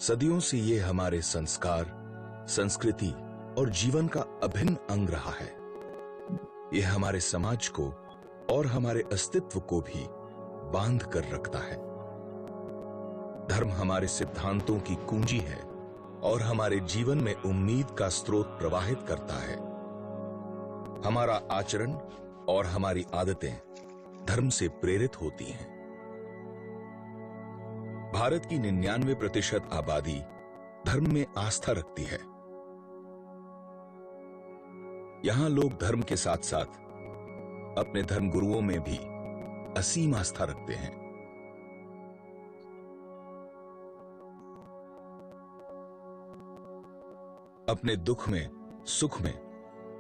सदियों से ये हमारे संस्कार, संस्कृति और जीवन का अभिन्न अंग रहा है। ये हमारे समाज को और हमारे अस्तित्व को भी बांध कर रखता है। धर्म हमारे सिद्धांतों की कुंजी है और हमारे जीवन में उम्मीद का स्रोत प्रवाहित करता है। हमारा आचरण और हमारी आदतें धर्म से प्रेरित होती हैं। भारत की 99% आबादी धर्म में आस्था रखती है। यहां लोग धर्म के साथ साथ अपने धर्म गुरुओं में भी असीम आस्था रखते हैं। अपने दुख में, सुख में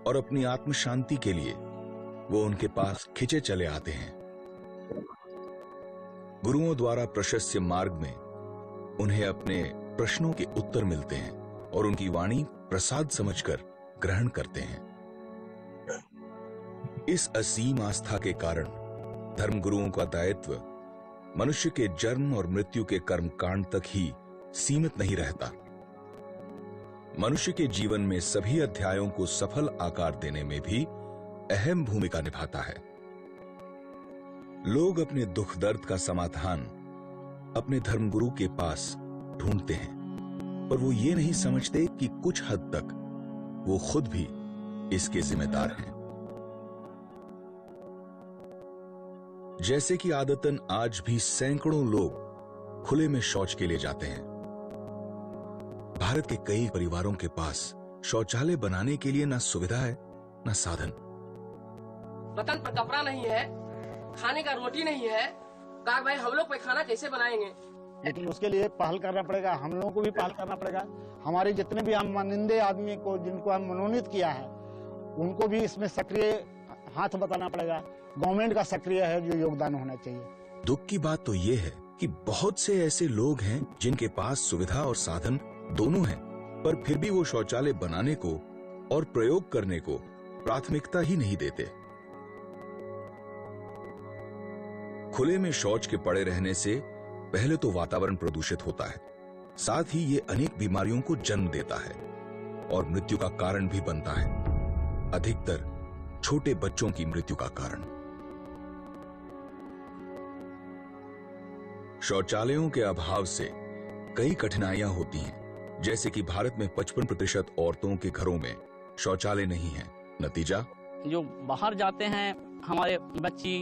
और अपनी आत्म शांति के लिए वो उनके पास खिंचे चले आते हैं। गुरुओं द्वारा प्रशस्य मार्ग में उन्हें अपने प्रश्नों के उत्तर मिलते हैं और उनकी वाणी प्रसाद समझकर ग्रहण करते हैं। इस असीम आस्था के कारण धर्मगुरुओं का दायित्व मनुष्य के जन्म और मृत्यु के कर्म कांड तक ही सीमित नहीं रहता। मनुष्य के जीवन में सभी अध्यायों को सफल आकार देने में भी अहम भूमिका निभाता है। लोग अपने दुख दर्द का समाधान अपने धर्मगुरु के पास ढूंढते हैं, पर वो ये नहीं समझते कि कुछ हद तक वो खुद भी इसके जिम्मेदार हैं। जैसे कि आदतन आज भी सैकड़ों लोग खुले में शौच के लिए जाते हैं। भारत के कई परिवारों के पास शौचालय बनाने के लिए ना सुविधा है ना साधन। बतन पर कपड़ा नहीं है, खाने का रोटी नहीं है, कहा भाई हम लोग पैखाना कैसे बनाएंगे? लेकिन उसके लिए पहल करना पड़ेगा, हम लोगों को भी पहल करना पड़ेगा। हमारे जितने भी हम माननीय आदमी को जिनको हम मनोनीत किया है उनको भी इसमें सक्रिय हाथ बताना पड़ेगा। गवर्नमेंट का सक्रिय है जो योगदान होना चाहिए। दुख की बात तो ये है कि बहुत से ऐसे लोग हैं जिनके पास सुविधा और साधन दोनों हैं, पर फिर भी वो शौचालय बनाने को और प्रयोग करने को प्राथमिकता ही नहीं देते। खुले में शौच के पड़े रहने से पहले तो वातावरण प्रदूषित होता है, साथ ही ये अनेक बीमारियों को जन्म देता है और मृत्यु का कारण भी बनता है, अधिकतर छोटे बच्चों की मृत्यु का कारण। शौचालयों के अभाव से कई कठिनाइयां होती हैं, जैसे कि भारत में 55% औरतों के घरों में शौचालय नहीं है। नतीजा, जो बाहर जाते हैं हमारे बच्ची,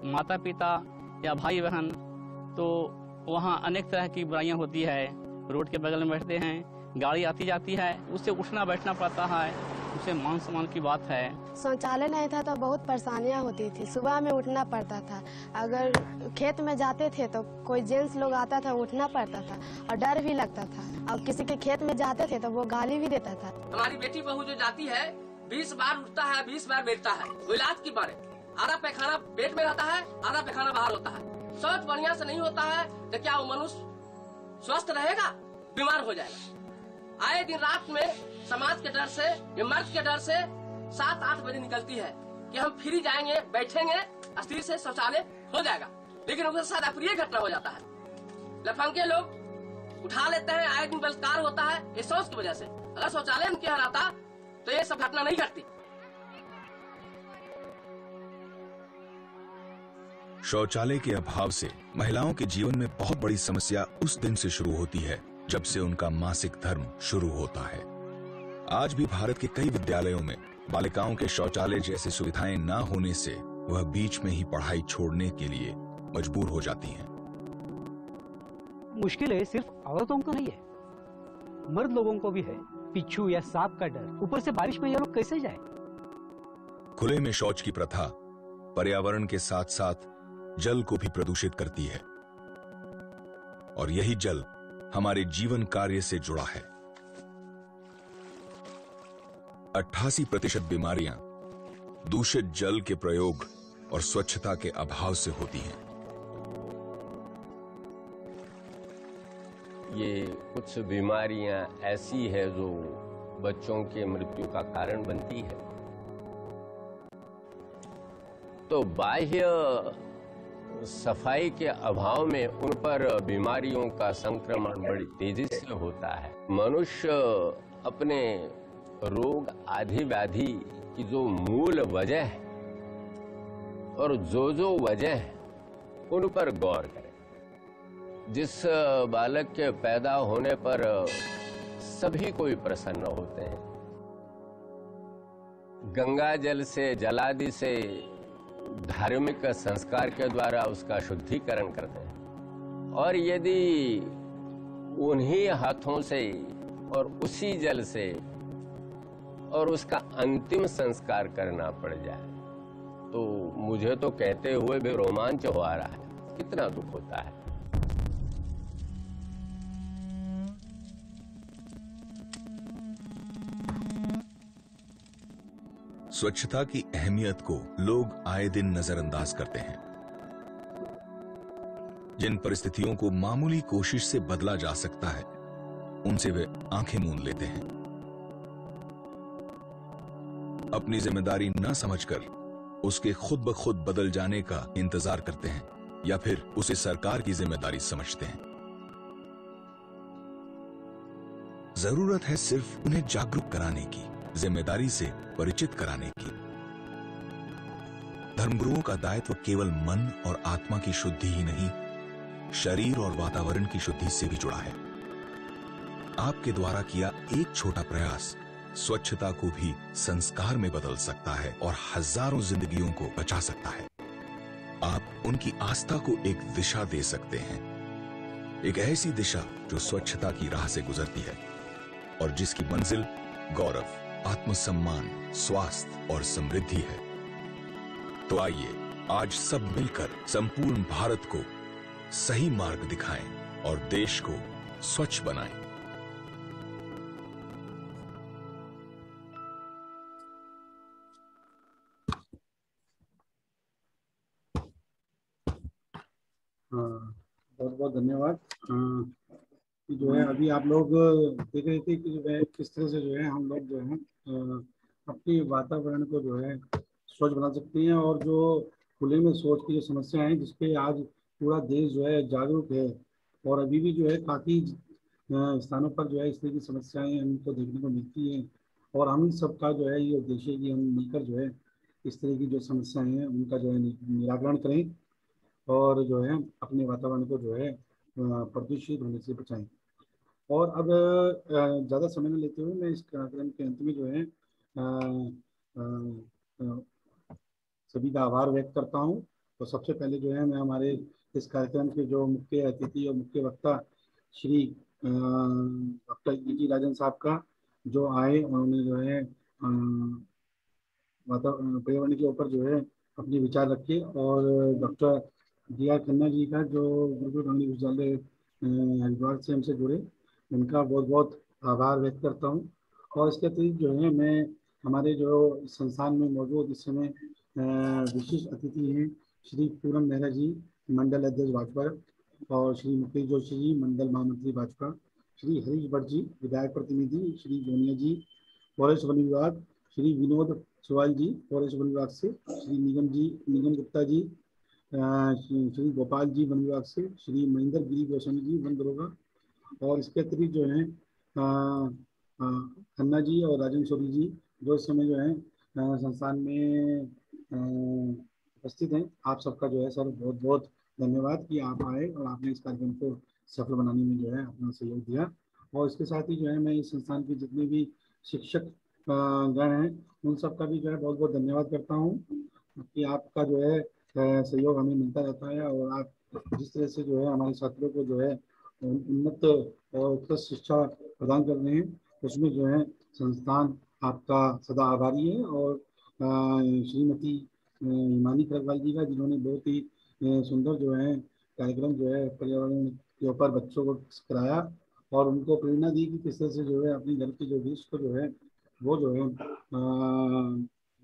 माता पिता या भाई बहन, तो वहाँ अनेक तरह की बुराइयां होती है। रोड के बगल में बैठते हैं, गाड़ी आती जाती है, उससे उठना बैठना पड़ता है, उसे मान सम्मान की बात है। शौचालय नहीं था तो बहुत परेशानियां होती थी। सुबह में उठना पड़ता था, अगर खेत में जाते थे तो कोई जेंट्स लोग आता था, उठना पड़ता था और डर भी लगता था। और किसी के खेत में जाते थे तो वो गाली भी देता था। हमारी बेटी बहू जो जाती है 20 बार उठता है, 20 बार बैठता है, वो इलाज की बारे। आधा पैखाना पेट में रहता है, आधा पैखाना बाहर होता है। शौच बढ़िया से नहीं होता है तो क्या वो मनुष्य स्वस्थ रहेगा? बीमार हो जाएगा। आए दिन रात में समाज के डर से, मर्द के डर से 7-8 बजे निकलती है कि हम फ्री जाएंगे, बैठेंगे, अस्थिर से शौचालय हो जाएगा। लेकिन उसके साथ अप्रिय घटना हो जाता है। लफंगे लोग उठा लेते हैं, आए दिन बलात्कार होता है ये शौच की वजह से। अगर शौचालय उनके यहाँ रहता तो ये सब घटना नहीं घटती। शौचालय के अभाव से महिलाओं के जीवन में बहुत बड़ी समस्या उस दिन से शुरू होती है जब से उनका मासिक धर्म शुरू होता है। आज भी भारत के कई विद्यालयों में बालिकाओं के शौचालय जैसी सुविधाएं न होने से वह बीच में ही पढ़ाई छोड़ने के लिए मजबूर हो जाती हैं। मुश्किलें सिर्फ औरतों को नहीं है, मर्द लोगों को भी है। पिच्छू या सांप का डर, ऊपर से बारिश में ये लोग कैसे जाए? खुले में शौच की प्रथा पर्यावरण के साथ साथ जल को भी प्रदूषित करती है और यही जल हमारे जीवन कार्य से जुड़ा है। 88% बीमारियां दूषित जल के प्रयोग और स्वच्छता के अभाव से होती हैं। ये कुछ बीमारियां ऐसी है जो बच्चों के मृत्यु का कारण बनती है। तो बाह्य सफाई के अभाव में उन पर बीमारियों का संक्रमण बड़ी तेजी से होता है। मनुष्य अपने रोग आदि व्याधि की जो मूल वजह है और जो वजह है उन पर गौर करें। जिस बालक के पैदा होने पर सभी कोई प्रसन्न होते हैं, गंगा जल से, जलादि से, धार्मिक संस्कार के द्वारा उसका शुद्धिकरण करते हैं, और यदि उन्हीं हाथों से और उसी जल से और उसका अंतिम संस्कार करना पड़ जाए तो मुझे तो कहते हुए भी रोमांच हो आ रहा है, कितना दुख होता है। स्वच्छता की अहमियत को लोग आए दिन नजरअंदाज करते हैं। जिन परिस्थितियों को मामूली कोशिश से बदला जा सकता है उनसे वे आंखें मूंद लेते हैं। अपनी जिम्मेदारी न समझकर उसके खुद ब खुद बदल जाने का इंतजार करते हैं या फिर उसे सरकार की जिम्मेदारी समझते हैं। जरूरत है सिर्फ उन्हें जागरूक कराने की, जिम्मेदारी से परिचित कराने की। धर्मगुरुओं का दायित्व केवल मन और आत्मा की शुद्धि ही नहीं, शरीर और वातावरण की शुद्धि से भी जुड़ा है। आपके द्वारा किया एक छोटा प्रयास स्वच्छता को भी संस्कार में बदल सकता है और हजारों जिंदगियों को बचा सकता है। आप उनकी आस्था को एक दिशा दे सकते हैं, एक ऐसी दिशा जो स्वच्छता की राह से गुजरती है और जिसकी मंजिल गौरव, आत्मसम्मान, स्वास्थ्य और समृद्धि है। तो आइए आज सब मिलकर संपूर्ण भारत को सही मार्ग दिखाएं और देश को स्वच्छ बनाएं। बहुत बहुत धन्यवाद। कि जो है अभी आप लोग देख रहे थे कि जो है किस तरह से जो है हम लोग जो है अपने वातावरण को जो है स्वच्छ बना सकते हैं, और जो खुले में शौच की जो समस्या है जिसपे आज पूरा देश जो है जागरूक है, और अभी भी जो है काफ़ी स्थानों पर जो है इस तरह की समस्याएं हमको देखने को मिलती हैं, और हम सबका जो है ये उद्देश्य है कि हम मिलकर जो है इस तरह की जो समस्याएं हैं उनका जो है निराकरण करें और जो है अपने वातावरण को जो है प्रदूषित होने से बचाएं। और अब ज़्यादा समय न लेते हुए मैं इस कार्यक्रम के अंत में जो है सभी का आभार व्यक्त करता हूं। तो सबसे पहले जो है मैं हमारे इस कार्यक्रम के जो मुख्य अतिथि और मुख्य वक्ता श्री डॉक्टर E.T. राजन साहब का, जो आए उन्होंने जो है पर्यावरण के ऊपर जो है अपने विचार रखे, और डॉक्टर D.R. खन्ना जी का, जो गुरुकुल गांधी विश्वविद्यालय हरिद्वार से हमसे जुड़े, उनका बहुत बहुत आभार व्यक्त करता हूँ। और इसके अतिरिक्त जो है मैं हमारे जो संस्थान में मौजूद इस समय विशिष्ट अतिथि हैं श्री पूरन मेहरा जी, मंडल अध्यक्ष भाजपा, और श्री मुकेश जोशी जी, मंडल महामंत्री भाजपा, श्री हरीश भट्ट जी, विधायक प्रतिनिधि, श्री जोनिया जी, फॉरेस्ट वन विभाग, श्री विनोद सवाल जी, फॉरेस्ट वन विभाग से, श्री निगम गुप्ता जी, श्री गोपाल जी वन विभाग से, श्री महेंद्र गिरी गोस्वामी जी वन दरोगा, और इसके अतिरिक्त जो है खन्ना जी और राजन सोरी जी, जो इस समय जो है संस्थान में उपस्थित हैं। आप सबका जो है सर बहुत बहुत धन्यवाद कि आप आए और आपने इस कार्यक्रम को सफल बनाने में जो है अपना सहयोग दिया। और इसके साथ ही जो है मैं इस संस्थान के जितने भी शिक्षक गण हैं उन सबका भी जो है बहुत बहुत धन्यवाद करता हूँ कि आपका जो है सहयोग हमें मिलता रहता है, और आप जिस तरह से जो है हमारे छात्रों को जो है उन्नत और उत्कृष्ट शिक्षा प्रदान कर रहे हैं, उसमें जो है संस्थान आपका सदा आभारी है। और श्रीमती हिमानी करवाल जी का, जिन्होंने बहुत ही सुंदर जो है कार्यक्रम जो है पर्यावरण के ऊपर बच्चों को कराया, और उनको प्रेरणा दी कि किस तरह से जो है अपने घर के जो वेस्ट को जो है वो जो है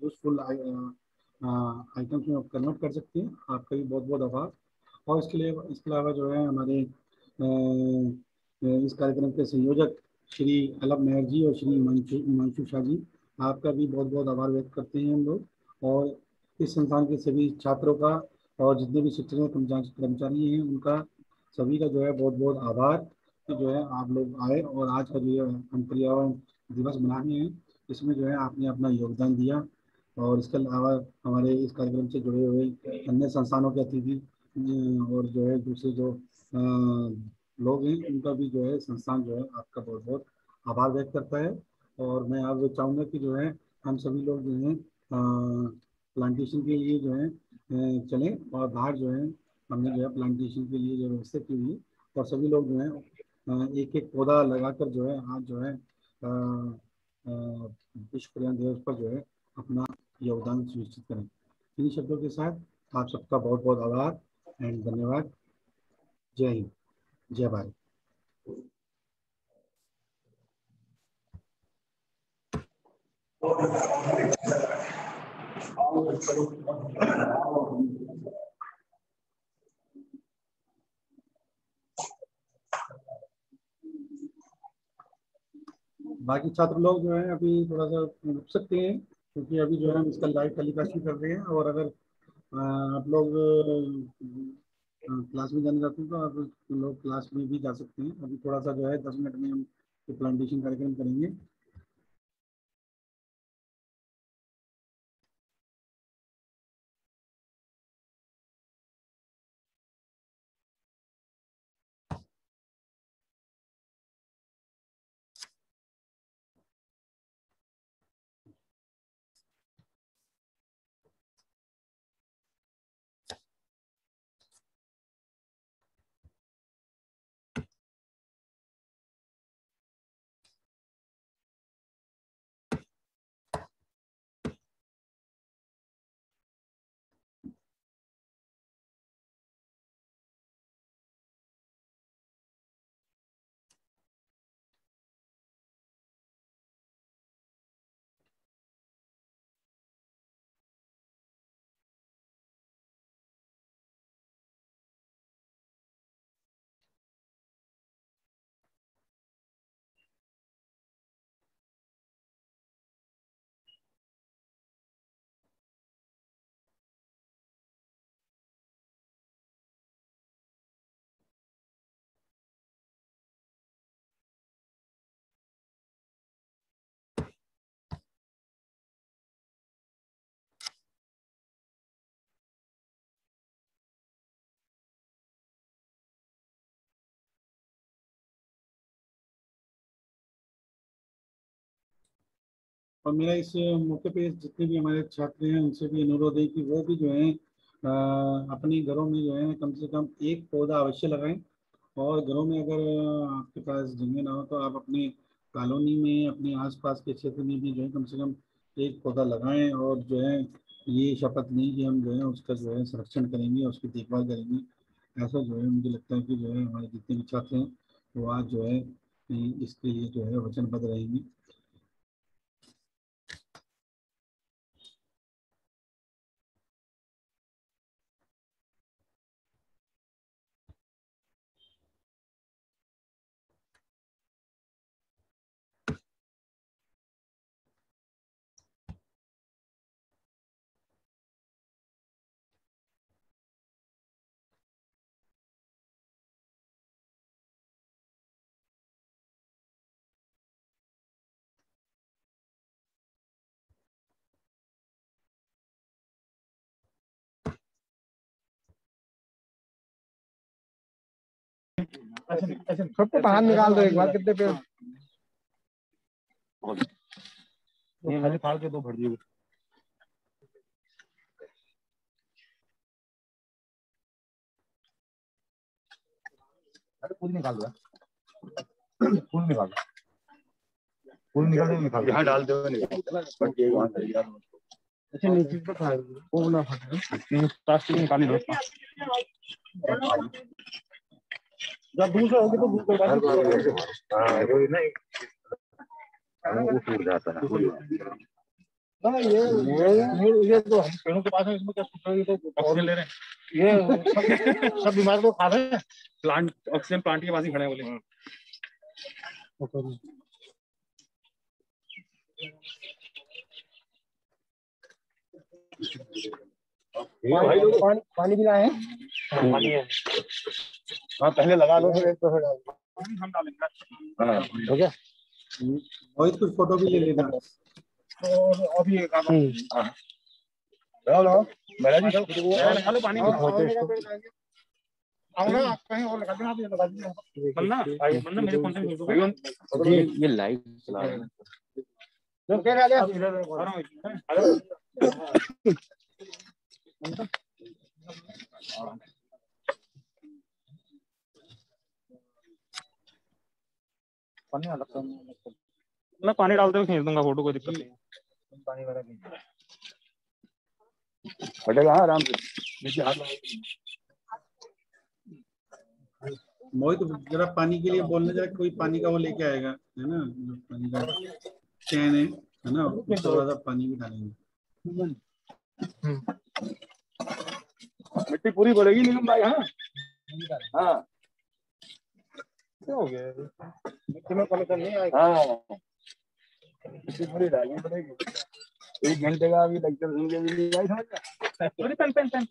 यूजफुल आइटम्स में कन्वर्ट कर सकते हैं। आपका भी बहुत बहुत आभार। और इसके अलावा जो है हमारे इस कार्यक्रम के संयोजक श्री अलग मेहर जी और श्री हिमांशु शाह जी, आपका भी बहुत बहुत आभार व्यक्त करते हैं हम लोग। और इस संस्थान के सभी छात्रों का और जितने भी शिक्षक कर्मचारी हैं उनका सभी का जो है बहुत बहुत आभार कि जो है आप लोग आए और आज का जो हम पर्यावरण दिवस मना रहे हैं, इसमें जो है आपने अपना योगदान दिया। और इसके अलावा हमारे इस कार्यक्रम से जुड़े हुए अन्य संस्थानों के अतिथि और जो है दूसरे जो लोग हैं, उनका भी जो है संस्थान जो है आपका बहुत बहुत आभार व्यक्त करता है। और मैं आप चाहूँगा कि जो है हम सभी लोग जो हैं प्लांटेशन के लिए जो है चलें, और बाहर जो है हमने जो है प्लांटेशन के लिए जो व्यवस्था की हुई है, और सभी लोग जो है एक एक पौधा लगाकर जो है आज जो है विश्व पर्यावरण दिवस पर जो है अपना योगदान सुनिश्चित करें। इन्हीं शब्दों के साथ आप सबका बहुत बहुत आभार एंड धन्यवाद। जय हिंद, जय भारत। बाकी छात्र लोग जो है अभी थोड़ा सा रुक सकते हैं, क्योंकि अभी जो है हम इसका लाइव टेलीकास्ट भी कर रहे हैं। और अगर आप लोग क्लास में जाना चाहते हैं तो आप लोग क्लास में भी जा सकते हैं। अभी थोड़ा सा जो है 10 मिनट में हम प्लांटेशन कार्यक्रम करेंगे। और मेरा इस मौके पे जितने भी हमारे छात्र हैं उनसे भी अनुरोध है कि वो भी जो है अपने घरों में जो है कम से कम एक पौधा अवश्य लगाएं। और घरों में अगर आपके पास जगह ना हो तो आप अपने कॉलोनी में, अपने आसपास के क्षेत्र में भी जो है कम से कम एक पौधा लगाएं। और जो है ये शपथ लें कि हम जो है उसका जो है संरक्षण करेंगे, उसकी देखभाल करेंगे। ऐसा जो है मुझे लगता है कि जो है हमारे जितने भी छात्र हैं वो आज जो है इसके लिए जो है वचनबद्ध रहेंगे। सबको बाहर निकाल दो एक बार। कितने पेड़ ये खाली फाड़ के दो भर दिए। अरे फूल निकाल दो, फूल निकाल दो, फूल निकाल दो, यहाँ डाल दो। अच्छा नीचे तो था वो ना फटे, प्लास्टिक निकाल दो। जब दूसरा होगी तो दूसरा नहीं वो टूट जाता है। ये तो हम पेड़ों के पास है, इसमें क्या सूख रही है? तो ऑक्सीजन ले रहे हैं ये सब बीमारी तो खा रहे हैं। प्लांट ऑक्सीजन प्लांट के पास ही खड़े हैं बोले। भाई लोग पानी भी लाए हैं। पानी है। हाँ पहले लगा लो फिर एक तो हम डालेंगे। हाँ हो गया। और कुछ फोटो भी ले लेना। अभी एक लो मेरा जी लगा लो पानी में। आओ ना आप कहीं और लगा देना। आप ये लगा दीजिए बंदा मेरे फोन से भेज दो। ये लाइव चला रहा है। तो क्या आ गया मैं पानी डालते हुए खींच दूंगा फोटो, कोई दिक्कत नहीं। पानी वाला फटेगा आराम से नीचे हाथ मोहित जरा पानी के लिए बोलने जरा, कोई पानी का वो लेके आएगा है ना, पानी का कैन है ना, थोड़ा सा पानी भी डालेंगे। मिट्टी पूरी बढ़ेगी निगम भाई। हाँ हाँ क्या हो गया मिट्टी में कलर नहीं आएगा। हाँ मिट्टी पूरी डालनी पड़ेगी। 1 घंटे का अभी लेक्चर सुनके भी नहीं आई समझ। पेन पेन पेन पेन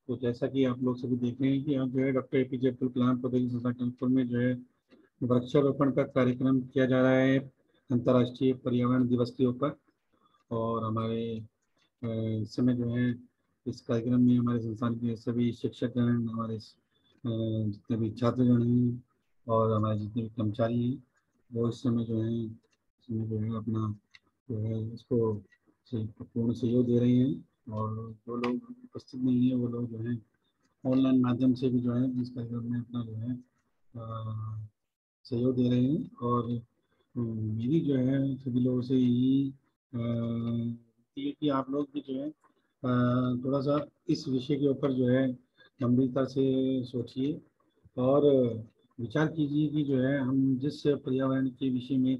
तो जैसा कि आप लोग सभी देख रहे हैं कि आप जो है डॉक्टर APJ अब्दुल कलाम प्रौद्योगिकी संस्थान कानपुर में जो है वृक्षारोपण का कार्यक्रम किया जा रहा है। अंतर्राष्ट्रीय पर्यावरण दिवस के ऊपर। और हमारे इस समय जो है इस कार्यक्रम में हमारे संस्थान के सभी शिक्षकगण, हमारे जितने भी छात्रगण हैं और हमारे जितने भी कर्मचारी हैं, वो इस समय जो है अपना जो है इसको पूर्ण सहयोग दे रहे हैं। और जो लोग उपस्थित नहीं है वो लोग जो है ऑनलाइन माध्यम से भी जो है इस कार्यक्रम में अपना जो है सहयोग दे रहे हैं। और मेरी जो है सभी लोगों से यही ये कि आप लोग भी जो है थोड़ा सा इस विषय के ऊपर जो है गंभीरता से सोचिए और विचार कीजिए कि जो है हम जिस पर्यावरण के विषय में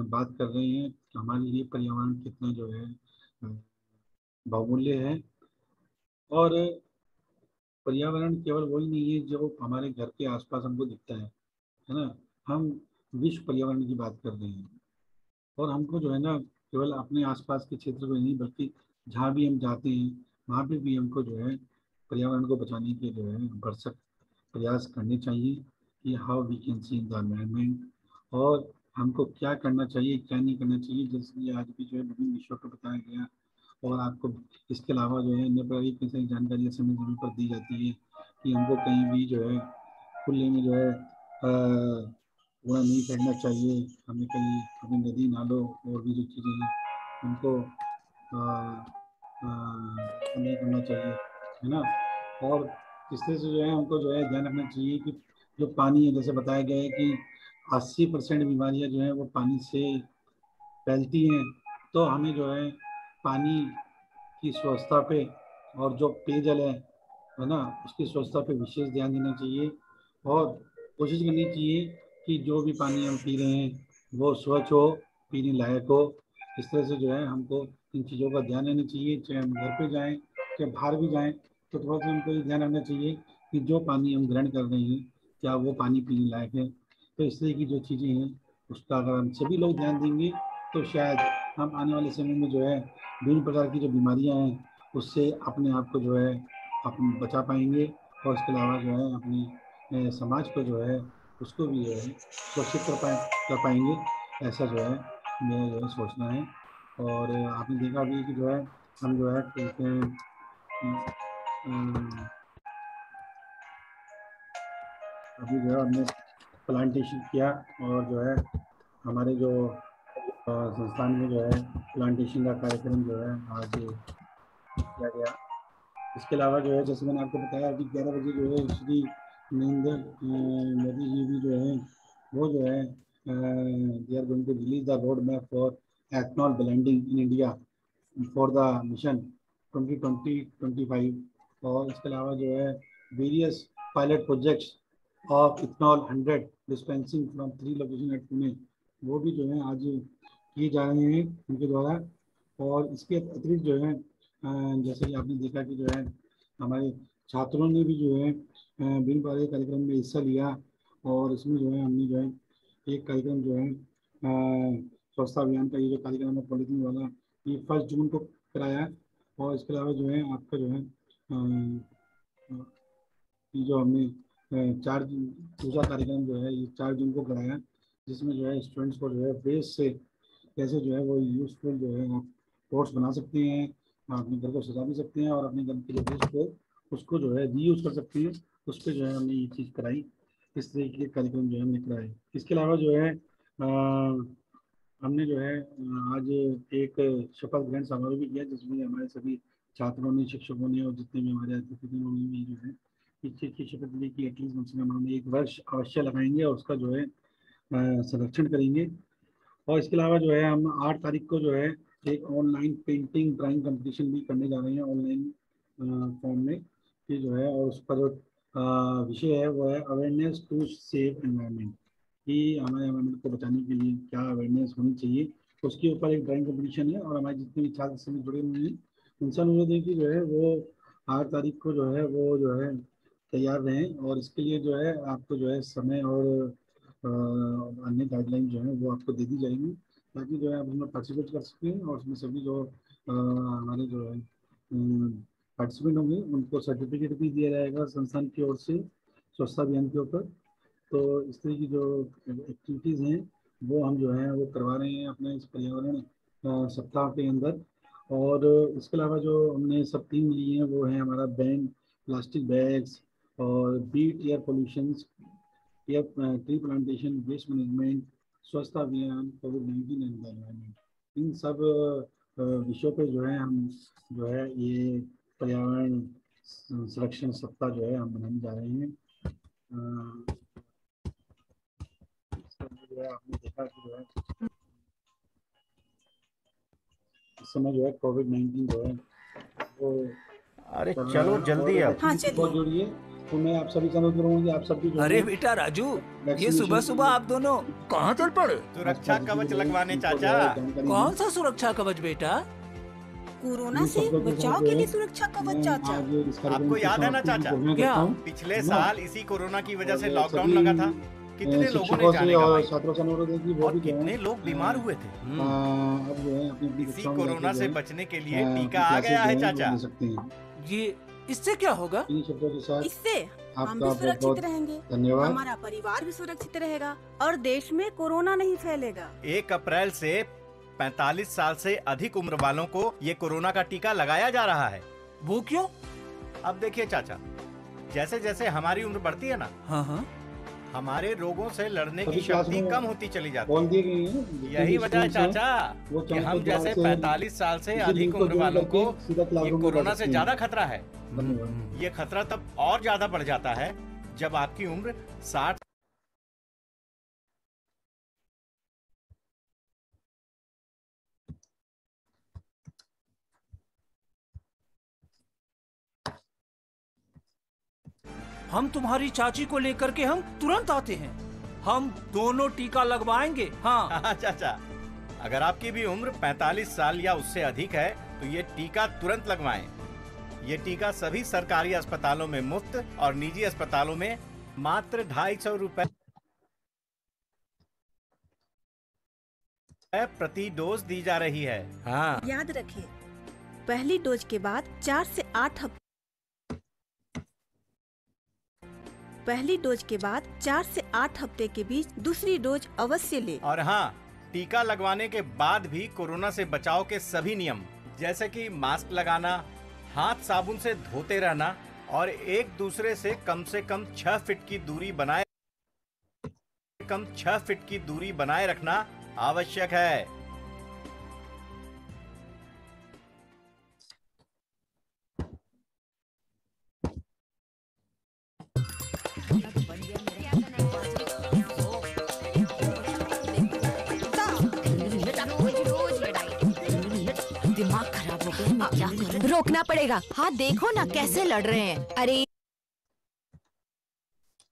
बात कर रहे हैं, हमारे लिए पर्यावरण कितना जो है बहुमूल्य है। और पर्यावरण केवल वही नहीं है जो हमारे घर के आसपास हमको दिखता है ना। हम विश्व पर्यावरण की बात कर रहे हैं और हमको जो है ना केवल अपने आसपास के क्षेत्र में नहीं बल्कि जहाँ भी हम जाते हैं वहाँ पे भी हमको जो है पर्यावरण को बचाने के जो है भरसक प्रयास करने चाहिए कि how we can save the environment और हमको क्या करना चाहिए क्या नहीं करना चाहिए। जैसे आज भी जो है विभिन्न विषयों पर बताया गया और आपको इसके अलावा जो है अन्य प्रकार की सारी जानकारियाँ समय समय पर दी जाती है कि हमको कहीं भी जो है खुले में जो है कूड़ा नहीं फेंकना चाहिए, हमें कहीं अपनी नदी नालों और भी जो चीज़ें हैं उनको नहीं करना चाहिए, है ना। और इस तरह से जो है हमको जो है ध्यान रखना चाहिए कि जो पानी है, जैसे बताया गया है कि 80% बीमारियां जो है वो पानी से फैलती हैं। तो हमें जो है पानी की स्वच्छता पे और जो पेयजल है ना, उसकी स्वच्छता पे विशेष ध्यान देना चाहिए और कोशिश करनी चाहिए कि जो भी पानी हम पी रहे हैं वो स्वच्छ हो, पीने लायक हो। इस तरह से जो है हमको इन चीज़ों का ध्यान रखना चाहिए। चाहे हम घर पे जाएं चाहे बाहर भी जाएं तो थोड़ा सा हमको ये ध्यान रखना चाहिए कि जो पानी हम ग्रहण कर रहे हैं क्या वो पानी पीने लायक है। तो इस तरह की जो चीज़ें हैं उसका अगर हम सभी लोग ध्यान देंगे तो शायद हम आने वाले समय में जो है विभिन्न प्रकार की जो बीमारियां हैं उससे अपने आप को जो है अपन बचा पाएंगे और इसके अलावा जो है अपने समाज को जो है उसको भी जो है सुरक्षित कर पाएंगे। ऐसा जो है मेरा जो है सोचना है। और आपने देखा भी कि जो है हम जो है अभी जो है हमने प्लांटेशन किया और जो है हमारे जो संस्थान में जो है प्लांटेशन का कार्यक्रम जो है आज किया गया। इसके अलावा जो है जैसे मैंने आपको बताया अभी 11 बजे जो है श्री नरेंद्र मोदी जी भी जो है वो जो है they are going to release the road map for ethanol blending in India for the mission 2020-25। और इसके अलावा जो है various pilot projects of ethanol 100 dispensing from 3 location at Pune वो भी जो है आज किए जा रहे हैं उनके द्वारा। और इसके अतिरिक्त जो है जैसे कि आपने देखा कि जो है हमारे छात्रों ने भी जो है विभिन्न प्रकार के कार्यक्रम में हिस्सा लिया और इसमें जो है हमने जो है एक कार्यक्रम जो है स्वच्छता अभियान का ये जो कार्यक्रम है पॉलिथीन वाला ये 1 जून को कराया। और इसके अलावा जो है आपका जो है ये जो हमने दूसरा कार्यक्रम जो है ये 4 जून को कराया जिसमें जो है स्टूडेंट्स को जो है वेस्ट से कैसे जो है वो यूजफुल जो है आप कोर्स बना सकते हैं, अपने घर को सजा भी सकते हैं और अपने घर के जो वेस्ट को उसको जो है रीयूज कर सकते हैं। उस पर जो है हमने ये चीज़ कराई। इस तरह के कार्यक्रम जो है हमने कराए। इसके अलावा जो है हमने जो है आज एक शपथ ग्रहण समारोह भी किया जिसमें हमारे सभी छात्रों ने शिक्षकों ने और जितने भी हमारे अतिथि थे उन्होंने भी जो है इस चीज़ की शपथ ली कि एटलीस्ट कम से कम हम 1 वर्ष अवश्य लगाएंगे और उसका जो है संरक्षण करेंगे। और इसके अलावा जो है हम 8 तारीख को जो है एक ऑनलाइन पेंटिंग ड्राइंग कंपटीशन भी करने जा रहे हैं ऑनलाइन फॉर्म में कि जो है और उसका जो विषय है वो है अवेयरनेस टू सेव एनवायरनमेंट कि हमारे एनवायरनमेंट को बचाने के लिए क्या अवेयरनेस होनी चाहिए। उसके ऊपर एक ड्राइंग कंपटीशन है और हमारे जितने भी छात्र इसमें जुड़े हुए हैं उनसे अनुरोध है कि जो है वो 8 तारीख को जो है वो जो है तैयार रहें। और इसके लिए जो है आपको जो है समय और अन्य गाइडलाइन जो है वो आपको दे दी जाएंगी ताकि जो है आप उसमें पार्टिसिपेट कर सकें और उसमें सभी जो हमारे जो है पार्टिसिपेंट होंगे उनको सर्टिफिकेट भी दिया जाएगा संस्थान की ओर से स्वच्छता अभियान के ऊपर। तो इस तरह की जो एक्टिविटीज़ हैं वो हम जो है वो करवा रहे हैं अपने इस पर्यावरण सप्ताह के अंदर। और इसके अलावा जो हमने सब थीम ली है वो है हमारा बैन प्लास्टिक बैग्स और beat air pollution, air tree plantation, waste management, स्वच्छता अभियान, कोविड-19 एंड एनवायरमेंट। इन सब विषयों पे जो है हम जो है ये पर्यावरण संरक्षण सप्ताह जो है हम मनाने जा रहे हैं। जो है आपने देखा कि जो है इस समय जो है कोविड-19 जो है वो अरे चलो जल्दी अब। हाँ बहुत जरूरी है। तो मैं आप सभी का अनुरोध करूंगा कि आप सब भी अरे बेटा राजू, ये सुबह सुबह आप दोनों कहाँ चल पड़े? सुरक्षा कवच लगवाने चाचा। कौन सा सुरक्षा कवच बेटा? कोरोना से बचाव के लिए सुरक्षा कवच चाचा। आपको याद है ना चाचा, क्या पिछले साल इसी कोरोना की वजह से लॉकडाउन लगा था, कितने लोगों ने जाने और का छात्रों से अनुरोध है कि वो और भी जो है कितने लोग बीमार हुए थे। अब जो है अपनी इसी कोरोना से बचने के लिए टीका आ गया है चाचा। ये इससे क्या होगा? इन शब्दों के साथ इससे हम आपका भी बहुत सुरक्षित बहुत रहेंगे, धन्यवाद। हमारा परिवार भी सुरक्षित रहेगा और देश में कोरोना नहीं फैलेगा। 1 अप्रैल से 45 साल से अधिक उम्र वालों को ये कोरोना का टीका लगाया जा रहा है। वो क्यों? अब देखिए चाचा, जैसे जैसे हमारी उम्र बढ़ती है ना, हाँ, हमारे रोगों से लड़ने की सभी क्लास शक्ति में कम होती चली जाती बोल है। दिए गए हैं। यही वजह है चाचा वो कि हम चाहे तो जैसे से 45 साल से इसी अधिक लिंक को उम्र जोड़ वालों को करके सीधा ये क्लासरूम में कोरोना जा से सकते ज्यादा हैं। खतरा है। धन्यवाद। ये खतरा तब और ज्यादा बढ़ जाता है जब आपकी उम्र 60 हम तुम्हारी चाची को लेकर के हम तुरंत आते हैं। हम दोनों टीका लगवाएंगे। हाँ हाँ चाचा, अगर आपकी भी उम्र 45 साल या उससे अधिक है तो ये टीका तुरंत लगवाएं। ये टीका सभी सरकारी अस्पतालों में मुफ्त और निजी अस्पतालों में मात्र 250 रुपए प्रति डोज दी जा रही है। हाँ याद रखिए, पहली डोज के बाद 4 से 8 हफ्ते पहली डोज के बाद 4 से 8 हफ्ते के बीच दूसरी डोज अवश्य ले। और हाँ, टीका लगवाने के बाद भी कोरोना से बचाव के सभी नियम जैसे कि मास्क लगाना, हाथ साबुन से धोते रहना और एक दूसरे से कम 6 फीट की दूरी बनाए रखना आवश्यक है। दिमाग खराब हो गया, मैं क्या करूं? रोकना पड़ेगा। हाँ देखो ना कैसे लड़ रहे हैं। अरे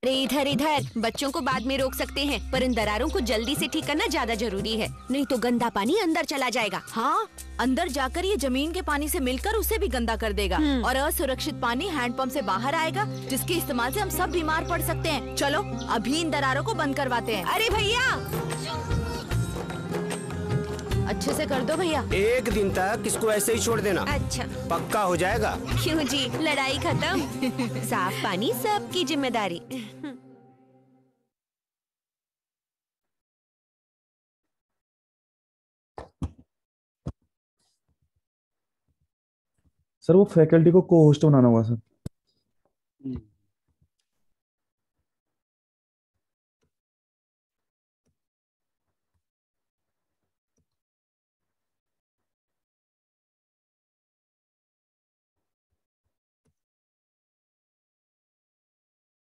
इधर इधर, बच्चों को बाद में रोक सकते हैं, पर इन दरारों को जल्दी से ठीक करना ज्यादा जरूरी है, नहीं तो गंदा पानी अंदर चला जाएगा। हाँ, अंदर जाकर ये जमीन के पानी से मिलकर उसे भी गंदा कर देगा और असुरक्षित पानी हैंडपंप से बाहर आएगा, जिसके इस्तेमाल से हम सब बीमार पड़ सकते हैं। चलो अभी इन दरारों को बंद करवाते हैं। अरे भैया, अच्छे से कर दो भैया। 1 दिन तक इसको ऐसे ही छोड़ देना। अच्छा, पक्का हो जाएगा। क्यों जी, लड़ाई खत्म। साफ पानी सबकी जिम्मेदारी। सर वो फैकल्टी को को होस्ट बनाना होगा सर।